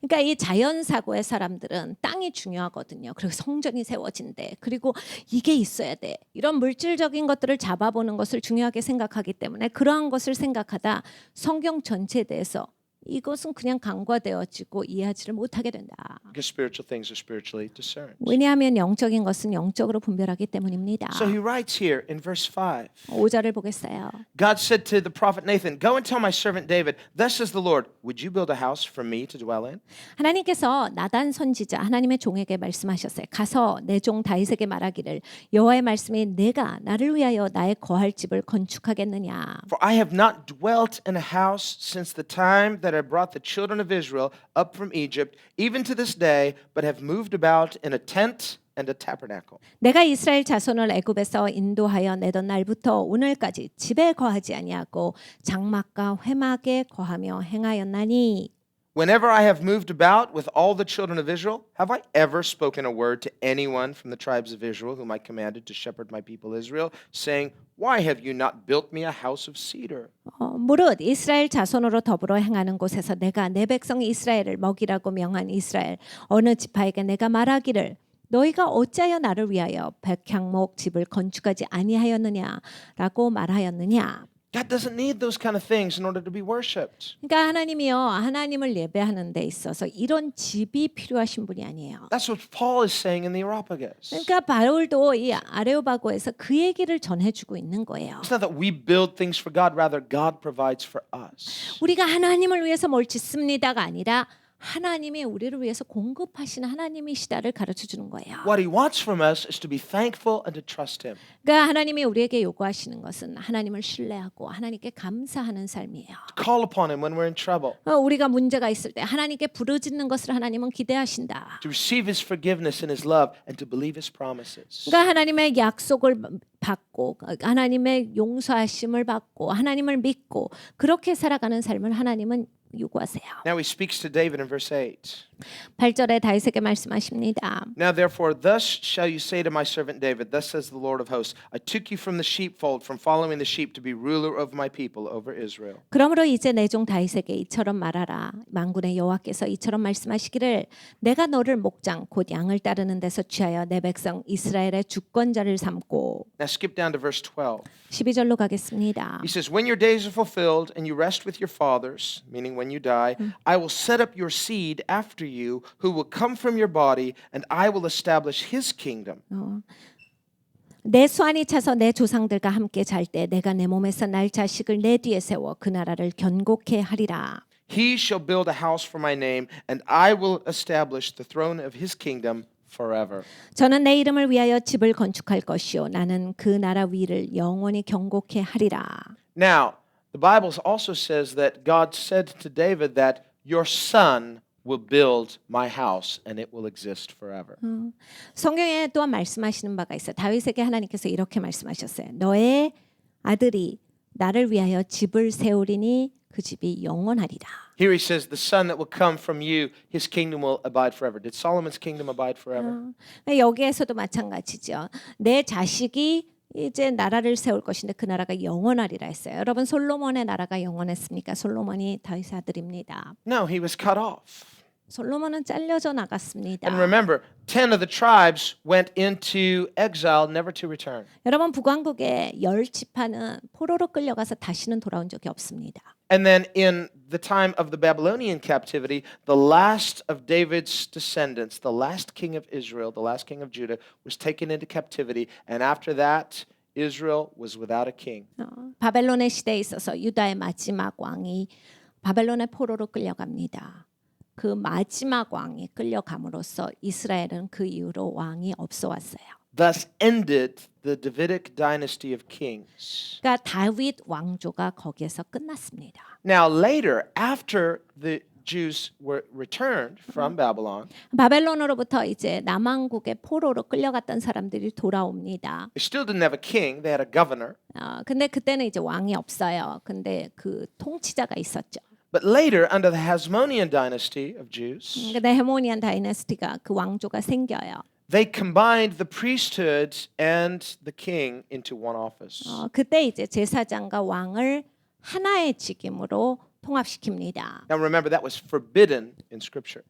Speaker 2: 그러니까 이 자연 사고의 사람들은 땅이 중요하거든요. 그리고 성전이 세워진대. 그리고 이게 있어야 돼. 이런 물질적인 것들을 잡아보는 것을 중요하게 생각하기 때문에 그러한 것을 생각하다 성경 전체에 대해서 이것은 그냥 간과되어지고 이해하지를 못하게 된다.
Speaker 3: Because spiritual things are spiritually discerned.
Speaker 2: 왜냐하면 영적인 것은 영적으로 분별하기 때문입니다.
Speaker 3: So he writes here in verse 5.
Speaker 2: 5절을 보겠어요.
Speaker 3: God said to the prophet Nathan, go and tell my servant David, thus says the Lord, would you build a house for me to dwell in?
Speaker 2: 하나님께서 나단 선지자 하나님의 종에게 말씀하셨어요. 가서 내 종 다윗에게 말하기를 여호와의 말씀이 내가 나를 위하여 나의 거할 집을 건축하겠느냐.
Speaker 3: For I have not dwelt in a house since the time that I brought the children of Israel up from Egypt, even to this day, but have moved about in a tent and a tabernacle.
Speaker 2: 내가 이스라엘 자손을 애굽에서 인도하여 내던 날부터 오늘까지 집에 거하지 아니하고 장막과 회막에 거하며 행하였나니.
Speaker 3: Whenever I have moved about with all the children of Israel, have I ever spoken a word to anyone from the tribes of Israel whom I commanded to shepherd my people Israel, saying, Why have you not built me a house of cedar?
Speaker 2: 무릇 이스라엘 자손으로 더불어 행하는 곳에서 내가 내 백성 이스라엘을 먹이라고 명한 이스라엘 어느 지파에게 내가 말하기를 너희가 어찌하여 나를 위하여 백향목 집을 건축하지 아니하였느냐라고 말하였느냐.
Speaker 3: God doesn't need those kind of things in order to be worshipped.
Speaker 2: 그러니까 하나님이요 하나님을 예배하는 데 있어서 이런 집이 필요하신 분이 아니에요.
Speaker 3: That's what Paul is saying in the Areopagus.
Speaker 2: 그러니까 바울도 이 아레오바고에서 그 얘기를 전해주고 있는 거예요.
Speaker 3: It's not that we build things for God, rather God provides for us.
Speaker 2: 우리가 하나님을 위해서 뭘 짓습니다가 아니라 하나님이 우리를 위해서 공급하시는 하나님이시다를 가르쳐 주는 거예요.
Speaker 3: What he wants from us is to be thankful and to trust him.
Speaker 2: 그러니까 하나님이 우리에게 요구하시는 것은 하나님을 신뢰하고 하나님께 감사하는 삶이에요.
Speaker 3: To call upon him when we're in trouble.
Speaker 2: 우리가 문제가 있을 때 하나님께 부르짖는 것을 하나님은 기대하신다.
Speaker 3: To receive his forgiveness and his love and to believe his promises.
Speaker 2: 그러니까 하나님의 약속을 받고 하나님의 용서하심을 받고 하나님을 믿고 그렇게 살아가는 삶을 하나님은 요구하세요.
Speaker 3: Now he speaks to David in verse 8.
Speaker 2: 8절에 다윗에게 말씀하십니다.
Speaker 3: Now therefore thus shall you say to my servant David, thus says the Lord of hosts, I took you from the sheepfold, from following the sheep to be ruler of my people over Israel.
Speaker 2: 그러므로 이제 내 종 다윗에게 이처럼 말하라. 만군의 여호와께서 이처럼 말씀하시기를 내가 너를 목장 곧 양을 따르는 데서 취하여 내 백성 이스라엘의 주권자를 삼고
Speaker 3: Now skip down to verse 12.
Speaker 2: 12절로 가겠습니다.
Speaker 3: He says, When your days are fulfilled and you rest with your fathers, meaning when you die, I will set up your seed after you, who will come from your body, and I will establish his kingdom.
Speaker 2: 내 수완이 차서 내 조상들과 함께 잘 때 내가 내 몸에서 날 자식을 내 뒤에 세워 그 나라를 견고케 하리라.
Speaker 3: He shall build a house for my name, and I will establish the throne of his kingdom forever.
Speaker 2: 저는 내 이름을 위하여 집을 건축할 것이요 나는 그 나라 위를 영원히 견고케 하리라.
Speaker 3: Now, the Bible also says that God said to David that your son will build my house and it will exist forever.
Speaker 2: 성경에 또한 말씀하시는 바가 있어요. 다윗에게 하나님께서 이렇게 말씀하셨어요. 너의 아들이 나를 위하여 집을 세우리니 그 집이 영원하리라.
Speaker 3: Here he says, the son that will come from you, his kingdom will abide forever. Did Solomon's kingdom abide forever?
Speaker 2: 여기에서도 마찬가지죠. 내 자식이 이제 나라를 세울 것인데 그 나라가 영원하리라 했어요. 여러분 솔로몬의 나라가 영원했습니까? 솔로몬이 다윗의 아들입니다.
Speaker 3: No, he was cut off.
Speaker 2: 솔로몬은 잘려져 나갔습니다.
Speaker 3: And remember, 10 of the tribes went into exile, never to return.
Speaker 2: 여러분 북왕국의 10지파는 포로로 끌려가서 다시는 돌아온 적이 없습니다.
Speaker 3: And then in the time of the Babylonian captivity, the last of David's descendants, the last king of Israel, the last king of Judah, was taken into captivity. And after that, Israel was without a king.
Speaker 2: 바벨론의 시대에 있어서 유다의 마지막 왕이 바벨론의 포로로 끌려갑니다. 그 마지막 왕이 끌려감으로써 이스라엘은 그 이후로 왕이 없어 왔어요.
Speaker 3: Thus ended the Davidic dynasty of kings.
Speaker 2: 그러니까 다윗 왕조가 거기에서 끝났습니다.
Speaker 3: Now later, after the Jews were returned from Babylon,
Speaker 2: 바벨론으로부터 이제 남왕국의 포로로 끌려갔던 사람들이 돌아옵니다.
Speaker 3: they still didn't have a king, they had a governor.
Speaker 2: 근데 그때는 이제 왕이 없어요. 근데 그 통치자가 있었죠.
Speaker 3: But later, under the Hasmonean dynasty of Jews,
Speaker 2: 근데 헤모니안 다이너스티가 그 왕조가 생겨요.
Speaker 3: they combined the priesthood and the king into one office.
Speaker 2: 그때 이제 제사장과 왕을 하나의 직임으로 통합시킵니다.
Speaker 3: Now remember, that was forbidden in Scripture.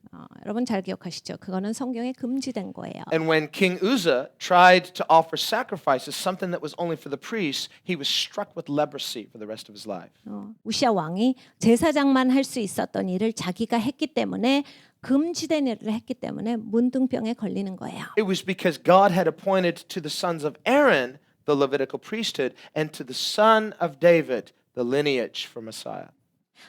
Speaker 2: 여러분 잘 기억하시죠? 그거는 성경에 금지된 거예요.
Speaker 3: And when King Uzzah tried to offer sacrifices, something that was only for the priests, he was struck with leprosy for the rest of his life.
Speaker 2: 우시아 왕이 제사장만 할 수 있었던 일을 자기가 했기 때문에 금지된 일을 했기 때문에 문둥병에 걸리는 거예요.
Speaker 3: It was because God had appointed to the sons of Aaron the Levitical priesthood and to the son of David the lineage for Messiah.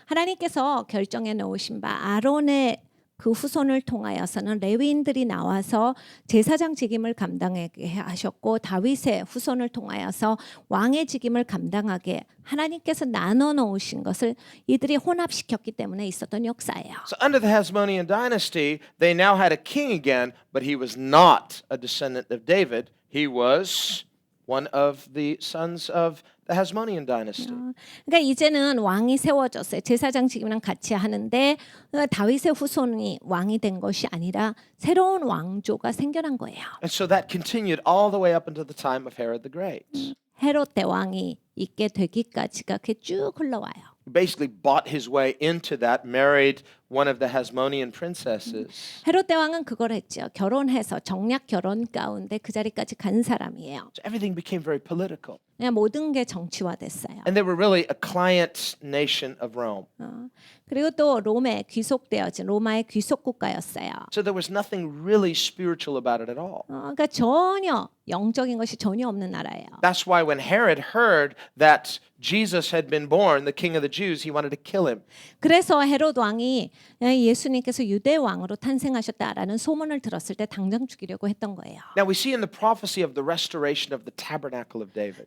Speaker 2: 하나님께서 결정해 놓으신 바 아론의 그 후손을 통하여서는 레위인들이 나와서 제사장 직임을 감당하게 하셨고 다윗의 후손을 통하여서 왕의 직임을 감당하게 하나님께서 나눠 놓으신 것을 이들이 혼합시켰기 때문에 있었던 역사예요.
Speaker 3: So under the Hasmonean dynasty, they now had a king again, but he was not a descendant of David. He was one of the sons of the Hasmonean dynasty.
Speaker 2: 그러니까 이제는 왕이 세워졌어요. 제사장직이랑 같이 하는데 다윗의 후손이 왕이 된 것이 아니라 새로운 왕조가 생겨난 거예요.
Speaker 3: And so that continued all the way up until the time of Herod the Great.
Speaker 2: 헤롯 대왕이 있게 되기까지가 그게 쭉 흘러와요.
Speaker 3: He basically bought his way into that, married one of the Hasmonean princesses.
Speaker 2: 헤롯 대왕은 그걸 했죠. 결혼해서 정략 결혼 가운데 그 자리까지 간 사람이에요.
Speaker 3: So everything became very political.
Speaker 2: 그냥 모든 게 정치화됐어요.
Speaker 3: And they were really a client nation of Rome.
Speaker 2: 그리고 또 롬에 귀속되어진 로마의 귀속 국가였어요.
Speaker 3: So there was nothing really spiritual about it at all.
Speaker 2: 그러니까 전혀 영적인 것이 전혀 없는 나라예요.
Speaker 3: That's why when Herod heard that Jesus had been born, the king of the Jews, he wanted to kill him.
Speaker 2: 그래서 헤롯 왕이 예수님께서 유대 왕으로 탄생하셨다라는 소문을 들었을 때 당장 죽이려고 했던 거예요.
Speaker 3: Now we see in the prophecy of the restoration of the tabernacle of David.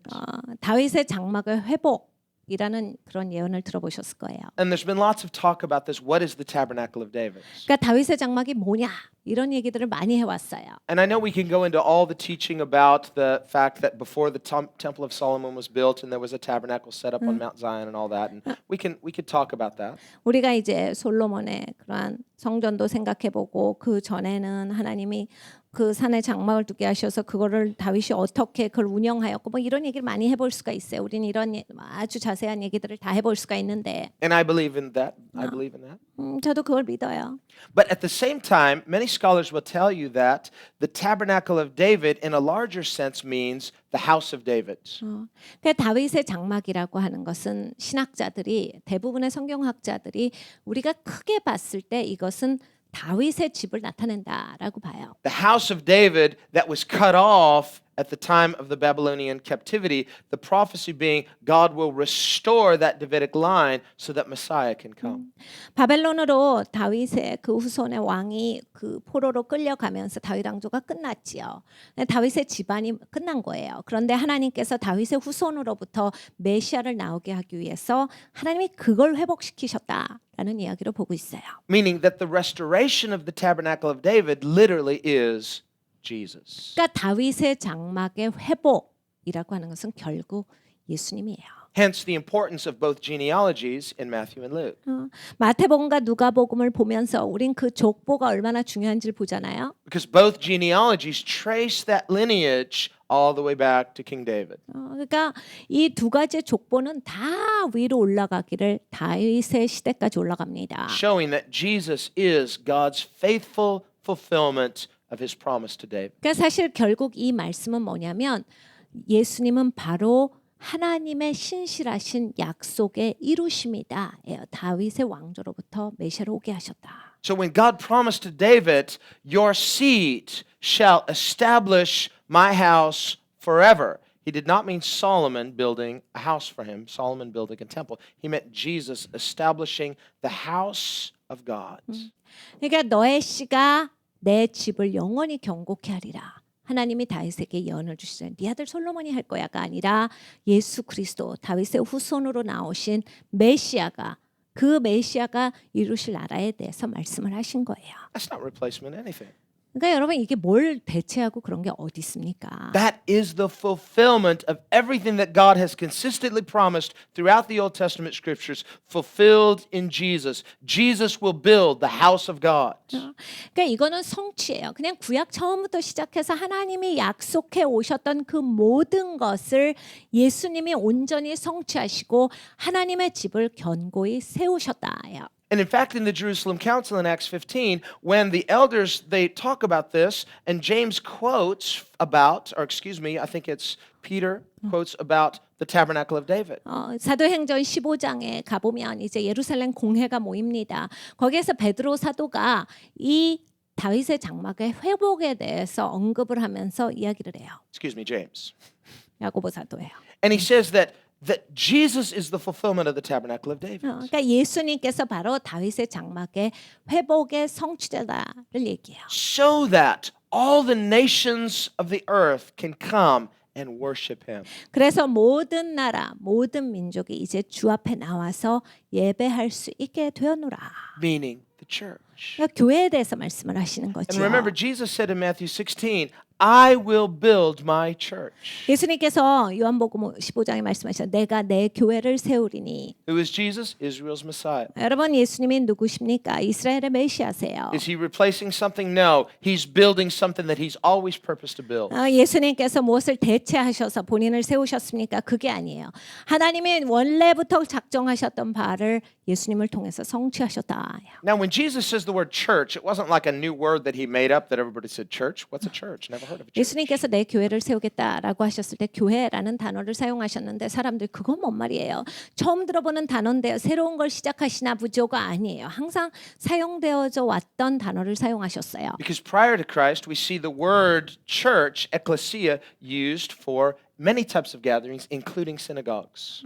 Speaker 2: 다윗의 장막의 회복이라는 그런 예언을 들어보셨을 거예요.
Speaker 3: And there's been lots of talk about this. What is the tabernacle of David?
Speaker 2: 그러니까 다윗의 장막이 뭐냐 이런 얘기들을 많이 해왔어요.
Speaker 3: And I know we can go into all the teaching about the fact that before the Temple of Solomon was built and there was a tabernacle set up on Mount Zion and all that. And we could talk about that.
Speaker 2: 우리가 이제 솔로몬의 그러한 성전도 생각해보고 그 전에는 하나님이 그 산에 장막을 두게 하셔서 그거를 다윗이 어떻게 그걸 운영하였고 뭐 이런 얘기를 많이 해볼 수가 있어요. 우리는 이런 아주 자세한 얘기들을 다 해볼 수가 있는데
Speaker 3: And I believe in that. I believe in that.
Speaker 2: 저도 그걸 믿어요.
Speaker 3: But at the same time, many scholars will tell you that the tabernacle of David in a larger sense means the house of David.
Speaker 2: 그러니까 다윗의 장막이라고 하는 것은 신학자들이 대부분의 성경학자들이 우리가 크게 봤을 때 이것은 다윗의 집을 나타낸다라고 봐요.
Speaker 3: The house of David that was cut off at the time of the Babylonian captivity, the prophecy being God will restore that Davidic line so that Messiah can come.
Speaker 2: 바벨론으로 다윗의 그 후손의 왕이 그 포로로 끌려가면서 다윗 왕조가 끝났지요. 다윗의 집안이 끝난 거예요. 그런데 하나님께서 다윗의 후손으로부터 메시아를 나오게 하기 위해서 하나님이 그걸 회복시키셨다라는 이야기로 보고 있어요.
Speaker 3: Meaning that the restoration of the tabernacle of David literally is Jesus.
Speaker 2: 그러니까 다윗의 장막의 회복이라고 하는 것은 결국 예수님이에요.
Speaker 3: Hence the importance of both genealogies in Matthew and Luke.
Speaker 2: 마태복음과 누가복음을 보면서 우린 그 족보가 얼마나 중요한지를 보잖아요.
Speaker 3: Because both genealogies trace that lineage all the way back to King David.
Speaker 2: 그러니까 이 두 가지의 족보는 다 위로 올라가기를 다윗의 시대까지 올라갑니다.
Speaker 3: Showing that Jesus is God's faithful fulfillment of his promise to David.
Speaker 2: 그러니까 사실 결국 이 말씀은 뭐냐면 예수님은 바로 하나님의 신실하신 약속의 이루심이다. 다윗의 왕조로부터 메시아를 오게 하셨다.
Speaker 3: So when God promised to David, your seed shall establish my house forever. He did not mean Solomon building a house for him, Solomon building a temple. He meant Jesus establishing the house of God.
Speaker 2: 그러니까 너의 씨가 내 집을 영원히 경고케 하리라. 하나님이 다윗에게 예언을 주시잖아요. 네 아들 솔로몬이 할 거야가 아니라 예수 그리스도 다윗의 후손으로 나오신 메시아가 그 메시아가 이루실 나라에 대해서 말씀을 하신 거예요.
Speaker 3: That's not replacement anything.
Speaker 2: 그러니까 여러분 이게 뭘 대체하고 그런 게 어디 있습니까?
Speaker 3: That is the fulfillment of everything that God has consistently promised throughout the Old Testament scriptures, fulfilled in Jesus. Jesus will build the house of God.
Speaker 2: 그러니까 이거는 성취예요. 그냥 구약 처음부터 시작해서 하나님이 약속해 오셨던 그 모든 것을 예수님이 온전히 성취하시고 하나님의 집을 견고히 세우셨다예요.
Speaker 3: And in fact, in the Jerusalem Council in Acts 15, when the elders, they talk about this, and James quotes about, or excuse me, I think it's Peter quotes about the tabernacle of David.
Speaker 2: 사도행전 15장에 가보면 이제 예루살렘 공회가 모입니다. 거기에서 베드로 사도가 이 다윗의 장막의 회복에 대해서 언급을 하면서 이야기를 해요.
Speaker 3: Excuse me, James.
Speaker 2: 야고보 사도예요.
Speaker 3: And he says that Jesus is the fulfillment of the tabernacle of David.
Speaker 2: 그러니까 예수님께서 바로 다윗의 장막의 회복의 성취자다를 얘기해요.
Speaker 3: So that all the nations of the earth can come and worship him.
Speaker 2: 그래서 모든 나라, 모든 민족이 이제 주 앞에 나와서 예배할 수 있게 되었노라.
Speaker 3: Meaning the church.
Speaker 2: 그러니까 교회에 대해서 말씀을 하시는
Speaker 3: And
Speaker 2: 거죠.
Speaker 3: remember, Jesus said in Matthew 16, I will build my church.
Speaker 2: 예수님께서 요한복음 15장에 말씀하셨 내가 내 교회를 세우리니.
Speaker 3: Who is Jesus? Israel's Messiah.
Speaker 2: 여러분 예수님이 누구십니까? 이스라엘의 메시아세요.
Speaker 3: Is he replacing something? No. He's building something that he's always purposed to build.
Speaker 2: 예수님께서 무엇을 대체하셔서 본인을 세우셨습니까? 그게 아니에요. 하나님이 원래부터 작정하셨던 바를 예수님을 통해서 성취하셨다.
Speaker 3: Now, when Jesus says the word church, it wasn't like a new word that he made up that everybody said church. What's a church? Never heard of a church.
Speaker 2: 예수님께서 내 교회를 세우겠다라고 하셨을 때 교회라는 단어를 사용하셨는데 사람들 그건 뭔 말이에요? 처음 들어보는 단어인데요. 새로운 걸 시작하시나 부조가 아니에요. 항상 사용되어져 왔던 단어를 사용하셨어요.
Speaker 3: Because prior to Christ, we see the word church, ecclesia, used for many types of gatherings, including synagogues.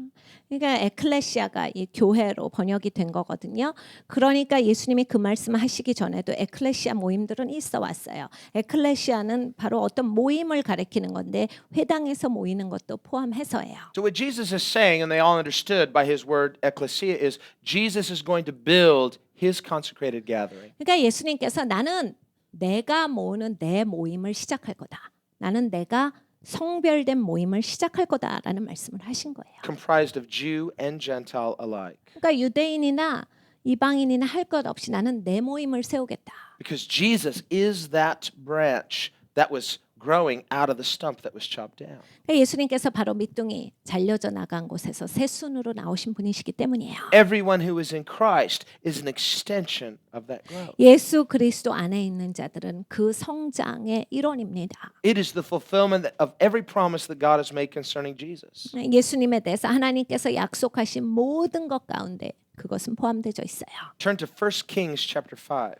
Speaker 2: 그러니까 에클레시아가 이 교회로 번역이 된 거거든요. 그러니까 예수님이 그 말씀을 하시기 전에도 에클레시아 모임들은 있어 왔어요. 에클레시아는 바로 어떤 모임을 가리키는 건데 회당에서 모이는 것도 포함해서예요.
Speaker 3: So what Jesus is saying, and they all understood by his word ecclesia, is Jesus is going to build his consecrated gathering.
Speaker 2: 그러니까 예수님께서 나는 내가 모으는 내 모임을 시작할 거다. 나는 내가 성별된 모임을 시작할 거다라는 말씀을 하신 거예요.
Speaker 3: Comprised of Jew and Gentile alike.
Speaker 2: 그러니까 유대인이나 이방인이나 할 것 없이 나는 내 모임을 세우겠다.
Speaker 3: Because Jesus is that branch that was growing out of the stump that was chopped down.
Speaker 2: 그러니까 예수님께서 바로 밑둥이 잘려져 나간 곳에서 새순으로 나오신 분이시기 때문이에요.
Speaker 3: Everyone who is in Christ is an extension of that growth.
Speaker 2: 예수 그리스도 안에 있는 자들은 그 성장의 일원입니다.
Speaker 3: It is the fulfillment of every promise that God has made concerning Jesus.
Speaker 2: 예수님에 대해서 하나님께서 약속하신 모든 것 가운데 그것은 포함되어 있어요.
Speaker 3: Turn to 1 Kings chapter 5.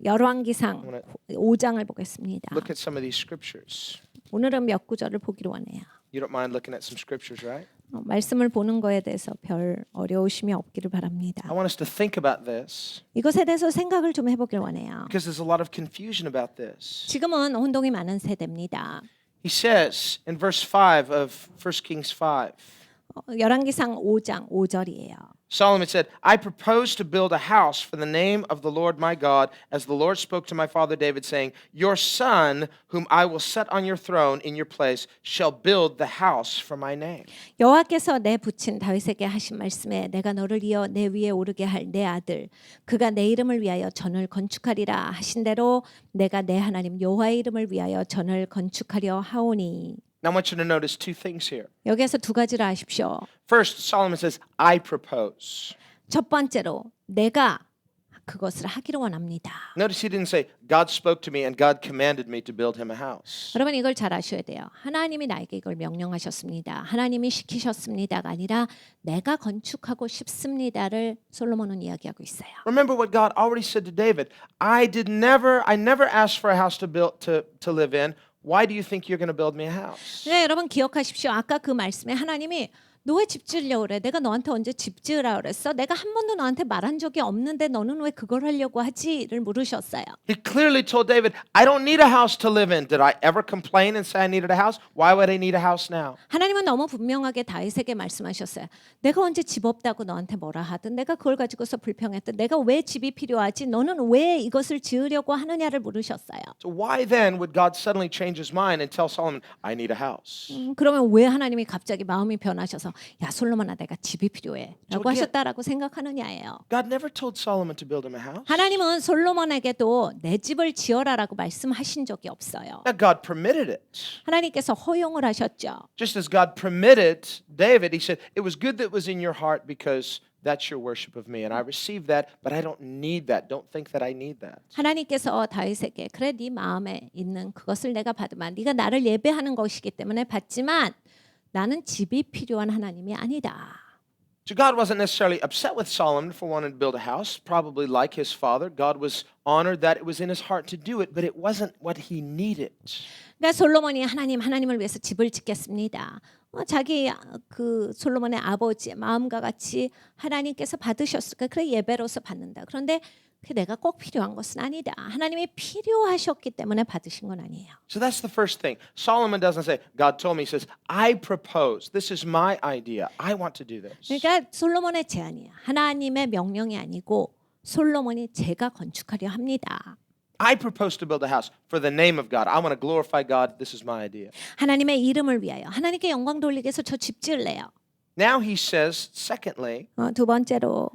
Speaker 2: 열왕기상 5장을 보겠습니다.
Speaker 3: Look at some of these scriptures.
Speaker 2: 오늘은 몇 구절을 보기로 원해요.
Speaker 3: You don't mind looking at some scriptures, right?
Speaker 2: 말씀을 보는 거에 대해서 별 어려우심이 없기를 바랍니다.
Speaker 3: I want us to think about this
Speaker 2: 이것에 대해서 생각을 좀 해보길 원해요.
Speaker 3: because there's a lot of confusion about this.
Speaker 2: 지금은 혼동이 많은 세대입니다.
Speaker 3: He says in verse 5 of 1 Kings 5,
Speaker 2: 열왕기상 5장 5절이에요.
Speaker 3: Solomon said, I propose to build a house for the name of the Lord my God, as the Lord spoke to my father David, saying, Your son, whom I will set on your throne in your place, shall build the house for my name.
Speaker 2: 여호와께서 내 부친 다윗에게 하신 말씀에 내가 너를 이어 내 위에 오르게 할 내 아들 그가 내 이름을 위하여 전을 건축하리라 하신 대로 내가 내 하나님 여호와의 이름을 위하여 전을 건축하려 하오니.
Speaker 3: Now I want you to notice two things here.
Speaker 2: 여기에서 두 가지를 아십시오.
Speaker 3: First, Solomon says, I propose.
Speaker 2: 첫 번째로 내가 그것을 하기를 원합니다.
Speaker 3: Notice he didn't say, God spoke to me and God commanded me to build him a house.
Speaker 2: 여러분 이걸 잘 아셔야 돼요. 하나님이 나에게 이걸 명령하셨습니다. 하나님이 시키셨습니다가 아니라 내가 건축하고 싶습니다를 솔로몬은 이야기하고 있어요.
Speaker 3: Remember what God already said to David. I never asked for a house to live in. Why do you think you're going to build me a house?
Speaker 2: 네, 여러분 기억하십시오. 아까 그 말씀에 하나님이 너 왜 집 지으려고 그래? 내가 너한테 언제 집 지으라 그랬어? 내가 한 번도 너한테 말한 적이 없는데 너는 왜 그걸 하려고 하지?를 물으셨어요.
Speaker 3: He clearly told David, I don't need a house to live in. Did I ever complain and say I needed a house? Why would I need a house now?
Speaker 2: 하나님은 너무 분명하게 다윗에게 말씀하셨어요. 내가 언제 집 없다고 너한테 뭐라 하든 내가 그걸 가지고서 불평했든 내가 왜 집이 필요하지? 너는 왜 이것을 지으려고 하느냐를 물으셨어요.
Speaker 3: So why then would God suddenly change his mind and tell Solomon, I need a house?
Speaker 2: 그러면 왜 하나님이 갑자기 마음이 변하셔서 야 솔로몬아 내가 집이 필요해 라고 하셨다라고 생각하느냐예요.
Speaker 3: God never told Solomon to build him a house.
Speaker 2: 하나님은 솔로몬에게도 내 집을 지어라라고 말씀하신 적이 없어요.
Speaker 3: Now God permitted it.
Speaker 2: 하나님께서 허용을 하셨죠.
Speaker 3: Just as God permitted David, he said, it was good that it was in your heart because that's your worship of me. And I received that, but I don't need that. Don't think that I need that.
Speaker 2: 하나님께서 다윗에게 그래 네 마음에 있는 그것을 내가 받으마. 네가 나를 예배하는 것이기 때문에 받지만 나는 집이 필요한 하나님이 아니다.
Speaker 3: So God wasn't necessarily upset with Solomon for wanting to build a house. Probably like his father, God was honored that it was in his heart to do it, but it wasn't what he needed.
Speaker 2: 그러니까 솔로몬이 하나님을 위해서 집을 짓겠습니다. 자기 그 솔로몬의 아버지의 마음과 같이 하나님께서 받으셨을까? 그래 예배로서 받는다. 그런데 그 내가 꼭 필요한 것은 아니다. 하나님이 필요하셨기 때문에 받으신 건 아니에요.
Speaker 3: So that's the first thing. Solomon doesn't say, God told me. He says, I propose. This is my idea. I want to do this.
Speaker 2: 그러니까 솔로몬의 제안이에요. 하나님의 명령이 아니고 솔로몬이 제가 건축하려 합니다.
Speaker 3: I propose to build a house for the name of God. I want to glorify God. This is my idea.
Speaker 2: 하나님의 이름을 위하여 하나님께 영광 돌리기 위해서 저 집 지을래요.
Speaker 3: Now he says, secondly,
Speaker 2: 두 번째로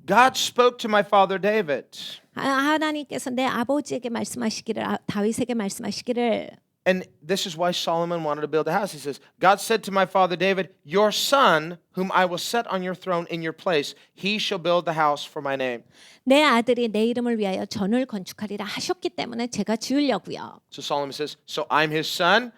Speaker 3: God spoke to my father David.
Speaker 2: 하나님께서 내 아버지에게 말씀하시기를 다윗에게 말씀하시기를
Speaker 3: And this is why Solomon wanted to build a house. He says, God said to my father David, your son, whom I will set on your throne in your place, he shall build the house for my name.
Speaker 2: 내 아들이 내 이름을 위하여 전을 건축하리라 하셨기 때문에 제가 지으려고요.
Speaker 3: So Solomon says, so I'm his son,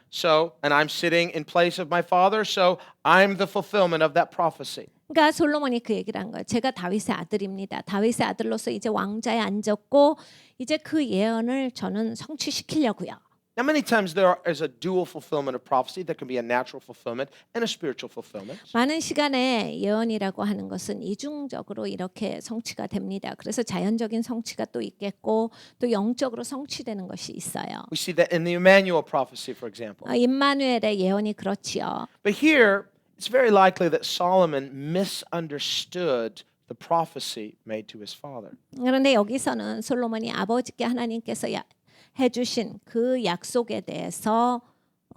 Speaker 3: and I'm sitting in place of my father, so I'm the fulfillment of that prophecy.
Speaker 2: 그러니까 솔로몬이 그 얘기를 한 거예요. 제가 다윗의 아들입니다. 다윗의 아들로서 이제 왕자에 앉았고 이제 그 예언을 저는 성취시키려고요.
Speaker 3: Now, many times there is a dual fulfillment of prophecy. There can be a natural fulfillment and a spiritual fulfillment.
Speaker 2: 많은 시간에 예언이라고 하는 것은 이중적으로 이렇게 성취가 됩니다. 그래서 자연적인 성취가 또 있겠고 또 영적으로 성취되는 것이 있어요.
Speaker 3: We see that in the Emmanuel prophecy, for example.
Speaker 2: 임마누엘의 예언이 그렇지요.
Speaker 3: But here, it's very likely that Solomon misunderstood the prophecy made to his father.
Speaker 2: 그런데 여기서는 솔로몬이 아버지께 하나님께서 해주신 그 약속에 대해서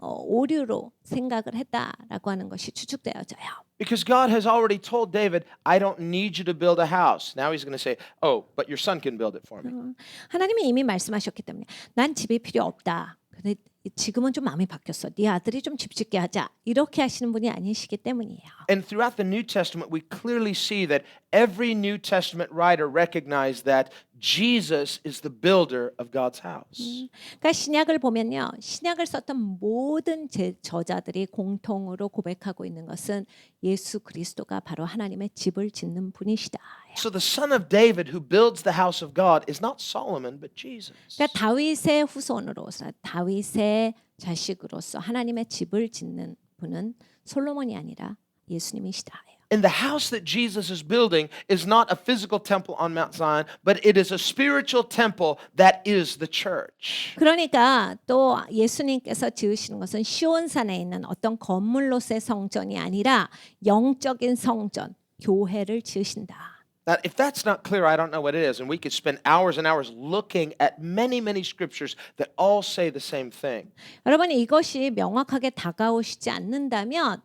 Speaker 2: 오류로 생각을 했다라고 하는 것이 추측되어져요.
Speaker 3: Because God has already told David, I don't need you to build a house. Now he's going to say, oh, but your son can build it for me.
Speaker 2: 하나님이 이미 말씀하셨기 때문에 난 집이 필요 없다. 근데 지금은 좀 마음이 바뀌었어. 네 아들이 좀 집 짓게 하자. 이렇게 하시는 분이 아니시기 때문이에요.
Speaker 3: And throughout the New Testament, we clearly see that every New Testament writer recognized that Jesus is the builder of God's house.
Speaker 2: 그러니까 신약을 보면요. 신약을 썼던 모든 저자들이 공통으로 고백하고 있는 것은 예수 그리스도가 바로 하나님의 집을 짓는 분이시다.
Speaker 3: So the son of David who builds the house of God is not Solomon, but Jesus.
Speaker 2: 그러니까 다윗의 후손으로서 다윗의 자식으로서 하나님의 집을 짓는 분은 솔로몬이 아니라 예수님이시다.
Speaker 3: And the house that Jesus is building is not a physical temple on Mount Zion, but it is a spiritual temple that is the church.
Speaker 2: 그러니까 또 예수님께서 지으시는 것은 시온산에 있는 어떤 건물로서의 성전이 아니라 영적인 성전, 교회를 지으신다.
Speaker 3: Now, if that's not clear, I don't know what it is. And we could spend hours and hours looking at many, many scriptures that all say the same thing.
Speaker 2: 여러분 이것이 명확하게 다가오시지 않는다면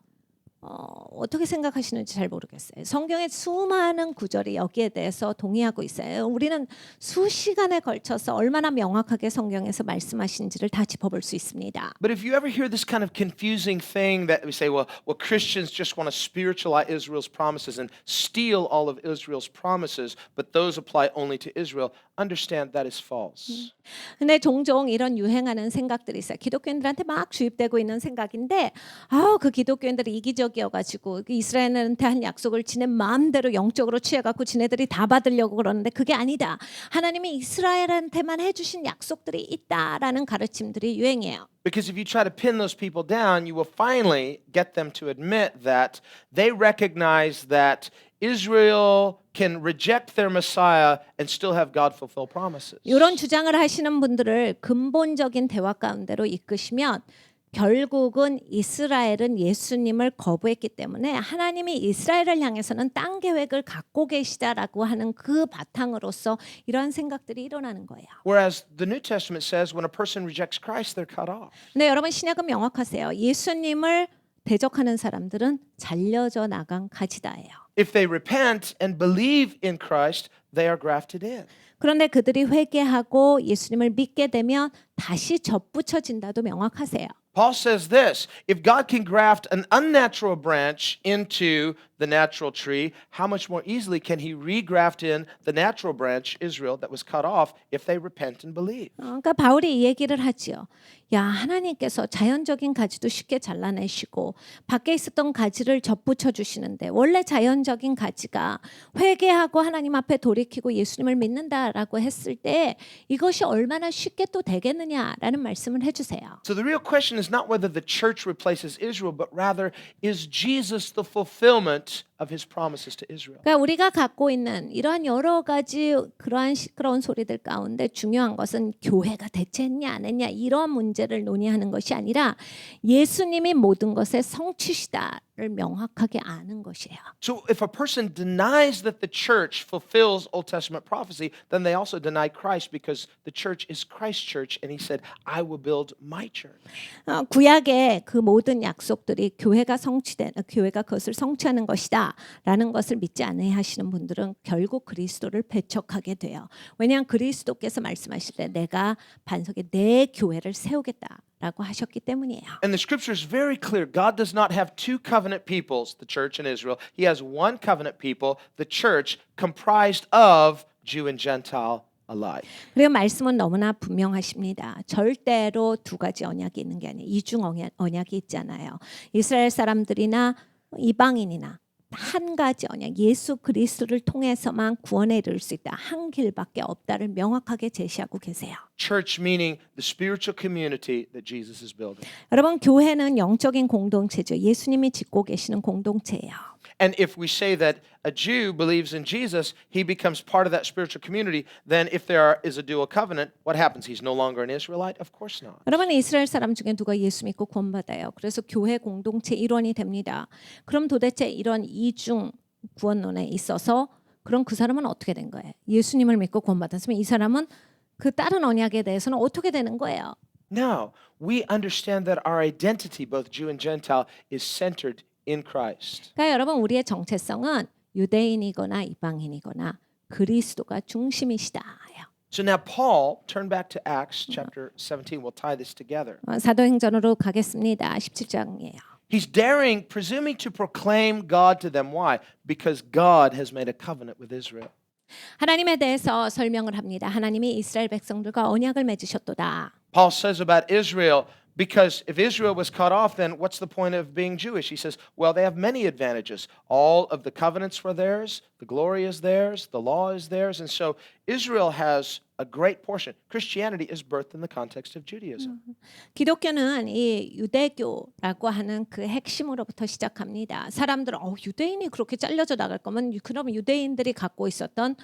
Speaker 2: 어떻게 생각하시는지 잘 모르겠어요. 성경의 수많은 구절이 여기에 대해서 동의하고 있어요. 우리는 수시간에 걸쳐서 얼마나 명확하게 성경에서 말씀하신지를 다 짚어볼 수 있습니다.
Speaker 3: But if you ever hear this kind of confusing thing that we say, well, Christians just want to spiritualize Israel's promises and steal all of Israel's promises, but those apply only to Israel, understand that is false.
Speaker 2: 근데 종종 이런 유행하는 생각들이 있어요. 기독교인들한테 막 주입되고 있는 생각인데 그 기독교인들이 이기적이어가지고 이스라엘한테 한 약속을 지네 마음대로 영적으로 취해갖고 지네들이 다 받으려고 그러는데 그게 아니다. 하나님이 이스라엘한테만 해주신 약속들이 있다라는 가르침들이 유행이에요.
Speaker 3: Because if you try to pin those people down, you will finally get them to admit that they recognize that Israel can reject their Messiah and still have God fulfill promises.
Speaker 2: 이런 주장을 하시는 분들을 근본적인 대화 가운데로 이끄시면 결국은 이스라엘은 예수님을 거부했기 때문에 하나님이 이스라엘을 향해서는 땅 계획을 갖고 계시다라고 하는 그 바탕으로서 이러한 생각들이 일어나는 거예요.
Speaker 3: Whereas the New Testament says when a person rejects Christ, they're cut off.
Speaker 2: 근데 여러분 신약은 명확하세요. 예수님을 대적하는 사람들은 잘려져 나간 가지다예요.
Speaker 3: If they repent and believe in Christ, they are grafted in.
Speaker 2: 그런데 그들이 회개하고 예수님을 믿게 되면 다시 접붙여진다도 명확하세요.
Speaker 3: Paul says this, if God can graft an unnatural branch into the natural tree, how much more easily can he regraft in the natural branch, Israel, that was cut off if they repent and believe?
Speaker 2: 그러니까 바울이 이 얘기를 하지요. 야, 하나님께서 자연적인 가지도 쉽게 잘라내시고 밖에 있었던 가지를 접붙여 주시는데 원래 자연적인 가지가 회개하고 하나님 앞에 돌이키고 예수님을 믿는다라고 했을 때 이것이 얼마나 쉽게 또 되겠느냐라는 말씀을 해주세요.
Speaker 3: So the real question is not whether the church replaces Israel, but rather is Jesus the fulfillment fulfillment of his promises to Israel.
Speaker 2: 그러니까 우리가 갖고 있는 이러한 여러 가지 그러한 시끄러운 소리들 가운데 중요한 것은 교회가 대체했냐 안 했냐 이런 문제를 논의하는 것이 아니라 예수님이 모든 것의 성취시다를 명확하게 아는 것이에요.
Speaker 3: So if a person denies that the church fulfills Old Testament prophecy, then they also deny Christ because the church is Christ's church and he said, I will build my church.
Speaker 2: 구약의 그 모든 약속들이 교회가 그것을 성취하는 것이다라는 것을 믿지 않으시는 분들은 결국 그리스도를 배척하게 돼요. 왜냐하면 그리스도께서 말씀하실 때 내가 반석에 내 교회를 세우겠다라고 하셨기 때문이에요.
Speaker 3: And the scripture is very clear. God does not have two covenant peoples, the church and Israel. He has one covenant people, the church, comprised of Jew and Gentile alike.
Speaker 2: 그리고 말씀은 너무나 분명하십니다. 절대로 두 가지 언약이 있는 게 아니에요. 이중 언약이 있잖아요. 이스라엘 사람들이나 이방인이나 한 가지 언약, 예수 그리스도를 통해서만 구원에 이를 수 있다. 한 길밖에 없다를 명확하게 제시하고 계세요.
Speaker 3: Church meaning the spiritual community that Jesus is building.
Speaker 2: 여러분 교회는 영적인 공동체죠. 예수님이 짓고 계시는 공동체예요.
Speaker 3: And if we say that a Jew believes in Jesus, he becomes part of that spiritual community, then if there is a dual covenant, what happens? He's no longer an Israelite? Of course not.
Speaker 2: 여러분 이스라엘 사람 중에 누가 예수 믿고 구원받아요. 그래서 교회 공동체 일원이 됩니다. 그럼 도대체 이런 이중 구원론에 있어서 그럼 그 사람은 어떻게 된 거예요? 예수님을 믿고 구원받았으면 이 사람은 그 다른 언약에 대해서는 어떻게 되는 거예요?
Speaker 3: Now, we understand that our identity, both Jew and Gentile, is centered in Christ.
Speaker 2: 그러니까 여러분 우리의 정체성은 유대인이거나 이방인이거나 그리스도가 중심이시다예요.
Speaker 3: So now Paul, turn back to Acts chapter 17. We'll tie this together.
Speaker 2: 사도행전으로 가겠습니다. 17장이에요.
Speaker 3: He's daring, presuming to proclaim God to them. Why? Because God has made a covenant with Israel.
Speaker 2: 하나님에 대해서 설명을 합니다. 하나님이 이스라엘 백성들과 언약을 맺으셨도다.
Speaker 3: Paul says about Israel, because if Israel was cut off, then what's the point of being Jewish? He says, well, they have many advantages. All of the covenants were theirs, the glory is theirs, the law is theirs, and so Israel has a great portion. Christianity is birthed in the context of Judaism.
Speaker 2: 기독교는 이 유대교라고 하는 그 핵심으로부터 시작합니다. 사람들은 유대인이 그렇게 잘려져 나갈 거면 그럼 유대인들이 갖고 있었던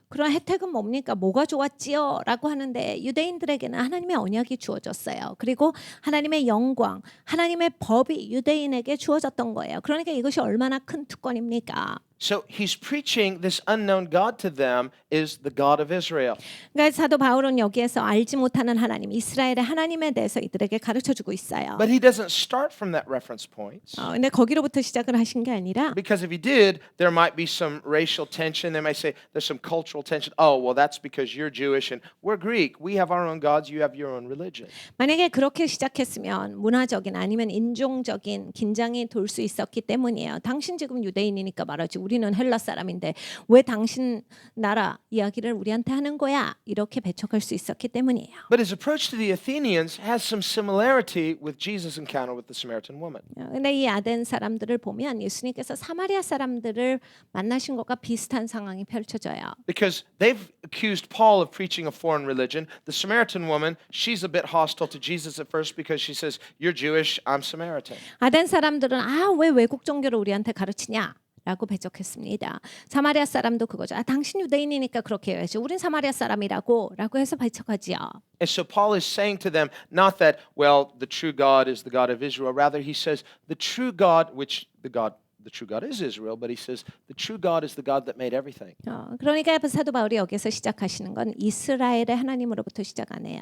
Speaker 2: 그런 혜택은 뭡니까? 뭐가 좋았지요? 라고 하는데 유대인들에게는 하나님의 언약이 주어졌어요. 그리고 하나님의 영광, 하나님의 법이 유대인에게 주어졌던 거예요. 그러니까 이것이 얼마나 큰 특권입니까?
Speaker 3: So he's preaching this unknown God to them is the God of Israel.
Speaker 2: 그러니까 사도 바울은 여기에서 알지 못하는 하나님, 이스라엘의 하나님에 대해서 이들에게 가르쳐주고 있어요.
Speaker 3: But he doesn't start from that reference point.
Speaker 2: 근데 거기로부터 시작을 하신 게 아니라
Speaker 3: Because if he did, there might be some racial tension. They might say there's some cultural tension. Oh, well, that's because you're Jewish and we're Greek. We have our own gods. You have your own religion.
Speaker 2: 만약에 그렇게 시작했으면 문화적인 아니면 인종적인 긴장이 돌 수 있었기 때문이에요. 당신 지금 유대인이니까 말하지. 우리는 헬라 사람인데 왜 당신 나라 이야기를 우리한테 하는 거야? 이렇게 배척할 수 있었기 때문이에요.
Speaker 3: But his approach to the Athenians has some similarity with Jesus' encounter with the Samaritan woman.
Speaker 2: 근데 이 아덴 사람들을 보면 예수님께서 사마리아 사람들을 만나신 것과 비슷한 상황이 펼쳐져요.
Speaker 3: Because they've accused Paul of preaching a foreign religion. The Samaritan woman, she's a bit hostile to Jesus at first because she says, you're Jewish, I'm Samaritan.
Speaker 2: 아덴 사람들은 왜 외국 종교를 우리한테 가르치냐? 라고 배척했습니다. 사마리아 사람도 그거죠. 당신 유대인이니까 그렇게 해야지. 우린 사마리아 사람이라고 라고 해서 배척하지요.
Speaker 3: And so Paul is saying to them, not that, well, the true God is the God of Israel. Rather, he says, the true God is Israel, but he says, the true God is the God that made everything.
Speaker 2: 그러니까 사도 바울이 여기서 시작하시는 건 이스라엘의 하나님으로부터 시작 안 해요.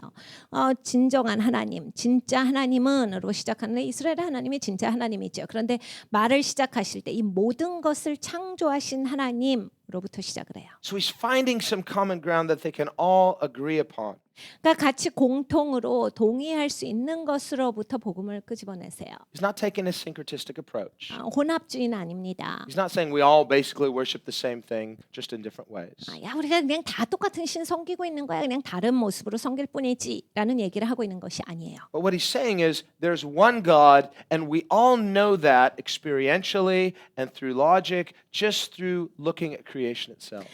Speaker 2: 진정한 하나님, 진짜 하나님은으로 시작하는데 이스라엘의 하나님이 진짜 하나님이죠. 그런데 말을 시작하실 때 이 모든 것을 창조하신 하나님으로부터 시작을 해요.
Speaker 3: So he's finding some common ground that they can all agree upon.
Speaker 2: 그러니까 같이 공통으로 동의할 수 있는 것으로부터 복음을 끄집어내세요.
Speaker 3: He's not taking a syncretistic approach.
Speaker 2: 혼합주의는 아닙니다.
Speaker 3: He's not saying we all basically worship the same thing, just in different ways.
Speaker 2: 우리가 그냥 다 똑같은 신 섬기고 있는 거야. 그냥 다른 모습으로 섬길 뿐이지라는 얘기를 하고 있는 것이 아니에요.
Speaker 3: But what he's saying is there's one God, and we all know that experientially and through logic, just through looking at creation itself.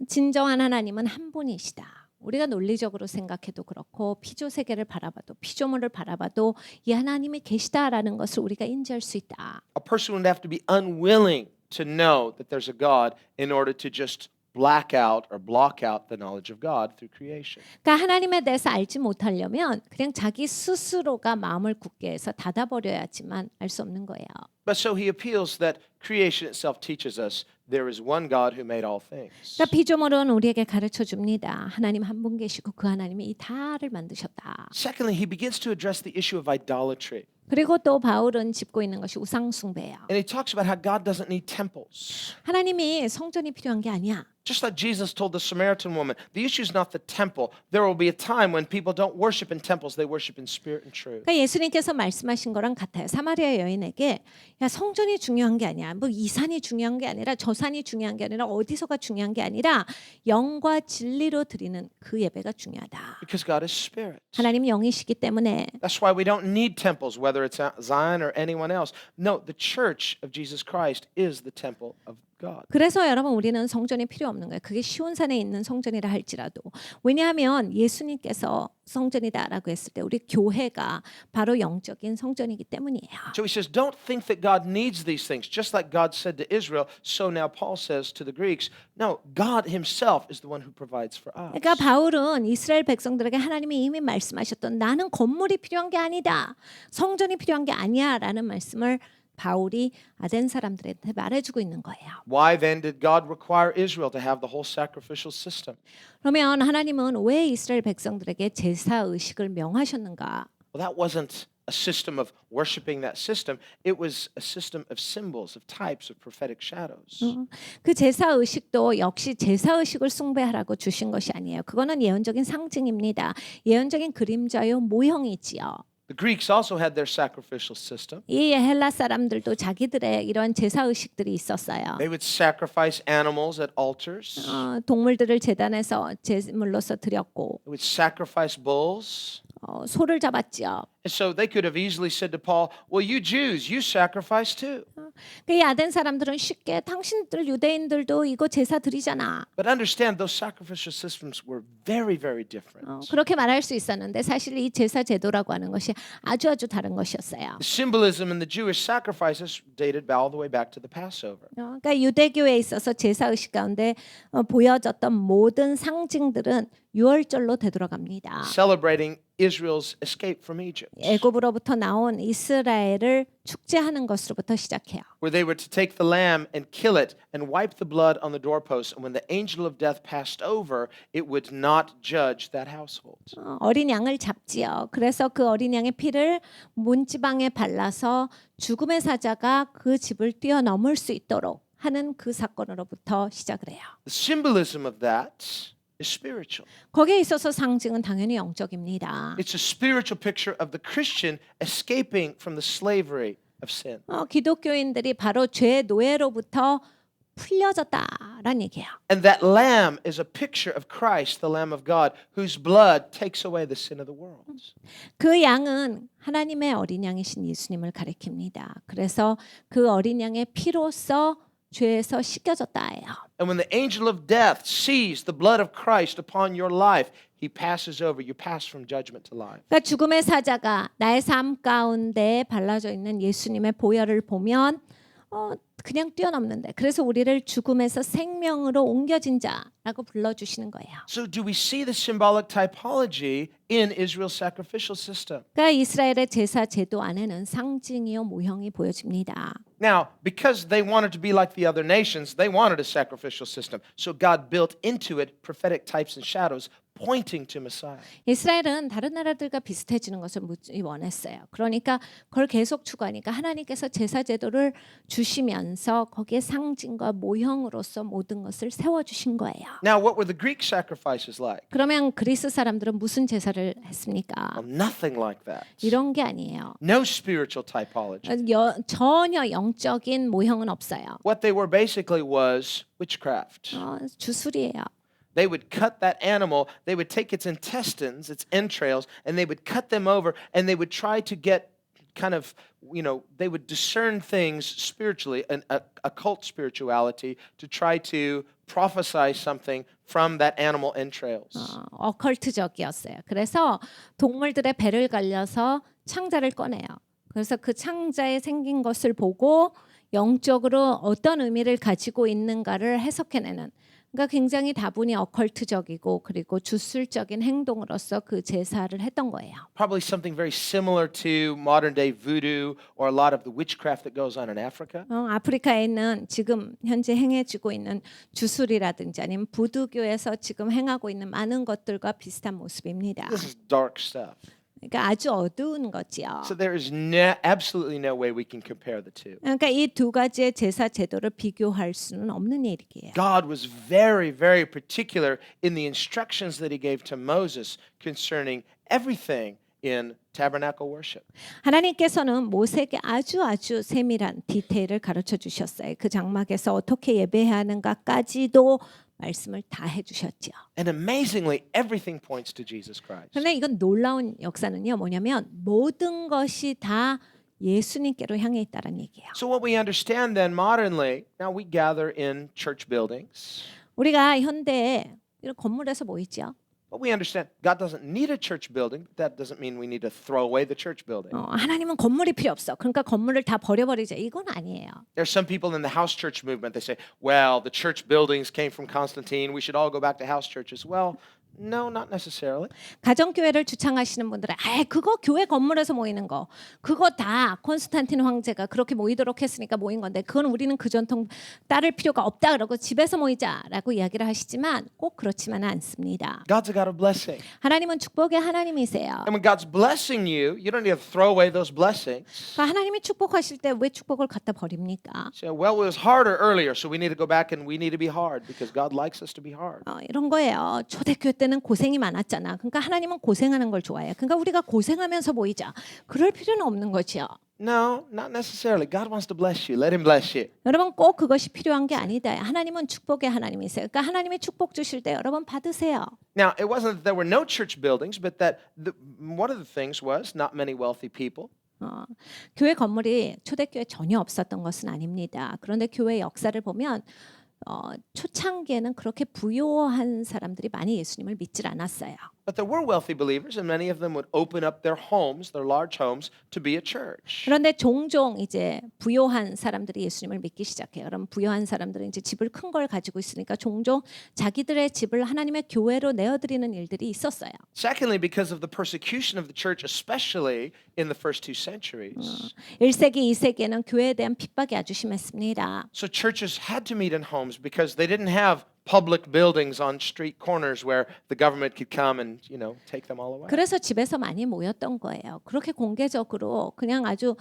Speaker 2: 진정한 하나님은 한 분이시다. 우리가 논리적으로 생각해도 그렇고 피조 세계를 바라봐도 피조물을 바라봐도 이 하나님이 계시다라는 것을 우리가 인지할 수 있다.
Speaker 3: A person would have to be unwilling to know that there's a God in order to just black out or block out the knowledge of God through creation.
Speaker 2: 그러니까 하나님에 대해서 알지 못하려면 그냥 자기 스스로가 마음을 굳게 해서 닫아버려야지만 알 수 없는 거예요.
Speaker 3: But so he appeals that creation itself teaches us there is one God who made all things.
Speaker 2: 그러니까 피조물은 우리에게 가르쳐 줍니다. 하나님 한 분 계시고 그 하나님이 이 다를 만드셨다.
Speaker 3: Secondly, he begins to address the issue of idolatry.
Speaker 2: 그리고 또 바울은 짚고 있는 것이 우상 숭배예요.
Speaker 3: And he talks about how God doesn't need temples.
Speaker 2: 하나님이 성전이 필요한 게 아니야.
Speaker 3: Just like Jesus told the Samaritan woman, the issue is not the temple. There will be a time when people don't worship in temples, they worship in spirit and truth.
Speaker 2: 그러니까 예수님께서 말씀하신 거랑 같아요. 사마리아 여인에게 야 성전이 중요한 게 아니야. 뭐 이 산이 중요한 게 아니라 저 산이 중요한 게 아니라 어디서가 중요한 게 아니라 영과 진리로 드리는 그 예배가 중요하다.
Speaker 3: Because God is spirit.
Speaker 2: 하나님 영이시기 때문에
Speaker 3: That's why we don't need temples, whether it's Zion or anyone else. No, the church of Jesus Christ is the temple of God.
Speaker 2: 그래서 여러분 우리는 성전이 필요 없는 거예요. 그게 시온산에 있는 성전이라 할지라도. 왜냐하면 예수님께서 성전이다라고 했을 때 우리 교회가 바로 영적인 성전이기 때문이에요.
Speaker 3: So he says, don't think that God needs these things. Just like God said to Israel, so now Paul says to the Greeks, no, God himself is the one who provides for us.
Speaker 2: 그러니까 바울은 이스라엘 백성들에게 하나님이 이미 말씀하셨던 나는 건물이 필요한 게 아니다. 성전이 필요한 게 아니야라는 말씀을 바울이 아덴 사람들한테 말해주고 있는 거예요.
Speaker 3: Why then did God require Israel to have the whole sacrificial system?
Speaker 2: 그러면 하나님은 왜 이스라엘 백성들에게 제사 의식을 명하셨는가?
Speaker 3: Well, that wasn't a system of worshiping that system. It was a system of symbols, of types, of prophetic shadows.
Speaker 2: 그 제사 의식도 역시 제사 의식을 숭배하라고 주신 것이 아니에요. 그거는 예언적인 상징입니다. 예언적인 그림자요 모형이지요.
Speaker 3: The Greeks also had their sacrificial system.
Speaker 2: 이 헬라 사람들도 자기들의 이런 제사 의식들이 있었어요.
Speaker 3: They would sacrifice animals at altars.
Speaker 2: 동물들을 제단에서 제물로서 드렸고
Speaker 3: They would sacrifice bulls.
Speaker 2: 소를 잡았지요.
Speaker 3: And so they could have easily said to Paul, well, you Jews, you sacrifice too.
Speaker 2: 그 아덴 사람들은 쉽게 당신들 유대인들도 이거 제사 드리잖아.
Speaker 3: But understand, those sacrificial systems were very, very different.
Speaker 2: 그렇게 말할 수 있었는데 사실 이 제사 제도라고 하는 것이 아주 다른 것이었어요.
Speaker 3: The symbolism in the Jewish sacrifices dated all the way back to the Passover.
Speaker 2: 그러니까 유대교에 있어서 제사 의식 가운데 보여졌던 모든 상징들은 유월절로 되돌아갑니다.
Speaker 3: Celebrating Israel's escape from Egypt,
Speaker 2: 애굽으로부터 나온 이스라엘을 축제하는 것으로부터 시작해요.
Speaker 3: where they were to take the lamb and kill it and wipe the blood on the doorposts. And when the angel of death passed over, it would not judge that household.
Speaker 2: 어린 양을 잡지요. 그래서 그 어린 양의 피를 문지방에 발라서 죽음의 사자가 그 집을 뛰어넘을 수 있도록 하는 그 사건으로부터 시작을 해요.
Speaker 3: The symbolism of that is spiritual.
Speaker 2: 거기에 있어서 상징은 당연히 영적입니다.
Speaker 3: It's a spiritual picture of the Christian escaping from the slavery of sin.
Speaker 2: 기독교인들이 바로 죄 노예로부터 풀려졌다라는 얘기예요.
Speaker 3: And that lamb is a picture of Christ, the Lamb of God, whose blood takes away the sin of the world.
Speaker 2: 그 양은 하나님의 어린 양이신 예수님을 가리킵니다. 그래서 그 어린 양의 피로써 죄에서 씻겨졌다예요.
Speaker 3: And when the angel of death sees the blood of Christ upon your life, he passes over. You pass from judgment to life.
Speaker 2: 그러니까 죽음의 사자가 나의 삶 가운데 발라져 있는 예수님의 보혈을 보면 그냥 뛰어넘는데 그래서 우리를 죽음에서 생명으로 옮겨진 자라고 불러주시는 거예요.
Speaker 3: So do we see the symbolic typology in Israel's sacrificial system?
Speaker 2: 그러니까 이스라엘의 제사 제도 안에는 상징이요 모형이 보여집니다.
Speaker 3: Now, because they wanted to be like the other nations, they wanted a sacrificial system. So God built into it prophetic types and shadows pointing to Messiah.
Speaker 2: 이스라엘은 다른 나라들과 비슷해지는 것을 원했어요. 그러니까 그걸 계속 추구하니까 하나님께서 제사 제도를 주시면서 거기에 상징과 모형으로서 모든 것을 세워주신 거예요.
Speaker 3: Now, what were the Greek sacrifices like?
Speaker 2: 그러면 그리스 사람들은 무슨 제사를 했습니까?
Speaker 3: Well, nothing like that.
Speaker 2: 이런 게 아니에요.
Speaker 3: No spiritual typology.
Speaker 2: 전혀 영적인 모형은 없어요.
Speaker 3: What they were basically was witchcraft.
Speaker 2: 주술이에요.
Speaker 3: They would cut that animal, they would take its intestines, its entrails, and they would cut them over, and they would try to get kind of, they would discern things spiritually, an occult spirituality, to try to prophesy something from that animal entrails.
Speaker 2: 어컬트적이었어요. 그래서 동물들의 배를 갈려서 창자를 꺼내요. 그래서 그 창자에 생긴 것을 보고 영적으로 어떤 의미를 가지고 있는가를 해석해내는 그러니까 굉장히 다분히 어컬트적이고 그리고 주술적인 행동으로서 그 제사를 했던 거예요.
Speaker 3: Probably something very similar to modern day voodoo or a lot of the witchcraft that goes on in Africa.
Speaker 2: 아프리카에 있는 지금 현재 행해지고 있는 주술이라든지 아니면 부두교에서 지금 행하고 있는 많은 것들과 비슷한 모습입니다.
Speaker 3: This is dark stuff.
Speaker 2: 그러니까 아주 어두운 거지요.
Speaker 3: So there is absolutely no way we can compare the two.
Speaker 2: 그러니까 이 두 가지의 제사 제도를 비교할 수는 없는 일이에요.
Speaker 3: God was very, very particular in the instructions that he gave to Moses concerning everything in tabernacle worship.
Speaker 2: 하나님께서는 모세에게 아주 세밀한 디테일을 가르쳐 주셨어요. 그 장막에서 어떻게 예배해야 하는가까지도 말씀을 다 해주셨죠.
Speaker 3: And amazingly, everything points to Jesus Christ.
Speaker 2: 그런데 이건 놀라운 역사는요. 뭐냐면 모든 것이 다 예수님께로 향해 있다는 얘기예요.
Speaker 3: So what we understand then modernly, now we gather in church buildings.
Speaker 2: 우리가 현대에 이런 건물에서 모이죠.
Speaker 3: But we understand God doesn't need a church building. But that doesn't mean we need to throw away the church building.
Speaker 2: 하나님은 건물이 필요 없어. 그러니까 건물을 다 버려버리자. 이건 아니에요.
Speaker 3: There's some people in the house church movement. They say, well, the church buildings came from Constantine. We should all go back to house churches. Well, no, not necessarily.
Speaker 2: 가정교회를 주창하시는 분들은 그거 교회 건물에서 모이는 거 그거 다 콘스탄틴 황제가 그렇게 모이도록 했으니까 모인 건데 그건 우리는 그 전통 따를 필요가 없다 그러고 집에서 모이자라고 이야기를 하시지만 꼭 그렇지만은 않습니다.
Speaker 3: God's a God of blessing.
Speaker 2: 하나님은 축복의 하나님이세요.
Speaker 3: And when God's blessing you, you don't need to throw away those blessings.
Speaker 2: 그러니까 하나님이 축복하실 때 왜 축복을 갖다 버립니까?
Speaker 3: Say, well, it was harder earlier, so we need to go back and we need to be hard because God likes us to be hard.
Speaker 2: 이런 거예요. 초대교회 때는 고생이 많았잖아. 그러니까 하나님은 고생하는 걸 좋아해요. 그러니까 우리가 고생하면서 모이자. 그럴 필요는 없는 거죠.
Speaker 3: No, not necessarily. God wants to bless you. Let him bless you.
Speaker 2: 여러분 꼭 그것이 필요한 게 아니다. 하나님은 축복의 하나님이세요. 그러니까 하나님이 축복 주실 때 여러분 받으세요.
Speaker 3: Now, it wasn't that there were no church buildings, but that one of the things was not many wealthy people.
Speaker 2: 교회 건물이 초대교회 전혀 없었던 것은 아닙니다. 그런데 교회 역사를 보면 초창기에는 그렇게 부유한 사람들이 많이 예수님을 믿질 않았어요.
Speaker 3: But there were wealthy believers, and many of them would open up their homes, their large homes, to be a church.
Speaker 2: 그런데 종종 이제 부유한 사람들이 예수님을 믿기 시작해요. 그럼 부유한 사람들은 이제 집을 큰 걸 가지고 있으니까 종종 자기들의 집을 하나님의 교회로 내어드리는 일들이 있었어요.
Speaker 3: Secondly, because of the persecution of the church, especially in the first two centuries.
Speaker 2: 1세기, 2세기에는 교회에 대한 핍박이 아주 심했습니다.
Speaker 3: So churches had to meet in homes because they didn't have public buildings on street corners where the government could come and, take them all away.
Speaker 2: 그래서 집에서 많이 모였던 거예요. 그렇게 공개적으로 그냥 아주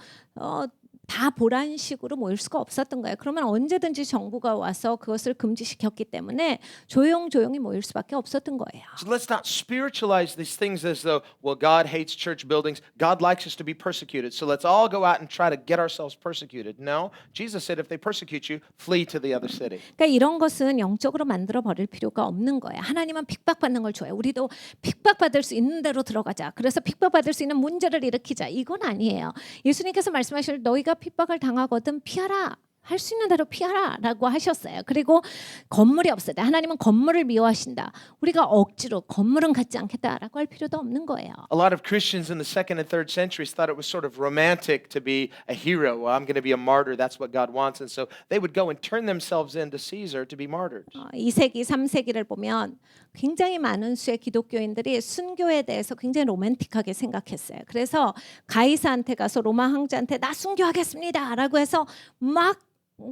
Speaker 2: 다 보란 식으로 모일 수가 없었던 거예요. 그러면 언제든지 정부가 와서 그것을 금지시켰기 때문에 조용히 모일 수밖에 없었던 거예요.
Speaker 3: So let's not spiritualize these things as though, well, God hates church buildings. God likes us to be persecuted. So let's all go out and try to get ourselves persecuted. No, Jesus said if they persecute you, flee to the other city.
Speaker 2: 그러니까 이런 것은 영적으로 만들어 버릴 필요가 없는 거예요. 하나님은 핍박받는 걸 좋아해요. 우리도 핍박받을 수 있는 대로 들어가자. 그래서 핍박받을 수 있는 문제를 일으키자. 이건 아니에요. 예수님께서 말씀하실 너희가 핍박을 당하거든 피하라. 할 수 있는 대로 피하라라고 하셨어요. 그리고 건물이 없어야 돼. 하나님은 건물을 미워하신다. 우리가 억지로 건물은 갖지 않겠다라고 할 필요도 없는 거예요.
Speaker 3: A lot of Christians in the second and third centuries thought it was sort of romantic to be a hero. Well, I'm going to be a martyr. That's what God wants. And so they would go and turn themselves into Caesar to be martyred.
Speaker 2: 2세기, 3세기를 보면 굉장히 많은 수의 기독교인들이 순교에 대해서 굉장히 로맨틱하게 생각했어요. 그래서 가이사한테 가서 로마 황제한테 나 순교하겠습니다라고 해서 막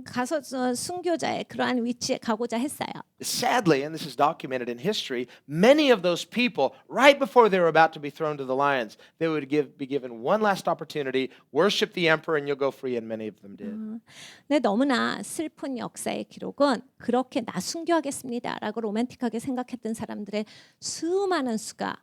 Speaker 2: 가서 순교자의 그러한 위치에 가고자 했어요.
Speaker 3: Sadly, and this is documented in history, many of those people, right before they were about to be thrown to the lions, they would be given one last opportunity, worship the emperor, and you'll go free, and many of them did.
Speaker 2: 근데 너무나 슬픈 역사의 기록은 그렇게 나 순교하겠습니다라고 로맨틱하게 생각했던 사람들의 수많은 수가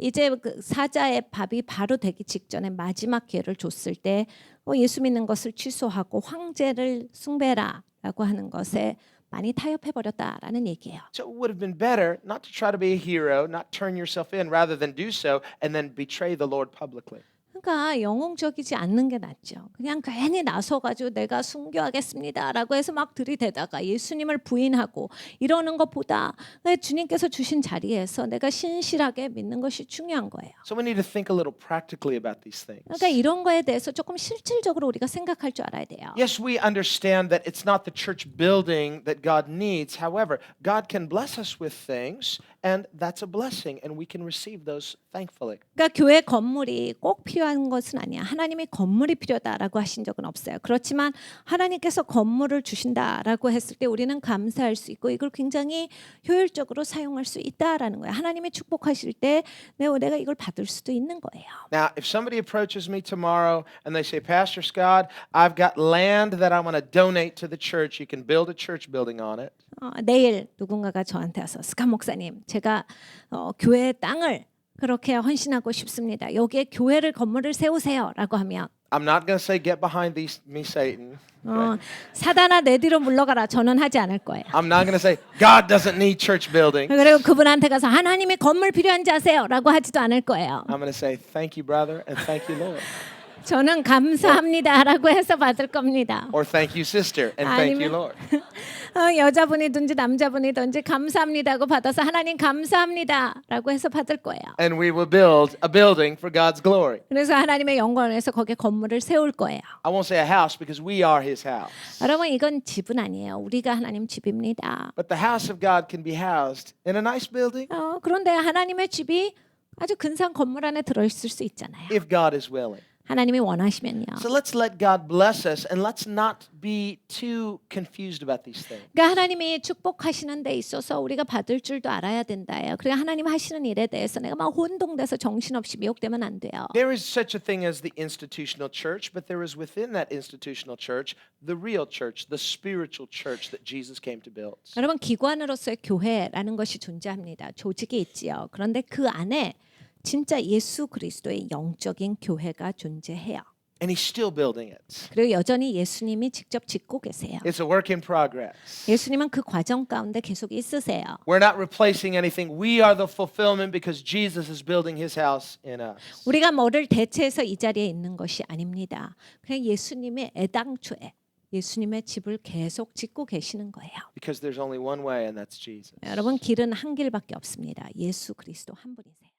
Speaker 2: 이제 그 사자의 밥이 바로 되기 직전에 마지막 기회를 줬을 때 예수 믿는 것을 취소하고 황제를 숭배라라고 하는 것에 많이 타협해 버렸다라는 얘기예요.
Speaker 3: So it would have been better not to try to be a hero, not turn yourself in, rather than do so and then betray the Lord publicly.
Speaker 2: 그러니까 영웅적이지 않는 게 낫죠. 그냥 괜히 나서가지고 내가 순교하겠습니다라고 해서 막 들이대다가 예수님을 부인하고 이러는 것보다 주님께서 주신 자리에서 내가 신실하게 믿는 것이 중요한 거예요.
Speaker 3: So we need to think a little practically about these things.
Speaker 2: 그러니까 이런 거에 대해서 조금 실질적으로 우리가 생각할 줄 알아야 돼요.
Speaker 3: Yes, we understand that it's not the church building that God needs. However, God can bless us with things, and that's a blessing, and we can receive those thankfully.
Speaker 2: 그러니까 교회 건물이 꼭 필요한 것은 아니야. 하나님이 건물이 필요하다라고 하신 적은 없어요. 그렇지만 하나님께서 건물을 주신다라고 했을 때 우리는 감사할 수 있고 이걸 굉장히 효율적으로 사용할 수 있다라는 거예요. 하나님이 축복하실 때 내가 이걸 받을 수도 있는 거예요.
Speaker 3: Now, if somebody approaches me tomorrow and they say, Pastor Scott, I've got land that I want to donate to the church. You can build a church building on it.
Speaker 2: 내일 누군가가 저한테 와서 스카 목사님, 제가 교회 땅을 그렇게 헌신하고 싶습니다. 여기에 교회를 건물을 세우세요라고 하면
Speaker 3: I'm not going to say, get behind me, Satan.
Speaker 2: 사단아 내 뒤로 물러가라. 저는 하지 않을 거예요.
Speaker 3: I'm not going to say, God doesn't need church building.
Speaker 2: 그리고 그분한테 가서 하나님이 건물 필요한지 아세요라고 하지도 않을 거예요.
Speaker 3: I'm going to say, thank you, brother, and thank you, Lord.
Speaker 2: 저는 감사합니다라고 해서 받을 겁니다.
Speaker 3: Or thank you, sister, and thank you, Lord.
Speaker 2: 여자분이든지 남자분이든지 감사합니다고 받아서 하나님 감사합니다라고 해서 받을 거예요.
Speaker 3: And we will build a building for God's glory.
Speaker 2: 그래서 하나님의 영광을 위해서 거기에 건물을 세울 거예요.
Speaker 3: I won't say a house because we are his house.
Speaker 2: 여러분 이건 집은 아니에요. 우리가 하나님 집입니다.
Speaker 3: But the house of God can be housed in a nice building
Speaker 2: 그런데 하나님의 집이 아주 근사한 건물 안에 들어있을 수 있잖아요.
Speaker 3: if God is willing.
Speaker 2: 하나님이 원하시면요.
Speaker 3: So let's let God bless us and let's not be too confused about these things.
Speaker 2: 그러니까 하나님이 축복하시는 데 있어서 우리가 받을 줄도 알아야 된다예요. 그러니까 하나님 하시는 일에 대해서 내가 막 혼동돼서 정신없이 미혹되면 안 돼요.
Speaker 3: There is such a thing as the institutional church, but there is within that institutional church the real church, the spiritual church that Jesus came to build.
Speaker 2: 여러분 기관으로서의 교회라는 것이 존재합니다. 조직이 있지요. 그런데 그 안에 진짜 예수 그리스도의 영적인 교회가 존재해요.
Speaker 3: And he's still building it.
Speaker 2: 그리고 여전히 예수님이 직접 짓고 계세요.
Speaker 3: It's a work in progress.
Speaker 2: 예수님은 그 과정 가운데 계속 있으세요.
Speaker 3: We're not replacing anything. We are the fulfillment because Jesus is building his house in us.
Speaker 2: 우리가 뭐를 대체해서 이 자리에 있는 것이 아닙니다. 그냥 예수님의 애당초에 예수님의 집을 계속 짓고 계시는 거예요.
Speaker 3: Because there's only one way and that's Jesus.
Speaker 2: 여러분 길은 한 길밖에 없습니다. 예수 그리스도 한 분이세요.